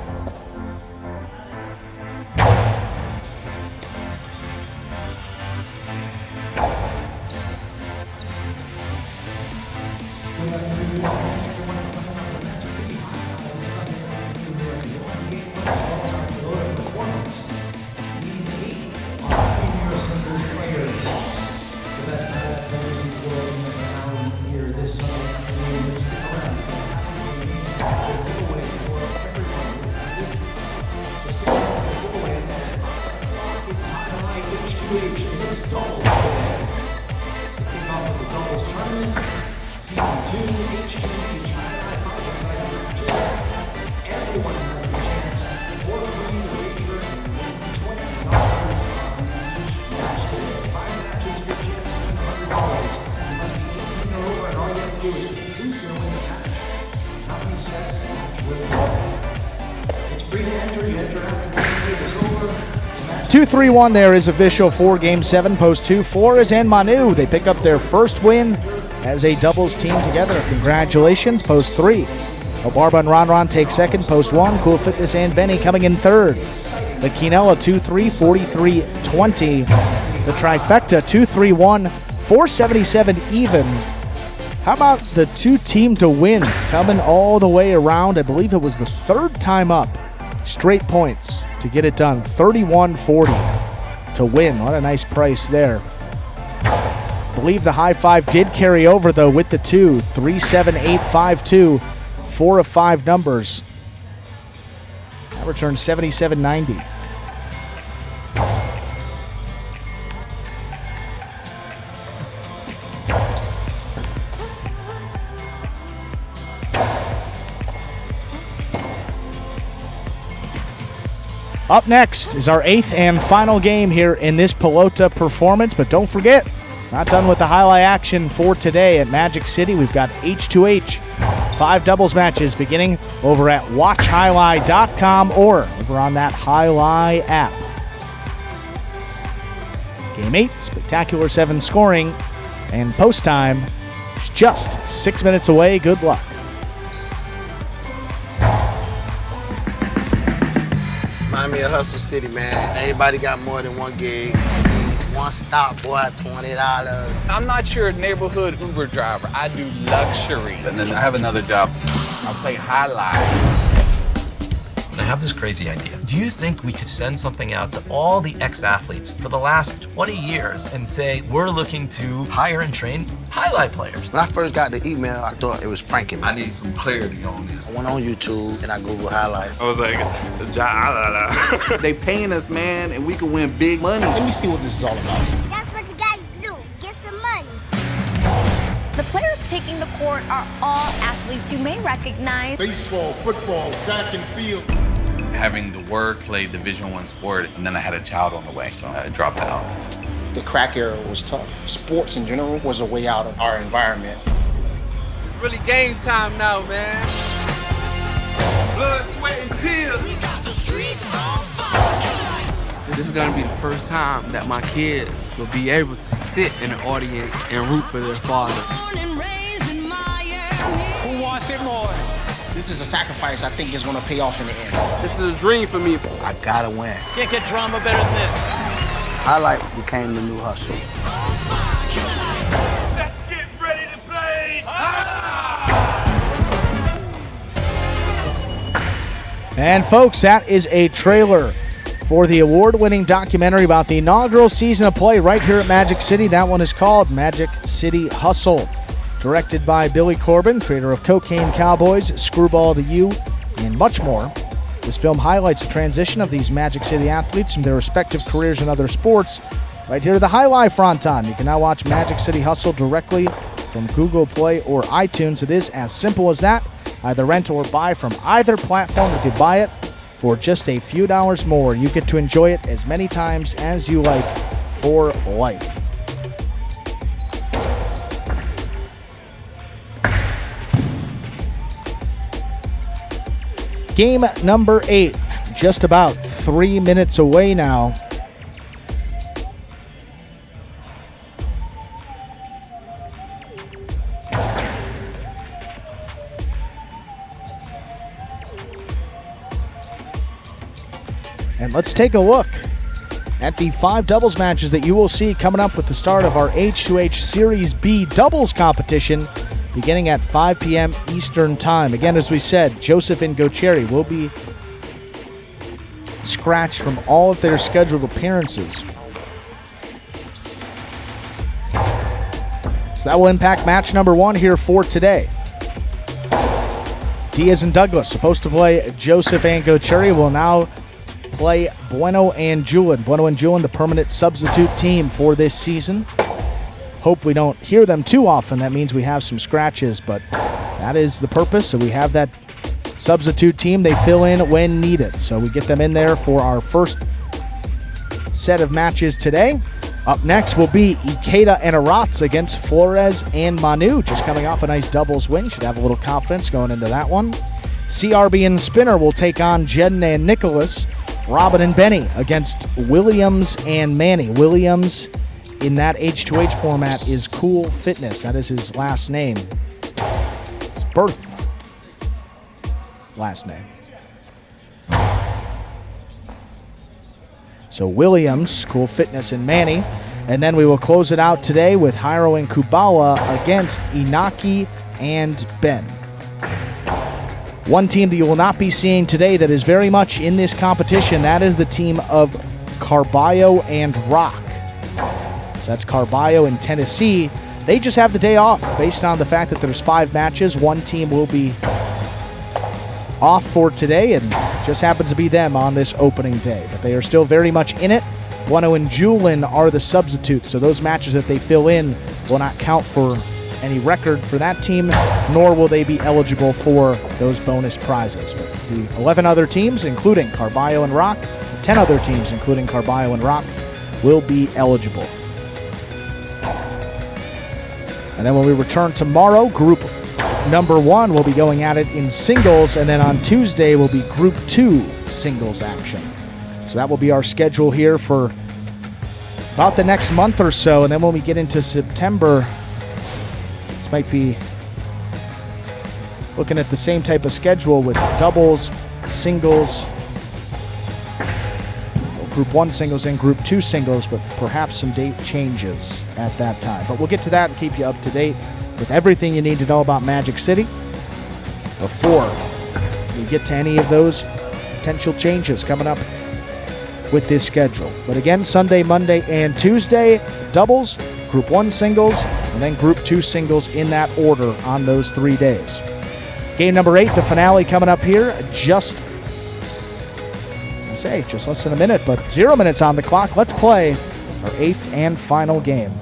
[SPEAKER 1] Two, 3, 1 there is official for Game 7. Post 2, 4 is and Manu. They pick up their first win as a doubles team together. Congratulations. Post 3. Obarba and Ron take second. Post 1, Cool Fitness and Benny coming in third. The Quinella 2-3, 43-20. The trifecta 2-3-1, 477 even. How about the two-team to win coming all the way around? I believe it was the 3rd time up. Straight points to get it done. 31-40 to win. What a nice price there. I believe the high five did carry over, though, with the 2. 3-7-8-5-2. 4 of 5 numbers. That returns 77-90. Up next is our 8th and final game here in this Pelota performance, but don't forget, not done with the highlight action for today at Magic City. We've got H2H, 5 doubles matches beginning over at watchhighlight.com or over on that Highlight app. Game 8, spectacular 7 scoring, and post time is just 6 minutes away. Good luck.
[SPEAKER 9] Me a Hustle City, man. Everybody got more than one gig. One stop, boy, $20.
[SPEAKER 13] I'm not your neighborhood Uber driver. I do luxury.
[SPEAKER 14] And then I have another job.
[SPEAKER 13] I play highlight.
[SPEAKER 15] I have this crazy idea. Do you think we could send something out to all the ex-athletes for the last 20 years and say, we're looking to hire and train highlight players?
[SPEAKER 9] When I first got the email, I thought it was pranking me.
[SPEAKER 14] I need some clarity on this.
[SPEAKER 9] I went on YouTube and I Googled highlight.
[SPEAKER 16] I was like, they paying us, man, and we can win big money.
[SPEAKER 9] Let me see what this is all about.
[SPEAKER 10] That's what you gotta do. Get some money.
[SPEAKER 17] The players taking the court are all athletes you may recognize.
[SPEAKER 18] Baseball, football, track and field.
[SPEAKER 14] Having to work, play Division I sport, and then I had a child on the way, so I dropped out.
[SPEAKER 19] The crack era was tough. Sports in general was a way out of our environment.
[SPEAKER 13] It's really game time now, man.
[SPEAKER 16] Blood, sweat, and tears. We got the streets on fire.
[SPEAKER 20] This is gonna be the first time that my kids will be able to sit in the audience and root for their father.
[SPEAKER 13] Who wants it more?
[SPEAKER 19] This is a sacrifice I think is going to pay off in the end.
[SPEAKER 13] This is a dream for me.
[SPEAKER 9] I gotta win.
[SPEAKER 13] Can't get drama better than this.
[SPEAKER 9] Highlight became the new hustle.
[SPEAKER 16] Let's get ready to play.
[SPEAKER 1] And folks, that is a trailer for the award-winning documentary about the inaugural season of play right here at Magic City. That one is called Magic City Hustle. Directed by Billy Corbin, creator of Cocaine Cowboys, Screwball the U, and much more. This film highlights the transition of these Magic City athletes from their respective careers in other sports. Right here to the highlight fronton. You can now watch Magic City Hustle directly from Google Play or iTunes. It is as simple as that. Either rent or buy from either platform. If you buy it for just a few dollars more, you get to enjoy it as many times as you like for life. Game number 8, just about 3 minutes away now. And let's take a look at the 5 doubles matches that you will see coming up with the start of our H2H Series B doubles competition beginning at 5 p.m. Eastern Time. Again, as we said, Joseph and Gocheri will be scratched from all of their scheduled appearances. So that will impact match number 1 here for today. Diaz and Douglas, supposed to play Joseph and Gocheri, will now play Bueno and Julin. Bueno and Julin, the permanent substitute team for this season. Hope we don't hear them too often. That means we have some scratches, but that is the purpose. So we have that substitute team. They fill in when needed. So we get them in there for our first set of matches today. Up next will be Ikeda and Aratz against Flores and Manu. Just coming off a nice doubles win. Should have a little confidence going into that one. CRB and Spinner will take on Jeden and Nicholas. Robin and Benny against Williams and Manny. Williams in that H2H format is Cool Fitness. That is his last name. His birth last name. So Williams, Cool Fitness, and Manny. And then we will close it out today with Hiro and Kubawa against Inaki and Ben. One team that you will not be seeing today that is very much in this competition, that is the team of Carballo and Rock. So that's Carballo in Tennessee. They just have the day off based on the fact that there's 5 matches. One team will be off for today, and just happens to be them on this opening day. But they are still very much in it. Bueno and Julin are the substitutes, so those matches that they fill in will not count for any record for that team, nor will they be eligible for those bonus prizes. But the 11 other teams, including Carballo and Rock, 10 other teams, including Carballo and Rock, will be eligible. And then when we return tomorrow, group number 1 will be going at it in singles, and then on Tuesday will be group 2 singles action. So that will be our schedule here for about the next month or so, and then when we get into September, this might be looking at the same type of schedule with doubles, singles, Group 1 singles and Group 2 singles, but perhaps some date changes at that time. But we'll get to that and keep you up to date with everything you need to know about Magic City before you get to any of those potential changes coming up with this schedule. But again, Sunday, Monday, and Tuesday, doubles, Group 1 singles, and then Group 2 singles in that order on those 3 days. Game number 8, the finale coming up here, just less than a minute, but 0 minutes on the clock. Let's play our 8th and final game.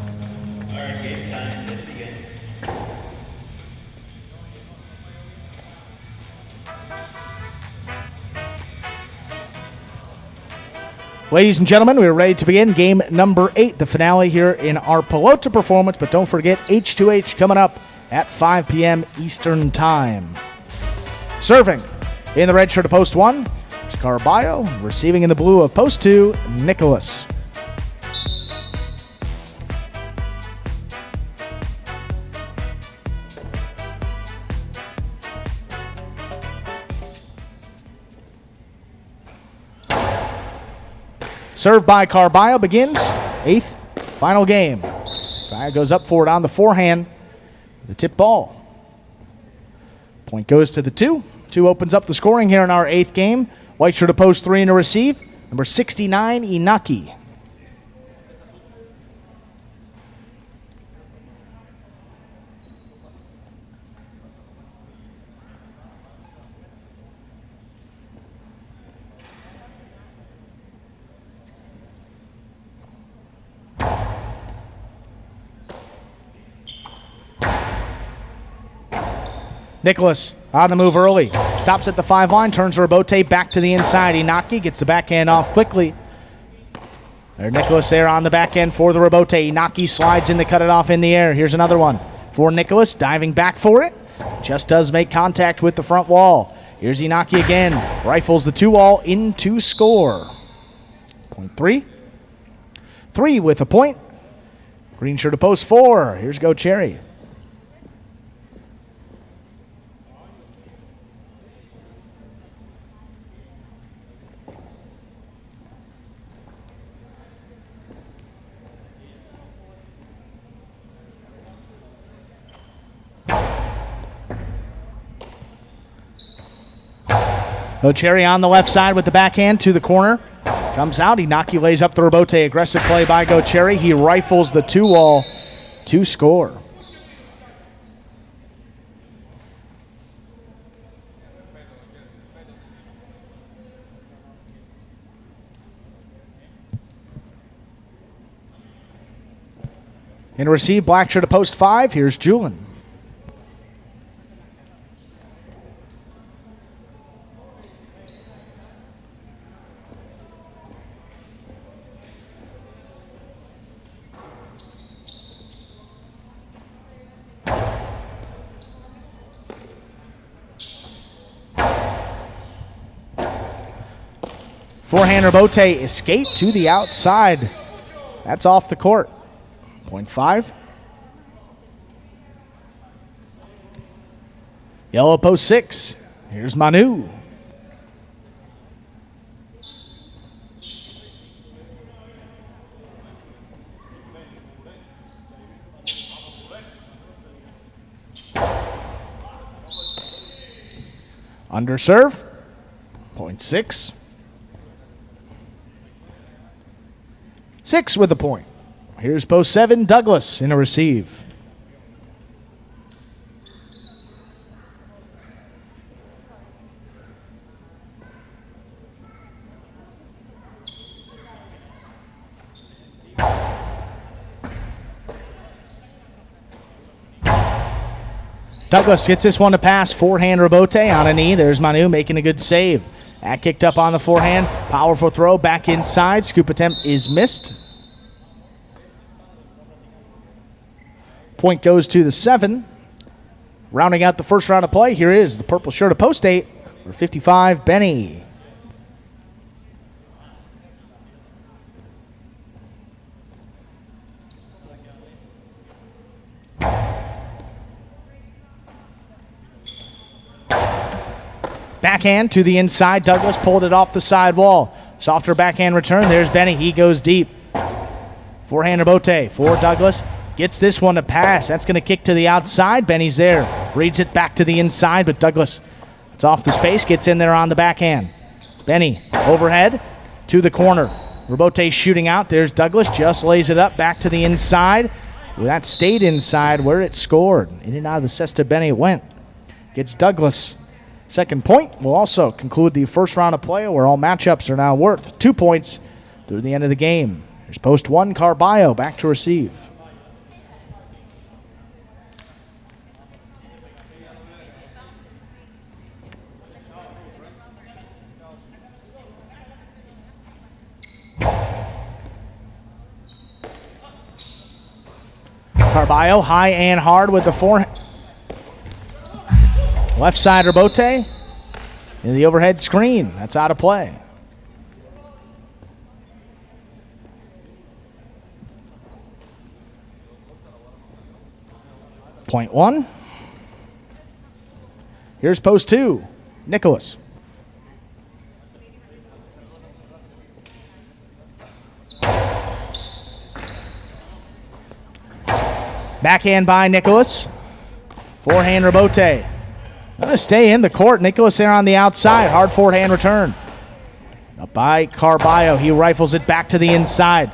[SPEAKER 1] Ladies and gentlemen, we're ready to begin game number 8, the finale here in our Pelota performance, but don't forget H2H coming up at 5 p.m. Eastern Time. Serving in the red shirt of post 1, Carballo, receiving in the blue of post 2, Nicholas. Served by Carballo begins 8th final game. Guy goes up for it on the forehand. The tip ball. Point goes to the 2. 2 opens up the scoring here in our 8th game. White shirt to post 3 in a receive. Number 69, Inaki. Nicholas on the move early. Stops at the 5 line, turns Robote back to the inside. Inaki gets the backhand off quickly. There's Nicholas there on the back end for the Robote. Inaki slides in to cut it off in the air. Here's another one for Nicholas, diving back for it. Just does make contact with the front wall. Here's Inaki again. Rifles the 2-wall into score. Point 3. 3 with a point. Green shirt to post 4. Here's Go Cherry. Cherry on the left side with the backhand to the corner. Comes out. Inaki lays up the Robote. Aggressive play by Go Cherry. He rifles the 2-wall to score. In receive, black shirt to post 5. Here's Julin. Forehand Robote escape to the outside. That's off the court. Point 5. Yellow post 6. Here's Manu. Under serve. Point 6. 6 with a point. Here's post 7, Douglas in a receive. Douglas gets this one to pass. Forehand Robote on a knee. There's Manu making a good save. That kicked up on the forehand. Powerful throw back inside. Scoop attempt is missed. Point goes to the 7. Rounding out the first round of play, here is the purple shirt of post 8 for 55, Benny. Backhand to the inside. Douglas pulled it off the side wall. Softer backhand return. There's Benny. He goes deep. Forehand Robote for Douglas. Gets this one to pass. That's going to kick to the outside. Benny's there. Reads it back to the inside, but Douglas, it's off the space. Gets in there on the backhand. Benny overhead to the corner. Robote shooting out. There's Douglas. Just lays it up back to the inside. Well, that stayed inside where it scored. In and out of the cesta Benny it went. Gets Douglas. Second point will also conclude the first round of play where all matchups are now worth 2 points through the end of the game. Here's post 1, Carballo back to receive. Carballo high and hard with the forehand. Left side Robote. In the overhead screen. That's out of play. Point 1. Here's post 2. Nicholas. Backhand by Nicholas. Forehand Robote. Going to stay in the court. Nicholas there on the outside. Hard forehand return. Up by Carballo. He rifles it back to the inside.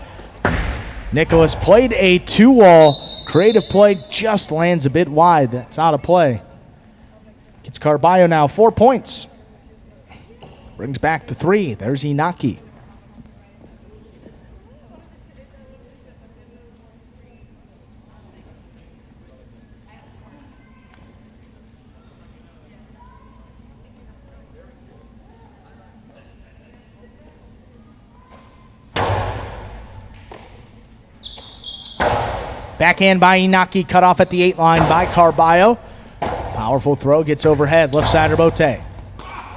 [SPEAKER 1] Nicholas played a 2-wall. Creative play just lands a bit wide. That's out of play. Gets Carballo now 4 points. Brings back the 3. There's Inaki. Backhand by Inaki, cut off at the 8 line by Carballo. Powerful throw, gets overhead, left side Rebote.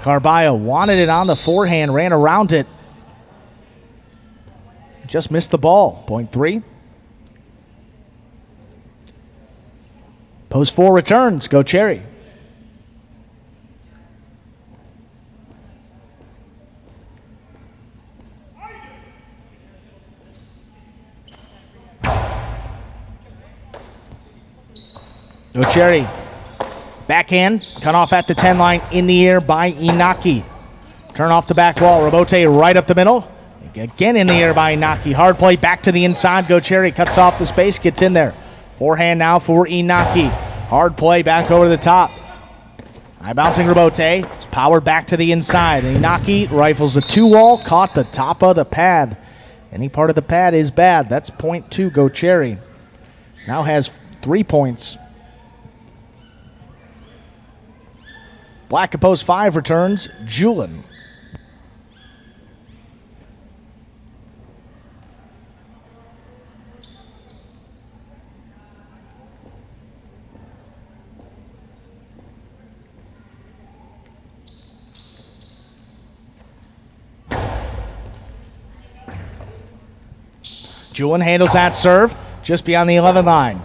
[SPEAKER 1] Carballo wanted it on the forehand, ran around it. Just missed the ball. Point 3. Post 4 returns. Go Cherry. Go Cherry. Backhand, cut off at the 10 line, in the air by Inaki. Turn off the back wall. Rebote right up the middle. Again in the air by Inaki. Hard play back to the inside. Go Cherry cuts off the space, gets in there. Forehand now for Inaki. Hard play back over the top. High bouncing Rebote. It's powered back to the inside. Inaki rifles the 2-wall, caught the top of the pad. Any part of the pad is bad. That's point 2. Go Cherry. Now has 3 points. Black at post 5 returns. Julin. Julin handles that serve just beyond the 11 line.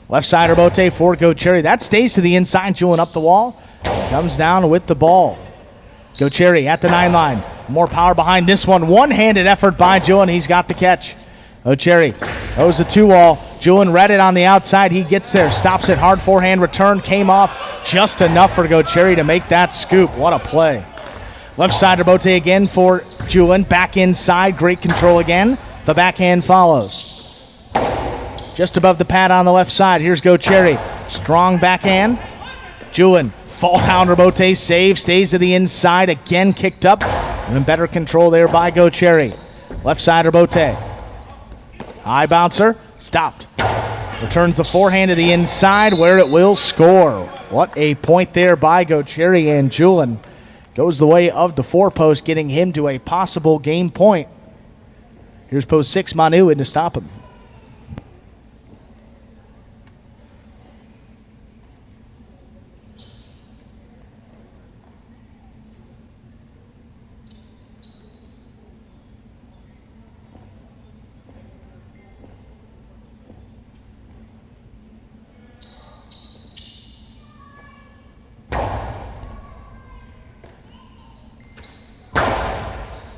[SPEAKER 1] Left side Rebote for Go Cherry. That stays to the inside. Julin up the wall. Comes down with the ball. Go Cherry at the 9 line. More power behind this one. One-handed effort by Julin. He's got the catch. Go Cherry throws the 2-wall. Julin read it on the outside. He gets there. Stops it. Hard forehand return. Came off just enough for Go Cherry to make that scoop. What a play. Left side Rebote again for Julin. Back inside. Great control again. The backhand follows. Just above the pad on the left side. Here's Go Cherry. Strong backhand. Julin. Fall down Rebote. Save. Stays to the inside. Again kicked up. Even better control there by Go Cherry. Left side Rebote. High bouncer. Stopped. Returns the forehand to the inside where it will score. What a point there by Go Cherry, and Julin goes the way of the 4-post, getting him to a possible game point. Here's post 6, Manu in to stop him.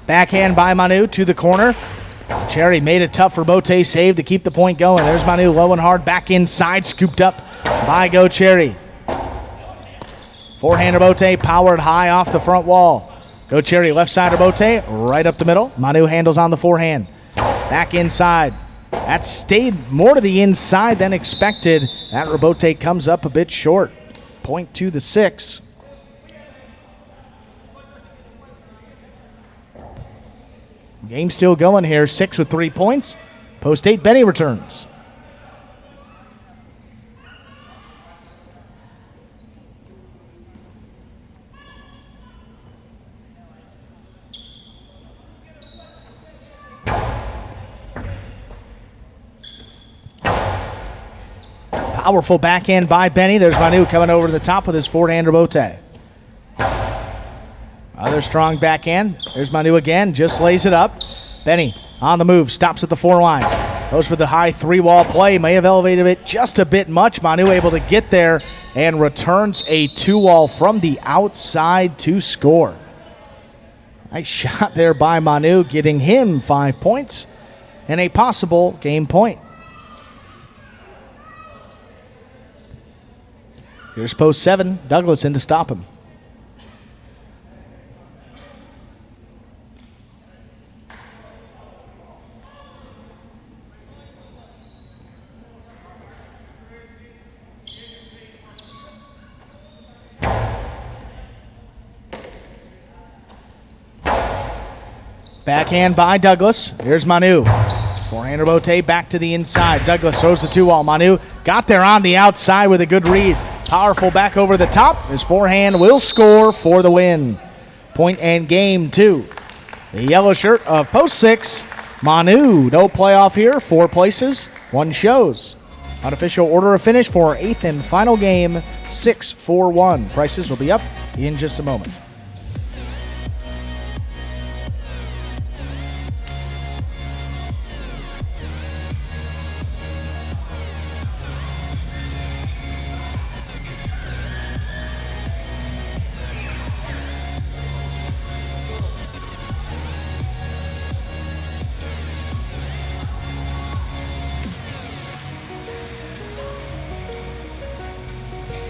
[SPEAKER 1] Backhand by Manu to the corner. Cherry made it tough for Rebote. Save to keep the point going. There's Manu low and hard. Back inside. Scooped up by Go Cherry. Forehand Rebote powered high off the front wall. Go Cherry left side Rebote right up the middle. Manu handles on the forehand. Back inside. That stayed more to the inside than expected. That Rebote comes up a bit short. Point to the 6. Game still going here. 6 with 3 points. Post 8, Benny returns. Powerful backhand by Benny. There's Manu coming over to the top with his forehand Rebote. Other strong backhand. There's Manu again. Just lays it up. Benny on the move. Stops at the 4 line. Goes for the high 3-wall play. May have elevated it just a bit much. Manu able to get there and returns a 2-wall from the outside to score. Nice shot there by Manu, getting him 5 points and a possible game point. Here's post 7. Douglas in to stop him. Backhand by Douglas. Here's Manu. Forehand Rebote back to the inside. Douglas throws the 2-wall. Manu got there on the outside with a good read. Powerful back over the top. His forehand will score for the win. Point and game 2. The yellow shirt of post 6. Manu, no playoff here. 4 places. One shows. Unofficial order of finish for our 8th and final game, 6-4-1. Prices will be up in just a moment.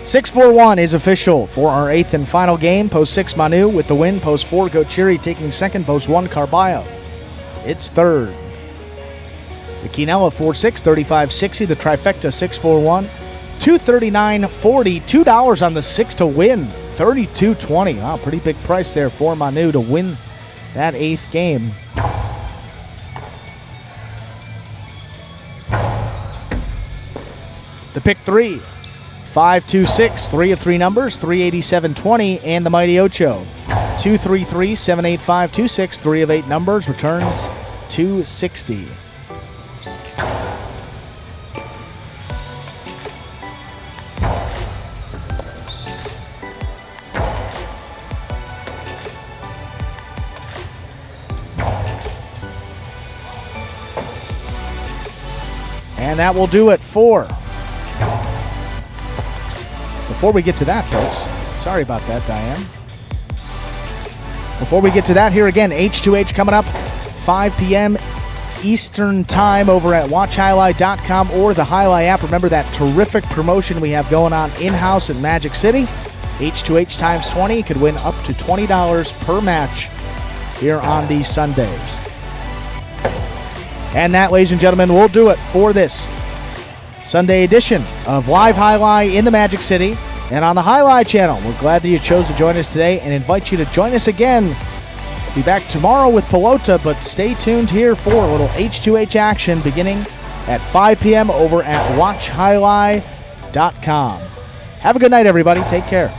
[SPEAKER 1] (6-4-1) is official for our 8th and final game. Post 6 Manu with the win. Post 4 Gochiri taking second. Post 1 Carballo. It's third. The Quinella 4-6, 35-60. The trifecta 6-4-1. 239.40. $2 on the 6 to win. 32.20. Wow, pretty big price there for Manu to win that 8th game. The pick 3. 5-2-6, 3 of 3 numbers, 387.20, and the Mighty Ocho. 2-3-3-7-8-5-2-6, 3 of 8 numbers, returns 260. And that will do it for. Before we get to that, folks, sorry about that, Diane. Before we get to that, here again, H2H coming up, 5 p.m. Eastern Time over at watchhighlight.com or the Highlight app. Remember that terrific promotion we have going on in-house at Magic City. H2H times 20 could win up to $20 per match here on these Sundays. And that, ladies and gentlemen, will do it for this Sunday edition of Live Highlight in the Magic City and on the Highlight channel. We're glad that you chose to join us today and invite you to join us again. We'll be back tomorrow with Pelota, but stay tuned here for a little H2H action beginning at 5 p.m. over at watchhighlight.com. Have a good night, everybody. Take care.